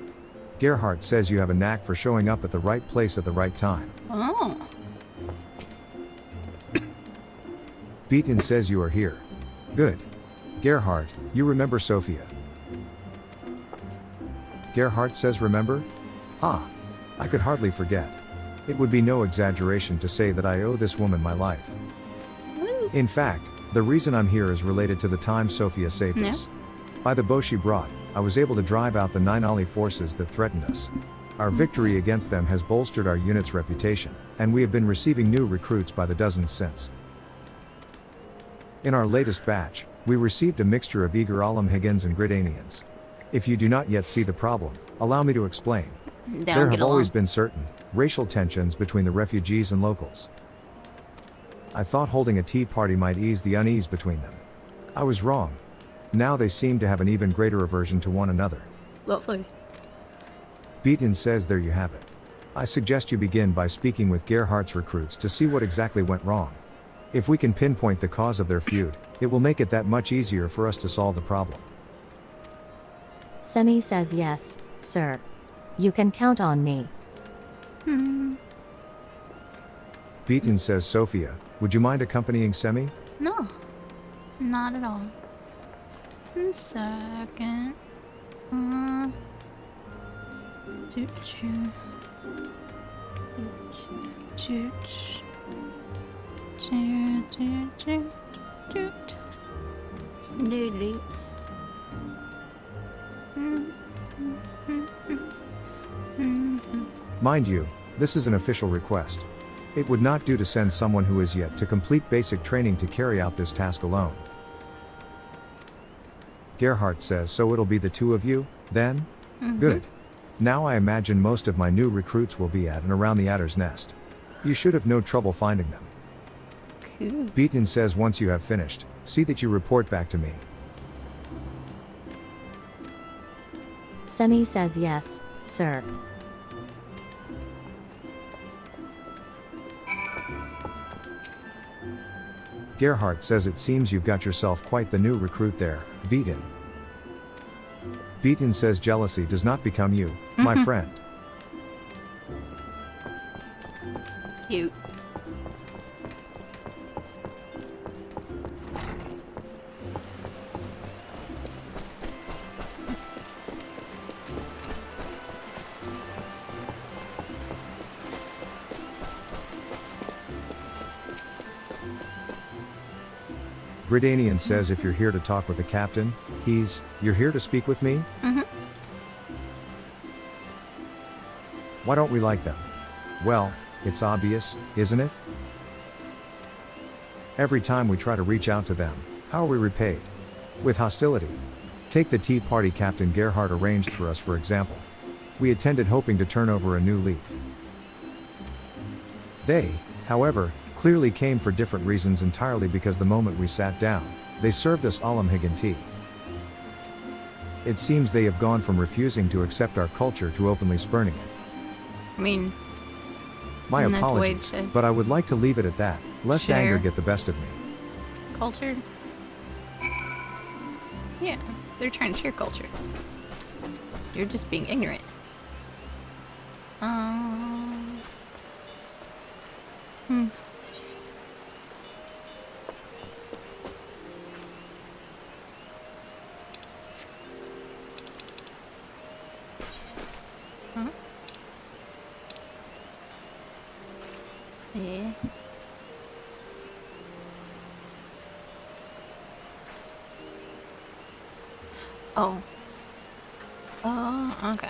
Gerhardt says you have a knack for showing up at the right place at the right time. Oh. Beaton says you are here. Good. Gerhardt, you remember Sophia? Gerhardt says remember? Ah. I could hardly forget. It would be no exaggeration to say that I owe this woman my life. Woo. In fact, the reason I'm here is related to the time Sophia saved us. By the bow she brought, I was able to drive out the 9 Ali forces that threatened us. Our victory against them has bolstered our unit's reputation, and we have been receiving new recruits by the dozens since. In our latest batch, we received a mixture of eager Alamhigans and Gridanians. If you do not yet see the problem, allow me to explain. There have always been certain racial tensions between the refugees and locals. I thought holding a tea party might ease the unease between them. I was wrong. Now they seem to have an even greater aversion to one another. Lovely. Beaton says there you have it. I suggest you begin by speaking with Gerhardt's recruits to see what exactly went wrong. If we can pinpoint the cause of their feud, it will make it that much easier for us to solve the problem. Semi says yes, sir. You can count on me. Beaton says Sophia, would you mind accompanying Semi? No. Not at all. 1 second. Mind you, this is an official request. It would not do to send someone who is yet to complete basic training to carry out this task alone. Gerhardt says so it'll be the two of you, then? Good. Now I imagine most of my new recruits will be at and around the Adder's Nest. You should have no trouble finding them. Cool. Beaton says once you have finished, see that you report back to me. Semi says yes, sir. Gerhardt says it seems you've got yourself quite the new recruit there, Beaton. Beaton says jealousy does not become you, my friend. Cute. Gridanian says if you're here to talk with the captain, you're here to speak with me? Why don't we like them? Well, it's obvious, isn't it? Every time we try to reach out to them, how are we repaid? With hostility. Take the tea party Captain Gerhardt arranged for us, for example. We attended hoping to turn over a new leaf. They, however, clearly came for different reasons entirely because the moment we sat down, they served us Alamhigan tea. It seems they have gone from refusing to accept our culture to openly spurning it. I mean, my isn't that the way apologies, to but I would like to leave it at that, lest share anger get the best of me. culture? Yeah, they're trying to share culture. You're just being ignorant. Yeah. Oh. Oh, okay.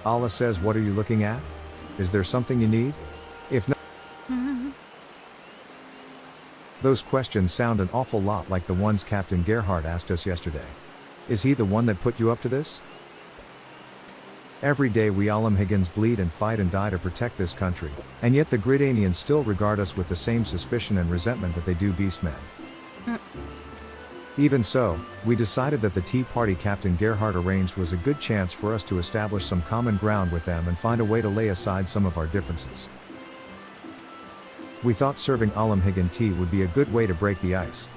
Allah says, what are you looking at? Is there something you need? If not, those questions sound an awful lot like the ones Captain Gerhardt asked us yesterday. Is he the one that put you up to this? Every day we Higgins bleed and fight and die to protect this country, and yet the Gridanians still regard us with the same suspicion and resentment that they do beastmen. Even so, we decided that the tea party Captain Gerhardt arranged was a good chance for us to establish some common ground with them and find a way to lay aside some of our differences. We thought serving Higgin tea would be a good way to break the ice.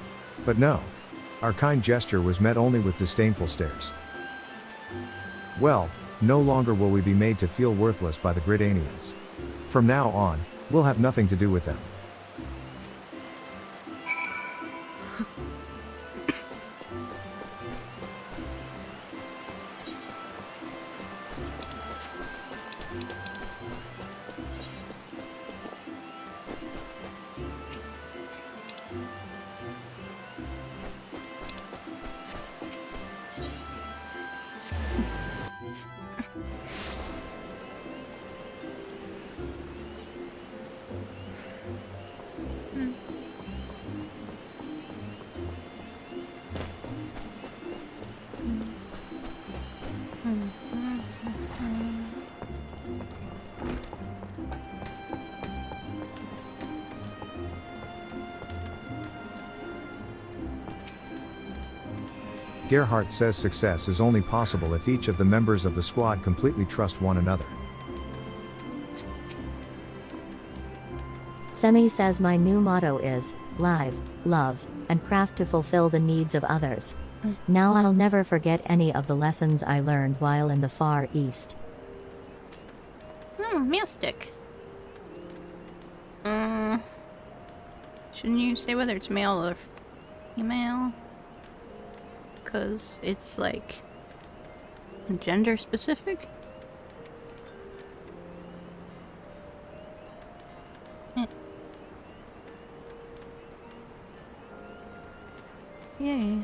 But no. Our kind gesture was met only with disdainful stares. Well, no longer will we be made to feel worthless by the Gridanians. From now on, we'll have nothing to do with them. Gerhardt says success is only possible if each of the members of the squad completely trust one another. Semi says my new motto is, live, love, and craft to fulfill the needs of others. Now I'll never forget any of the lessons I learned while in the Far East. Mystic. Shouldn't you say whether it's male or female? Because it's like gender specific. Yay.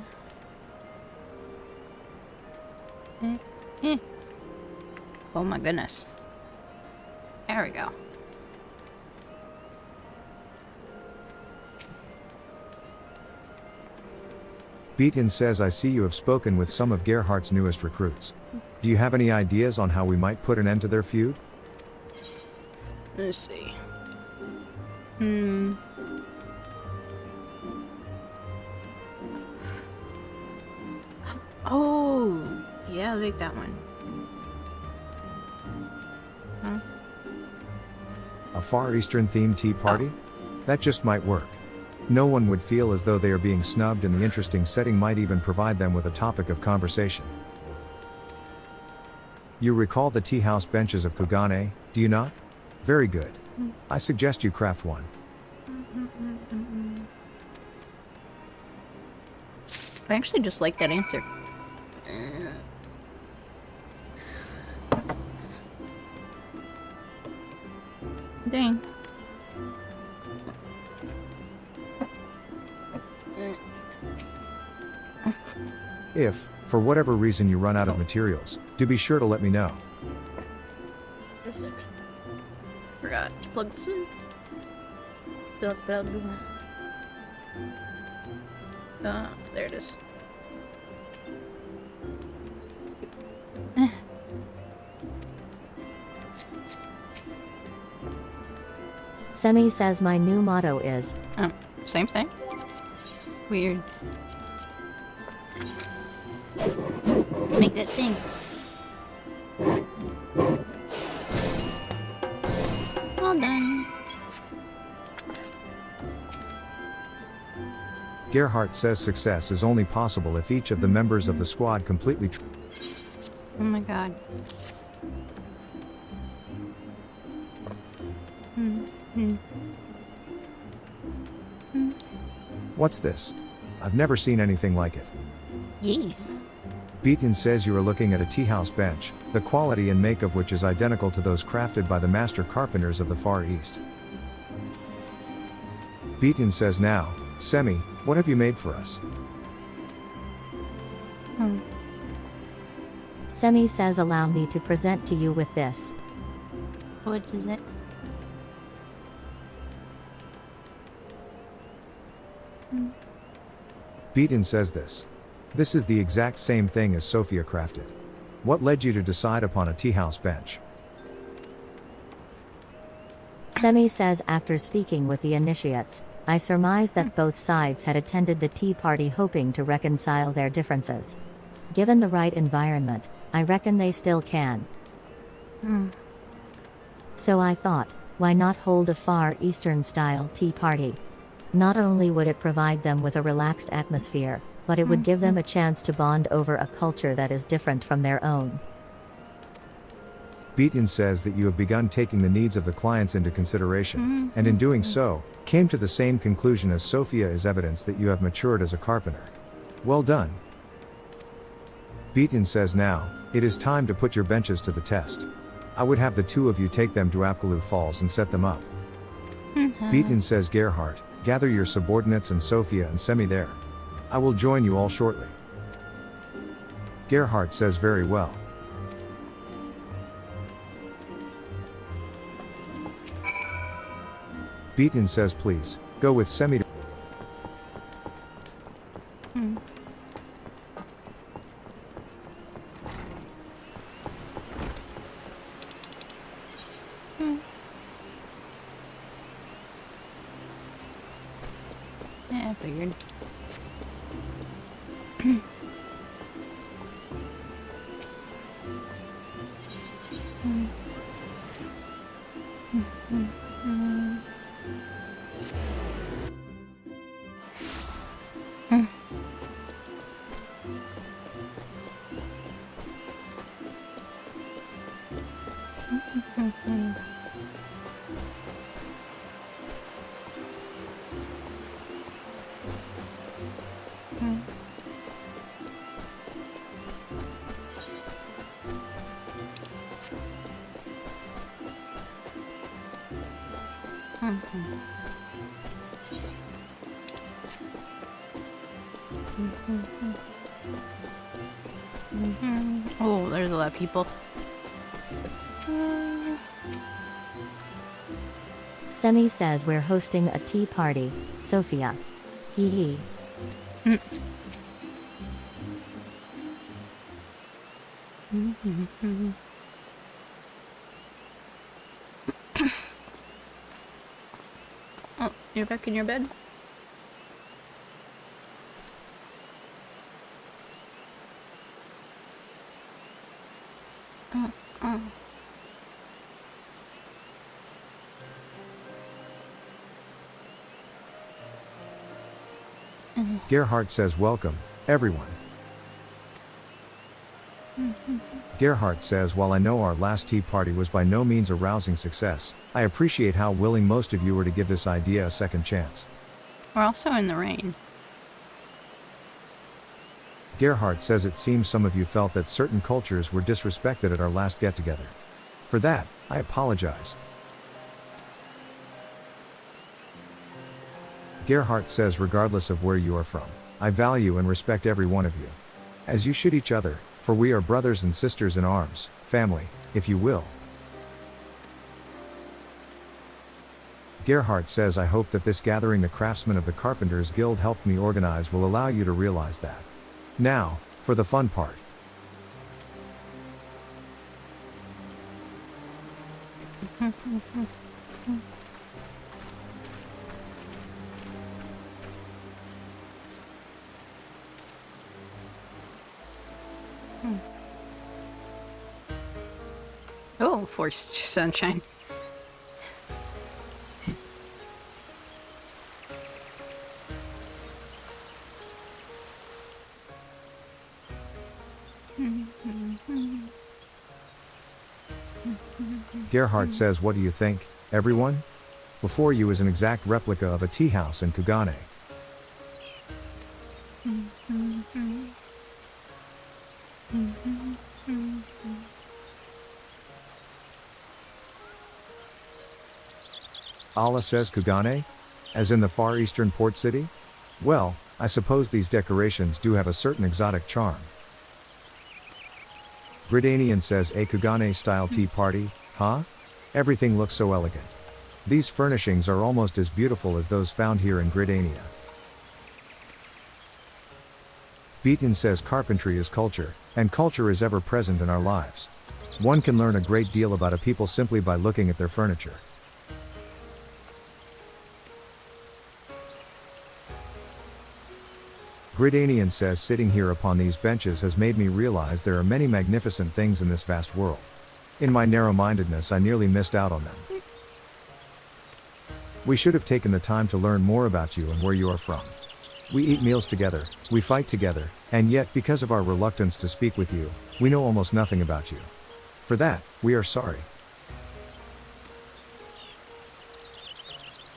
Oh my goodness. There we go. Beaton says, I see you have spoken with some of Gerhardt's newest recruits. Do you have any ideas on how we might put an end to their feud? Let's see. Oh, yeah, I like that one. Huh? A Far Eastern themed tea party? That just might work. No one would feel as though they are being snubbed, and the interesting setting might even provide them with a topic of conversation. You recall the tea house benches of Kugane, do you not? Very good. I suggest you craft one. I actually just like that answer. Dang. If, for whatever reason, you run out of materials, do be sure to let me know. A second. Forgot to plug this in. Plug. There it is. Semi says my new motto is, Same thing. Weird. Make that thing. Well done. Gerhardt says success is only possible if each of the members of the squad completely Oh my god. What's this? I've never seen anything like it. Yeah. Beaton says you are looking at a tea house bench, the quality and make of which is identical to those crafted by the master carpenters of the Far East. Beaton says now, Semi, what have you made for us? Semi says allow me to present to you with this. What is it? Beaton says this. This is the exact same thing as Sophia crafted. What led you to decide upon a tea house bench? Semi says after speaking with the initiates, I surmise that both sides had attended the tea party hoping to reconcile their differences. Given the right environment, I reckon they still can. So I thought, why not hold a Far Eastern style tea party? Not only would it provide them with a relaxed atmosphere, but it would give them a chance to bond over a culture that is different from their own. Beaton says that you have begun taking the needs of the clients into consideration, and in doing so, came to the same conclusion as Sophia is evidence that you have matured as a carpenter. Well done. Beaton says now, it is time to put your benches to the test. I would have the two of you take them to Apkaloo Falls and set them up. Beaton says Gerhardt, gather your subordinates and Sophia and Semi there. I will join you all shortly. Gerhardt says very well. Beaton says please, go with Semi to Yeah, I figured. Oh, there's a lot of people. Semi says we're hosting a tea party, Sophia. Hee hee. Oh, you're back in your bed? Gerhardt says welcome, everyone. Gerhardt says while I know our last tea party was by no means a rousing success, I appreciate how willing most of you were to give this idea a second chance. We're also in the rain. Gerhardt says it seems some of you felt that certain cultures were disrespected at our last get-together. For that, I apologize. Gerhardt says regardless of where you are from, I value and respect every one of you. As you should each other, for we are brothers and sisters in arms, family, if you will. Gerhardt says I hope that this gathering the craftsmen of the Carpenters Guild helped me organize will allow you to realize that. Now, for the fun part. Oh, forced sunshine. Gerhardt says, what do you think, everyone? Before you is an exact replica of a tea house in Kugane. Allah says Kugane? As in the far eastern port city? Well, I suppose these decorations do have a certain exotic charm. Gridanian says, a Kugane style tea party, huh? Everything looks so elegant. These furnishings are almost as beautiful as those found here in Gridania. Beaton says carpentry is culture, and culture is ever present in our lives. One can learn a great deal about a people simply by looking at their furniture. Gridanian says, sitting here upon these benches has made me realize there are many magnificent things in this vast world. In my narrow-mindedness, I nearly missed out on them. We should have taken the time to learn more about you and where you are from. We eat meals together, we fight together, and yet, because of our reluctance to speak with you, we know almost nothing about you. For that, we are sorry.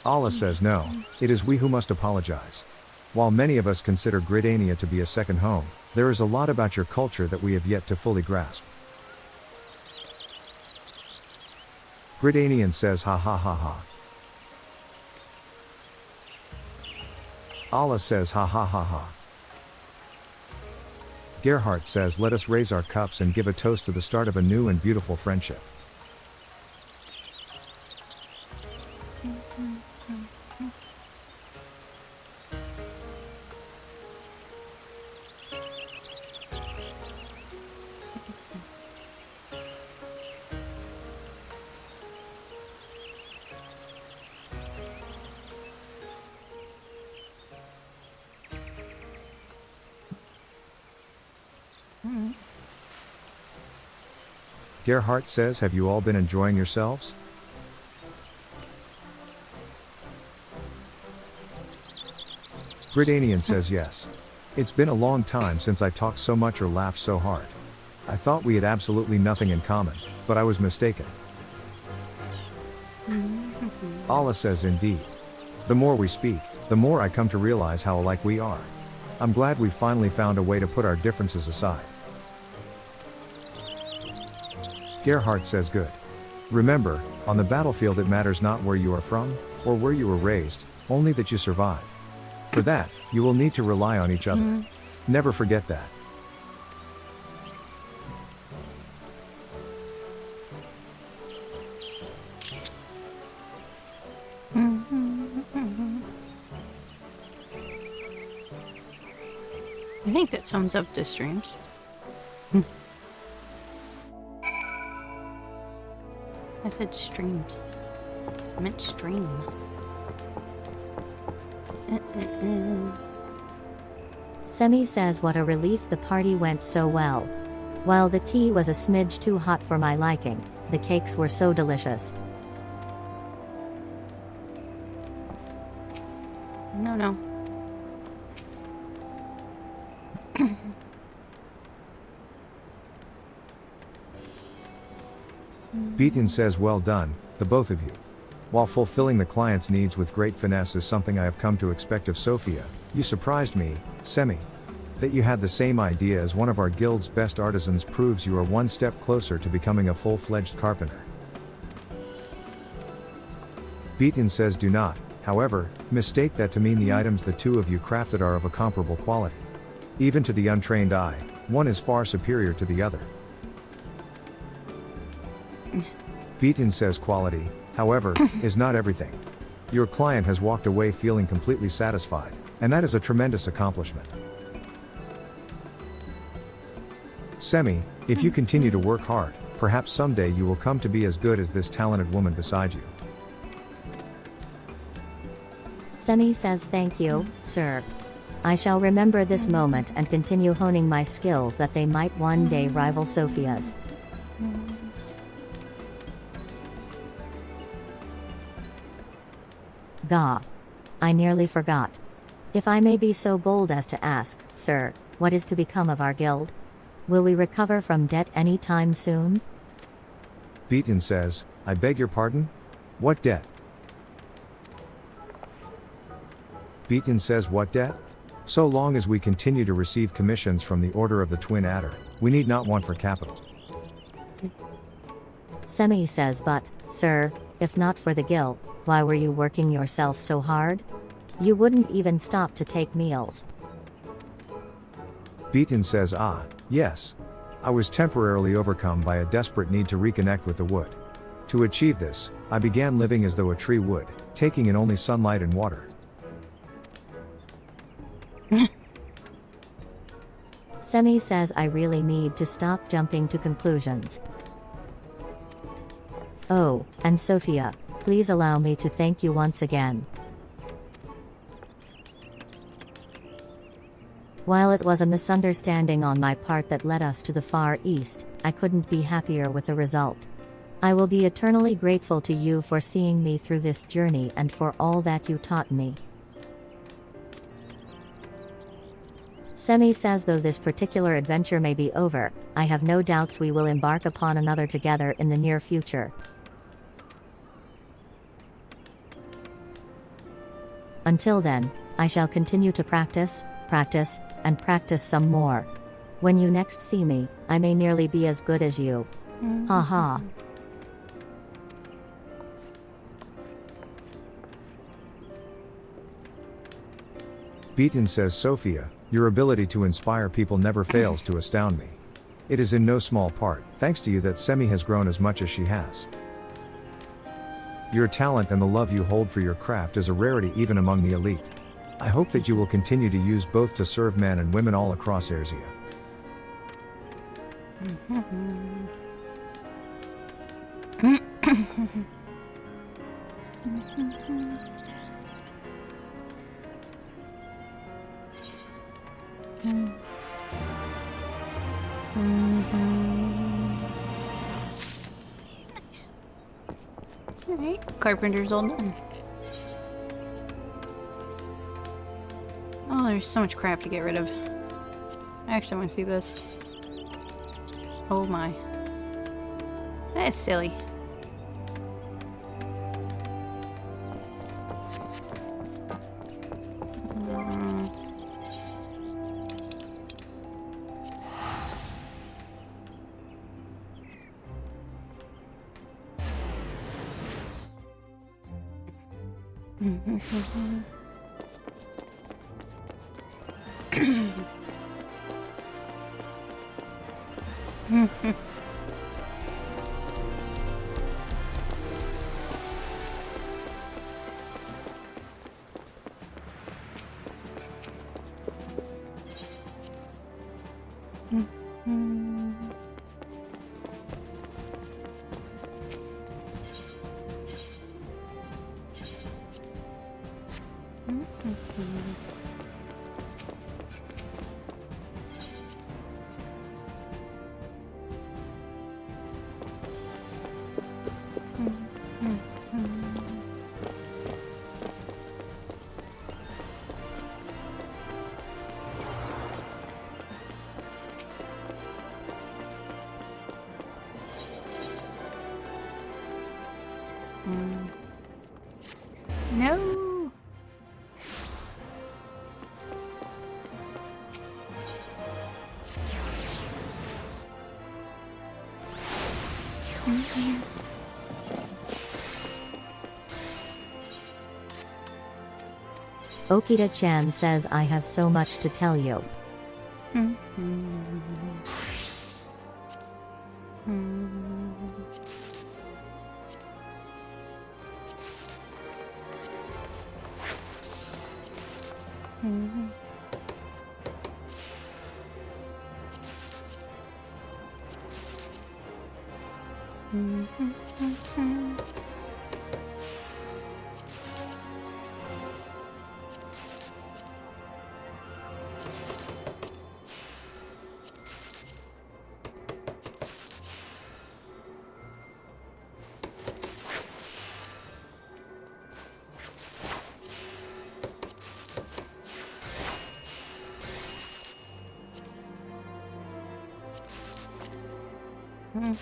Allah says, no, it is we who must apologize. While many of us consider Gridania to be a second home, there is a lot about your culture that we have yet to fully grasp. Gridanian says, ha ha ha ha. Allah says, ha ha ha ha. Gerhardt says, let us raise our cups and give a toast to the start of a new and beautiful friendship. Gerhardt says, have you all been enjoying yourselves? Gridanian says, yes. It's been a long time since I talked so much or laughed so hard. I thought we had absolutely nothing in common, but I was mistaken. Allah says, indeed. The more we speak, the more I come to realize how alike we are. I'm glad we finally found a way to put our differences aside. Gerhardt says, good. Remember, on the battlefield it matters not where you are from, or where you were raised, only that you survive. For that, you will need to rely on each other. Never forget that. I think that sums up the streams. I said streams. I meant stream. Semi says, what a relief the party went so well. While the tea was a smidge too hot for my liking, the cakes were so delicious. No. Beaton says, well done, the both of you. While fulfilling the client's needs with great finesse is something I have come to expect of Sophia, you surprised me, Semi. That you had the same idea as one of our guild's best artisans proves you are one step closer to becoming a full-fledged carpenter. Beaton says, do not, however, mistake that to mean the items the two of you crafted are of a comparable quality. Even to the untrained eye, one is far superior to the other. Beaton says, quality, however, is not everything. Your client has walked away feeling completely satisfied, and that is a tremendous accomplishment. Semi, if you continue to work hard, perhaps someday you will come to be as good as this talented woman beside you. Semi says, thank you, sir. I shall remember this moment and continue honing my skills that they might one day rival Sophia's. Gah. I nearly forgot. If I may be so bold as to ask, sir, what is to become of our guild? Will we recover from debt any time soon? Beaton says, I beg your pardon? What debt? Beaton says what debt? So long as we continue to receive commissions from the Order of the Twin Adder, we need not want for capital. Semi says, but, sir, if not for the guild, why were you working yourself so hard? You wouldn't even stop to take meals. Beaton says, ah, yes. I was temporarily overcome by a desperate need to reconnect with the wood. To achieve this, I began living as though a tree would, taking in only sunlight and water. Semi says I really need to stop jumping to conclusions. Oh, and Sophia, please allow me to thank you once again. While it was a misunderstanding on my part that led us to the Far East, I couldn't be happier with the result. I will be eternally grateful to you for seeing me through this journey and for all that you taught me. Semi says though this particular adventure may be over, I have no doubts we will embark upon another together in the near future. Until then, I shall continue to practice, and practice some more. When you next see me, I may nearly be as good as you. Ha ha. Beaton says, Sophia, your ability to inspire people never fails to astound me. It is in no small part, thanks to you, that Semi has grown as much as she has. Your talent and the love you hold for your craft is a rarity even among the elite. I hope that you will continue to use both to serve men and women all across Erzea. Nice. Alright, carpenter's all done. Oh, there's so much crap to get rid of. I actually want to see this. Oh my. That is silly. No. Okita-chan says I have so much to tell you. And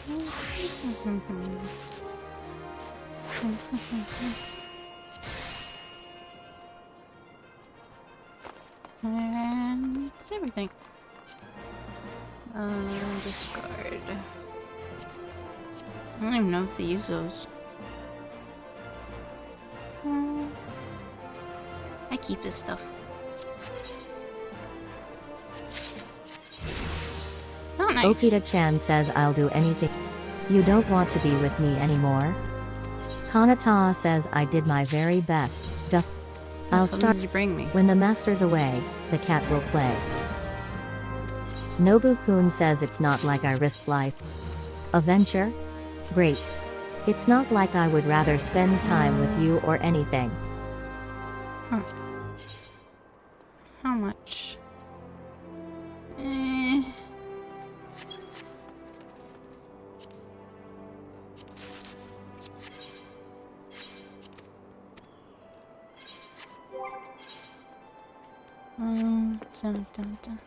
it's everything. Discard. I don't even know if they use those. I keep this stuff. Oh, nice. Okita-chan says I'll do anything. You don't want to be with me anymore? Kanata says I did my very best, just... I'll start... Did you bring me? When the master's away, the cat will play. Nobu-kun says it's not like I risked life. A venture? Great. It's not like I would rather spend time with you or anything. Huh. How much? Dun, dun, dun.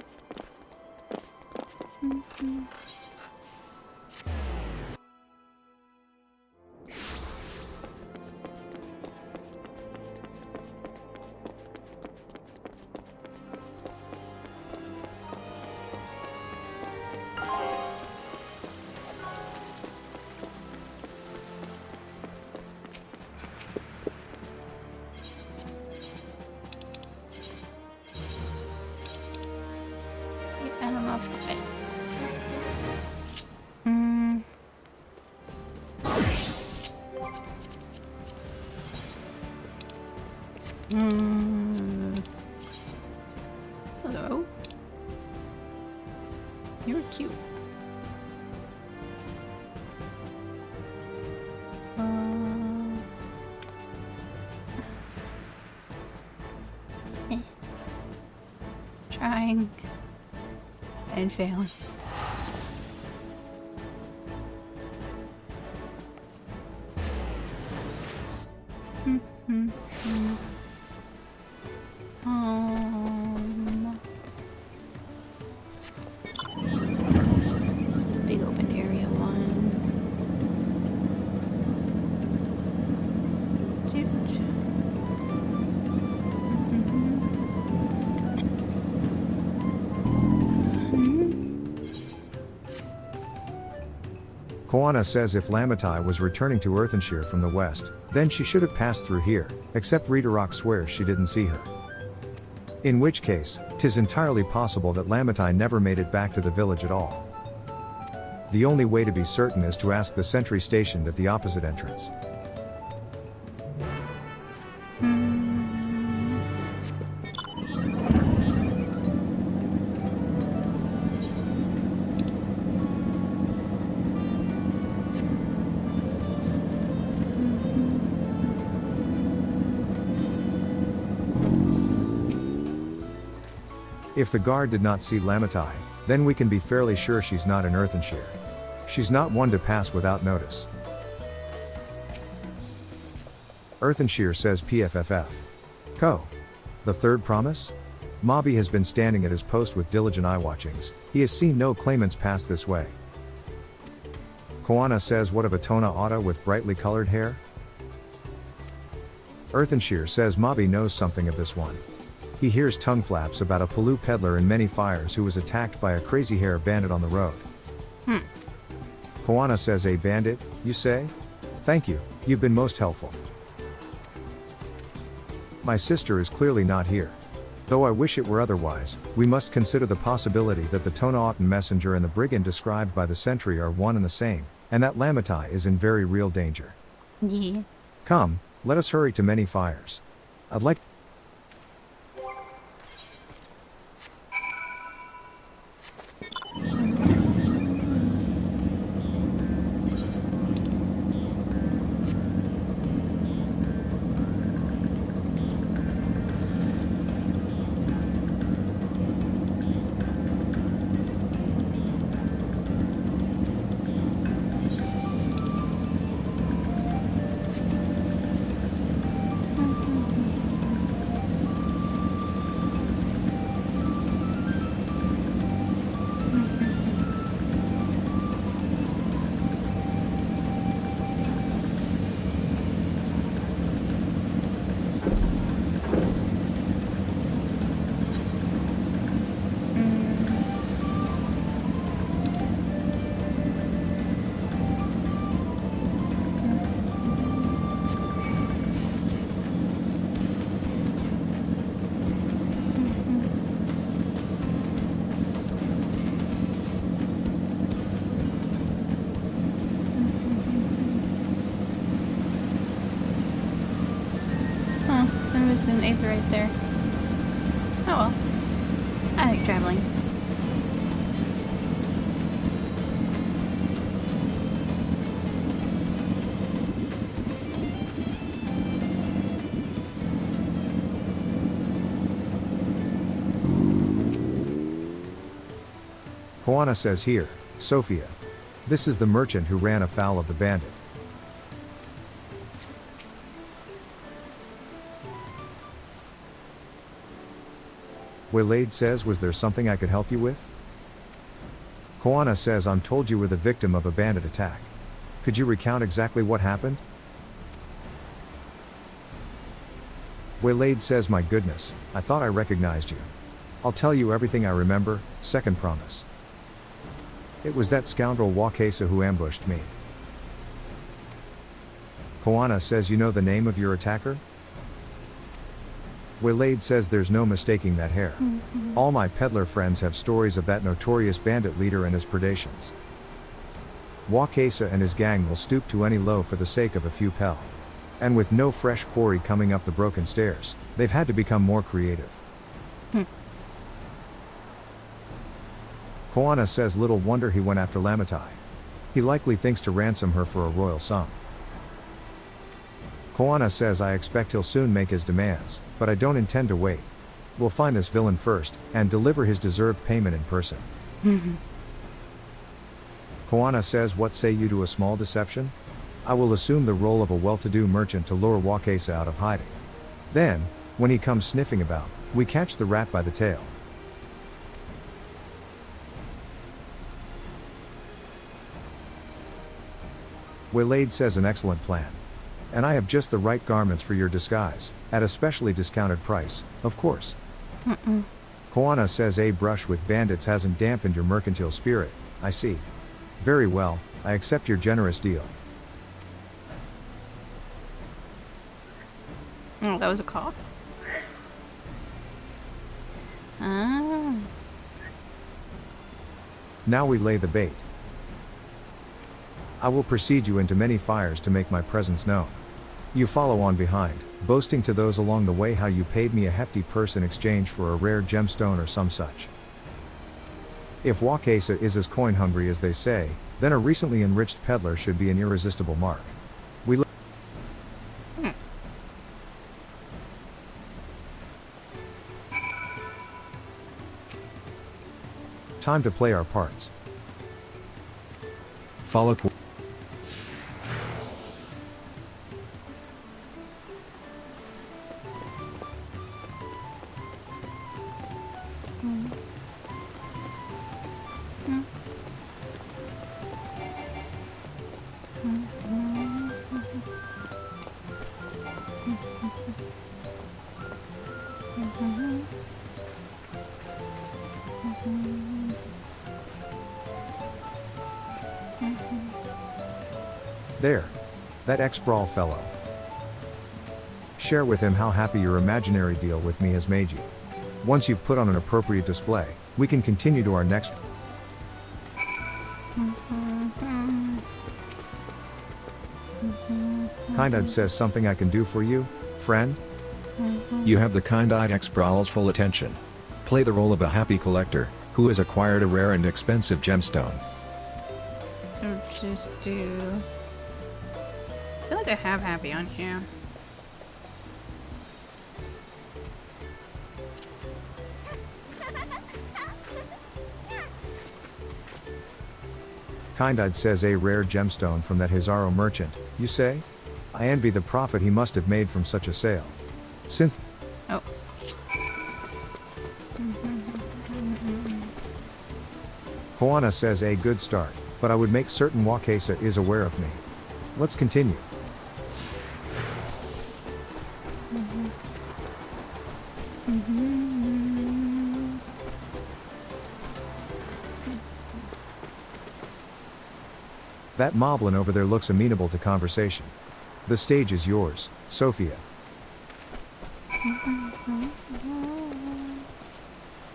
Hello. You're cute. Trying and failing. Big open area one. Koana says if Lamatai was returning to Earthenshire from the west, then she should have passed through here, except Rita Rock swears she didn't see her. In which case, 'tis entirely possible that Lamatai never made it back to the village at all. The only way to be certain is to ask the sentry stationed at the opposite entrance. If the guard did not see Lamatai, then we can be fairly sure she's not in Earthenshire. She's not one to pass without notice. Earthenshire says PFFF. Co. The third promise? Mobby has been standing at his post with diligent eye-watchings. He has seen no claimants pass this way. Koana says what of a Tona Otta with brightly colored hair? Earthenshire says Mobby knows something of this one. He hears tongue flaps about a Palu peddler in many fires who was attacked by a crazy hair bandit on the road. Koana says a bandit, you say? Thank you, you've been most helpful. My sister is clearly not here. Though I wish it were otherwise, we must consider the possibility that the Tonaotan messenger and the brigand described by the sentry are one and the same, and that Lamatai is in very real danger. Yeah. Come, let us hurry to many fires. I'd like It's right there. Oh well. I like traveling. Koana says here, Sophia. This is the merchant who ran afoul of the bandit. Waylaid says, was there something I could help you with? Koana says, I'm told you were the victim of a bandit attack. Could you recount exactly what happened? Waylaid says, my goodness, I thought I recognized you. I'll tell you everything I remember, second promise. It was that scoundrel Wakesa who ambushed me. Koana says, you know the name of your attacker? Waylaid says, there's no mistaking that hair. All my peddler friends have stories of that notorious bandit leader and his predations. Wakesa and his gang will stoop to any low for the sake of a few pel. And with no fresh quarry coming up the broken stairs, they've had to become more creative. Koana says, little wonder he went after Lamatai. He likely thinks to ransom her for a royal sum. Koana says, I expect he'll soon make his demands, but I don't intend to wait. We'll find this villain first, and deliver his deserved payment in person. Koana says, what say you to a small deception? I will assume the role of a well-to-do merchant to lure Wakesa out of hiding. Then, when he comes sniffing about, we catch the rat by the tail. Waylaid says, an excellent plan. And I have just the right garments for your disguise, at a specially discounted price, of course. Koana says, a brush with bandits hasn't dampened your mercantile spirit, I see. Very well, I accept your generous deal. Oh, that was a cough? Ah. Now we lay the bait. I will precede you into many fires to make my presence known. You follow on behind, boasting to those along the way how you paid me a hefty purse in exchange for a rare gemstone or some such. If Wakesa is as coin hungry as they say, then a recently enriched peddler should be an irresistible mark. Time to play our parts. Follow. There. That ex-brawl fellow. Share with him how happy your imaginary deal with me has made you. Once you've put on an appropriate display, we can continue to our next. Kindad says, something I can do for you, friend? You have the kind-eyed ex-brawl's full attention. Play the role of a happy collector, who has acquired a rare and expensive gemstone. Just do... I feel like I have happy on here. Kindad says, a rare gemstone from that Hizaro merchant, you say? I envy the profit he must have made from such a sale. Since... Oh. Koana says, a good start, but I would make certain Wakesa is aware of me. Let's continue. That moblin over there looks amenable to conversation. The stage is yours, Sophia.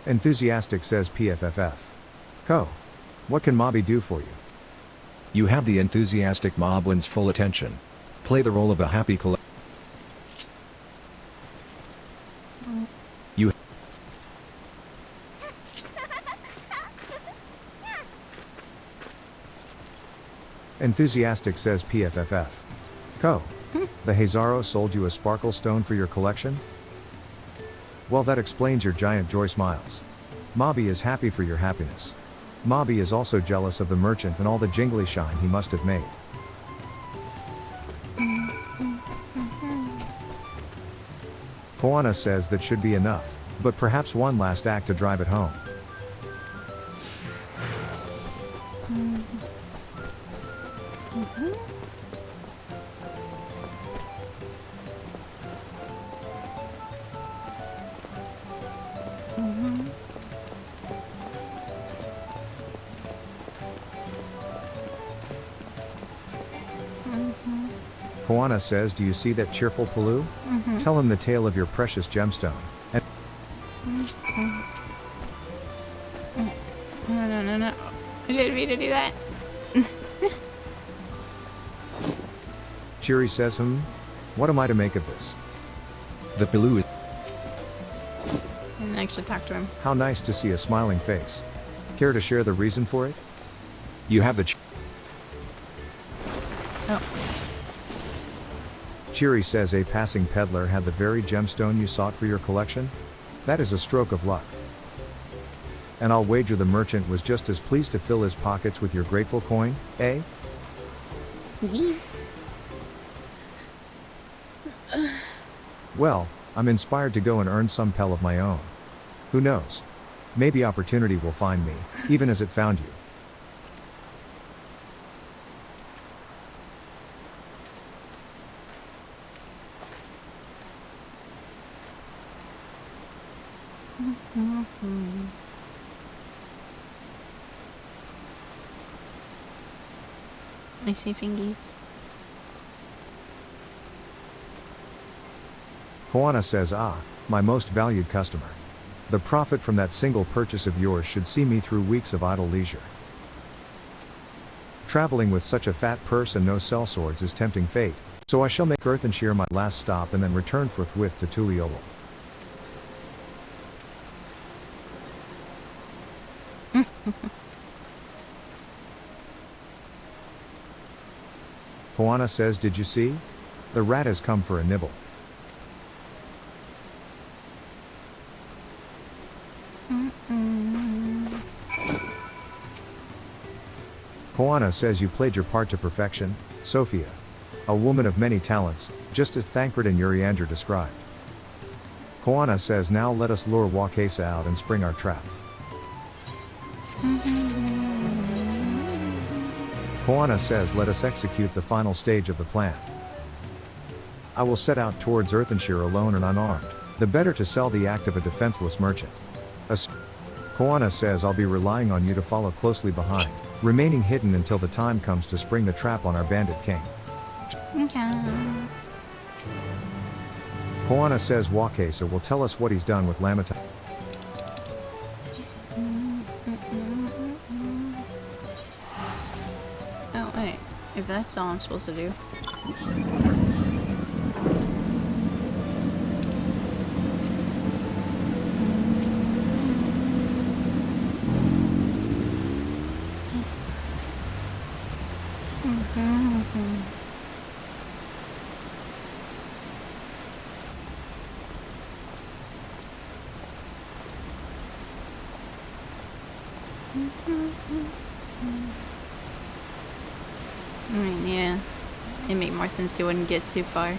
Enthusiastic says PFFF. Co. What can Mobby do for you? You have the enthusiastic moblin's full attention. Play the role of a happy collector. You Enthusiastic says PFFF. Co. The Hazaro sold you a sparkle stone for your collection? Well, that explains your giant joy smiles. Mobby is happy for your happiness. Mobby is also jealous of the merchant and all the jingly shine he must have made. Koana says that should be enough, but perhaps one last act to drive it home. Koana says, do you see that cheerful Palu? Tell him the tale of your precious gemstone. And No. You didn't mean to do that. Chiri says, what am I to make of this? the Pilou is I didn't actually talk to him. How nice to see a smiling face. Care to share the reason for it? you have the Oh. Chiri says a passing peddler had the very gemstone you sought for your collection? That is a stroke of luck. And I'll wager the merchant was just as pleased to fill his pockets with your grateful coin, eh? Yes. Well, I'm inspired to go and earn some pell of my own. Who knows? Maybe opportunity will find me, even as it found you. I see fingies. Koana says, my most valued customer. The profit from that single purchase of yours should see me through weeks of idle leisure. Traveling with such a fat purse and no sellswords is tempting fate, so I shall make Earthenshire my last stop and then return forthwith to Tuliobel. Koana says, did you see? The rat has come for a nibble. Koana says you played your part to perfection, Sophia. A woman of many talents, just as Thancred and Urianger described. Koana says now let us lure Wakesa out and spring our trap. Koana says let us execute the final stage of the plan. I will set out towards Earthenshire alone and unarmed, the better to sell the act of a defenseless merchant. Koana says I'll be relying on you to follow closely behind, remaining hidden until the time comes to spring the trap on our bandit king. Okay. Koana says Wakesa will tell us what he's done with Lamata. Oh wait, if that's all I'm supposed to do. I mean, yeah, it'd make more sense you wouldn't get too far.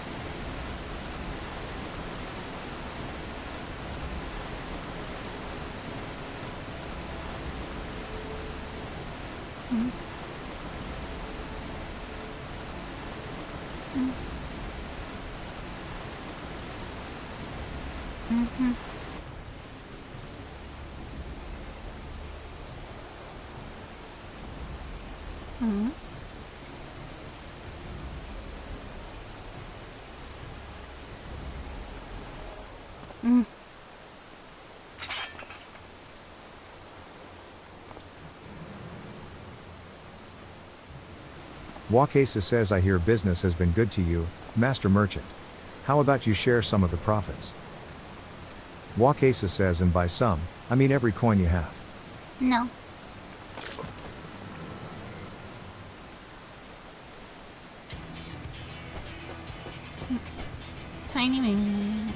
Wakesa says I hear business has been good to you, Master Merchant. How about you share some of the profits? Wakesa says, and by some, I mean every coin you have. No. Tiny man.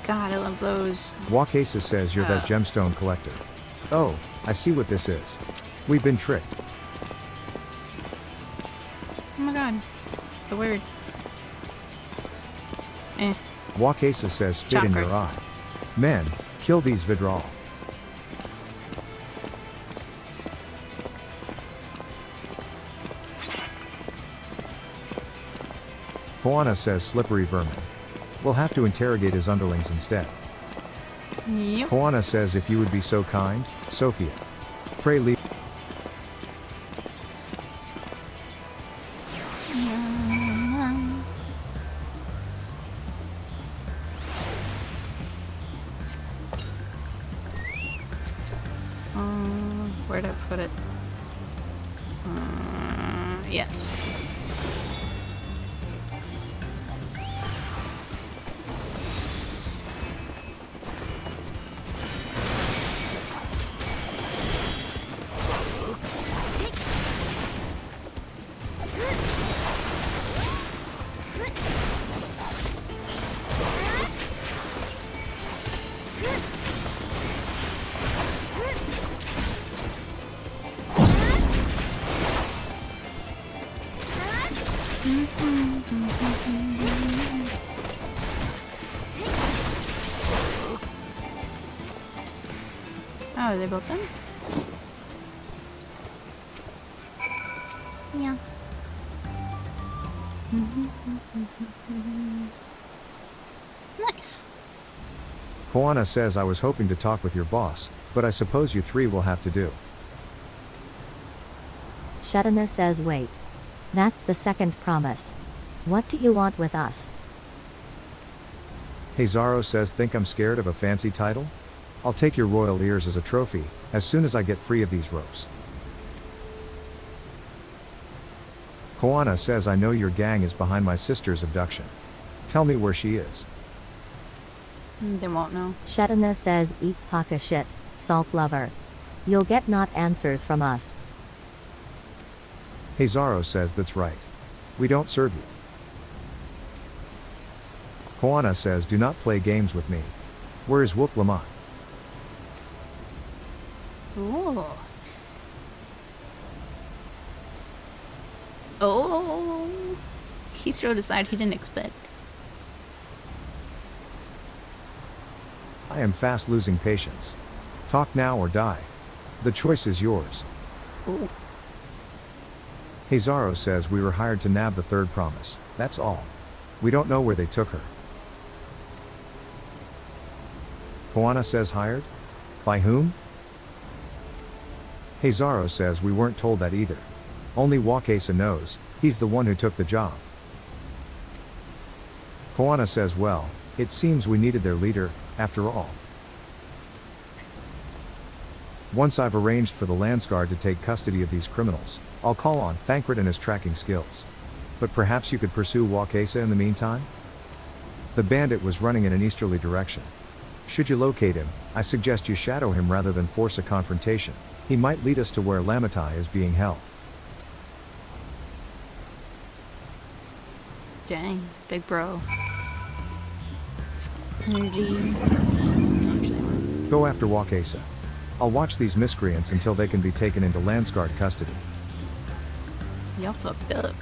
God, I love those. Wakesa says you're that gemstone collector. Oh, I see what this is. We've been tricked. Oh my god. The word. Eh. Wakesa says spit in your Chakras. eye. Men, kill these Vidral. Koana says slippery vermin. We'll have to interrogate his underlings instead. Yep. Koana says if you would be so kind, Sophia. Pray leave. Where'd I put it? Yes. Oh, are they both done? Yeah. Nice. Koana says I was hoping to talk with your boss, but I suppose you three will have to do. Shetana says wait. That's the second promise. What do you want with us? Hazaro says think I'm scared of a fancy title? I'll take your royal ears as a trophy, as soon as I get free of these ropes. Koana says I know your gang is behind my sister's abduction. Tell me where she is. They won't know. Shetana says eat paka shit, salt lover. You'll get not answers from us. Hazaro says that's right. We don't serve you. Koana says do not play games with me. Where is Whoop Lamont? Ooh. Oh. He threw aside he didn't expect. I am fast losing patience. Talk now or die. The choice is yours. Ooh. Hazaro says we were hired to nab the third promise, that's all. We don't know where they took her. Koana says hired? By whom? Hazaro says we weren't told that either. Only Wakesa knows, he's the one who took the job. Koana says well, it seems we needed their leader, after all. Once I've arranged for the Landsguard to take custody of these criminals, I'll call on Thancred and his tracking skills. But perhaps you could pursue Wakesa in the meantime? The bandit was running in an easterly direction. Should you locate him, I suggest you shadow him rather than force a confrontation. He might lead us to where Lamatai is being held. Dang, big bro. Energy. Go after Wakesa. I'll watch these miscreants until they can be taken into Landsguard custody. Y'all fucked up.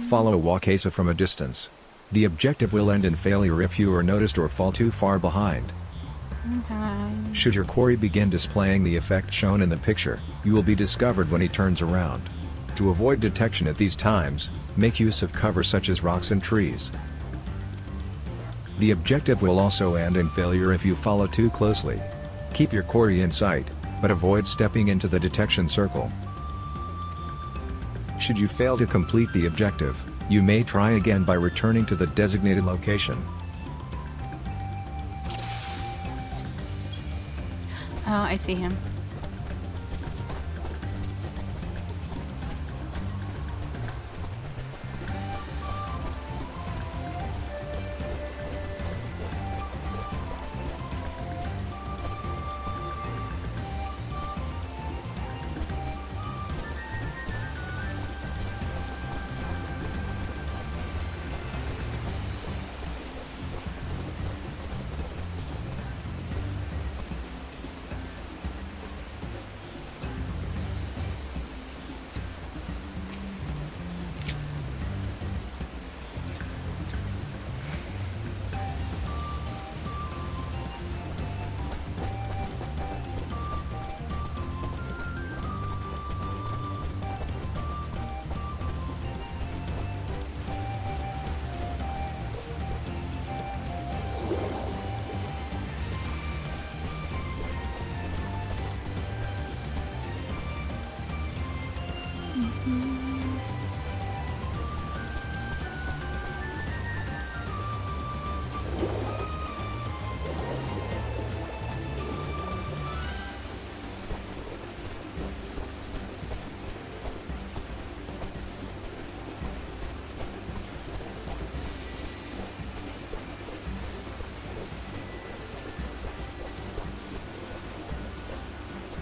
Follow Wakasa from a distance. The objective will end in failure if you are noticed or fall too far behind. Okay. Should your quarry begin displaying the effect shown in the picture, you will be discovered when he turns around. To avoid detection at these times, make use of cover such as rocks and trees. The objective will also end in failure if you follow too closely. Keep your quarry in sight, but avoid stepping into the detection circle. Should you fail to complete the objective, you may try again by returning to the designated location. Oh, I see him.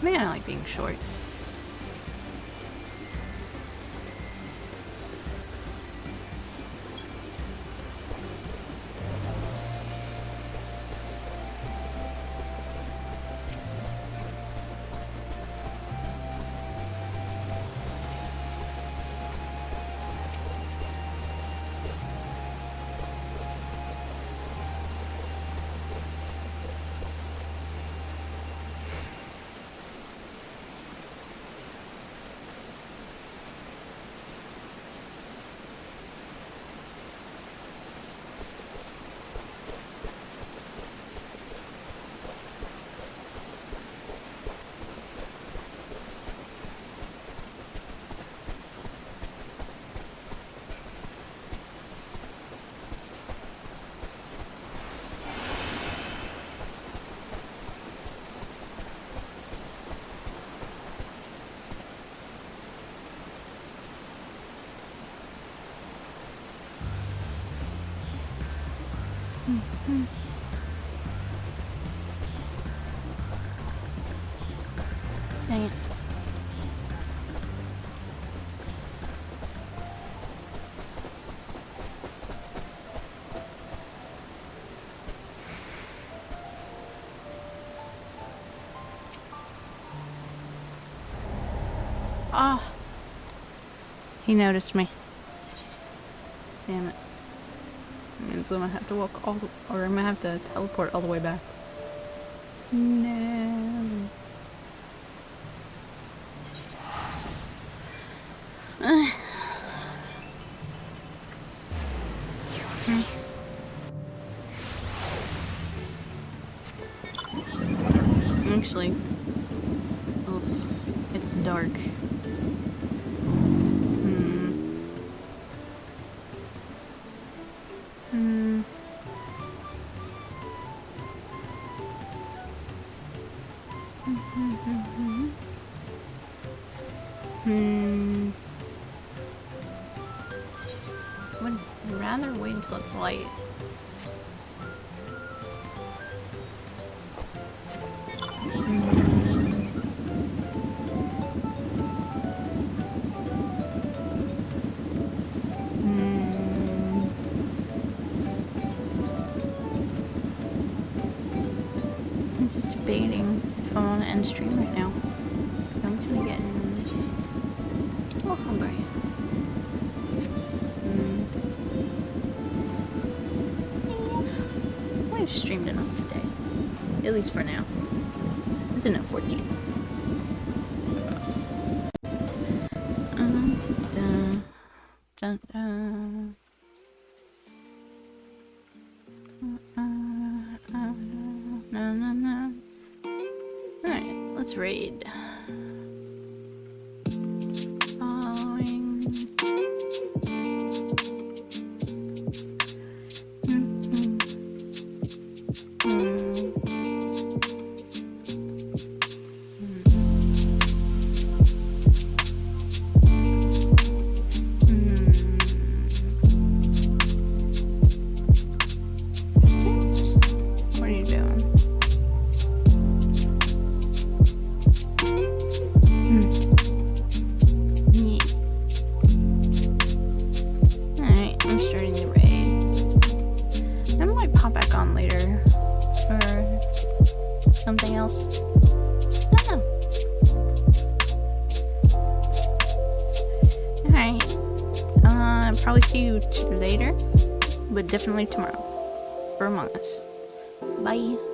Man, I like being short. Dang it. Ah, he noticed me. Damn it. That means I'm gonna have to walk all the, or I'm gonna have to teleport all the way back. No. Actually, oof, it's dark. Would rather wait until it's light. I'm just debating if I want to end stream right now. I'm kind of getting a little hungry. streamed enough today. At least for now. It's in at 14. Dun, dun. Alright, let's raid. Following. What are you doing? Yeah. Alright, I'm starting the raid. I might pop back on later for something else. I don't know. Alright. Probably see you later, but definitely tomorrow for Among Us. Bye.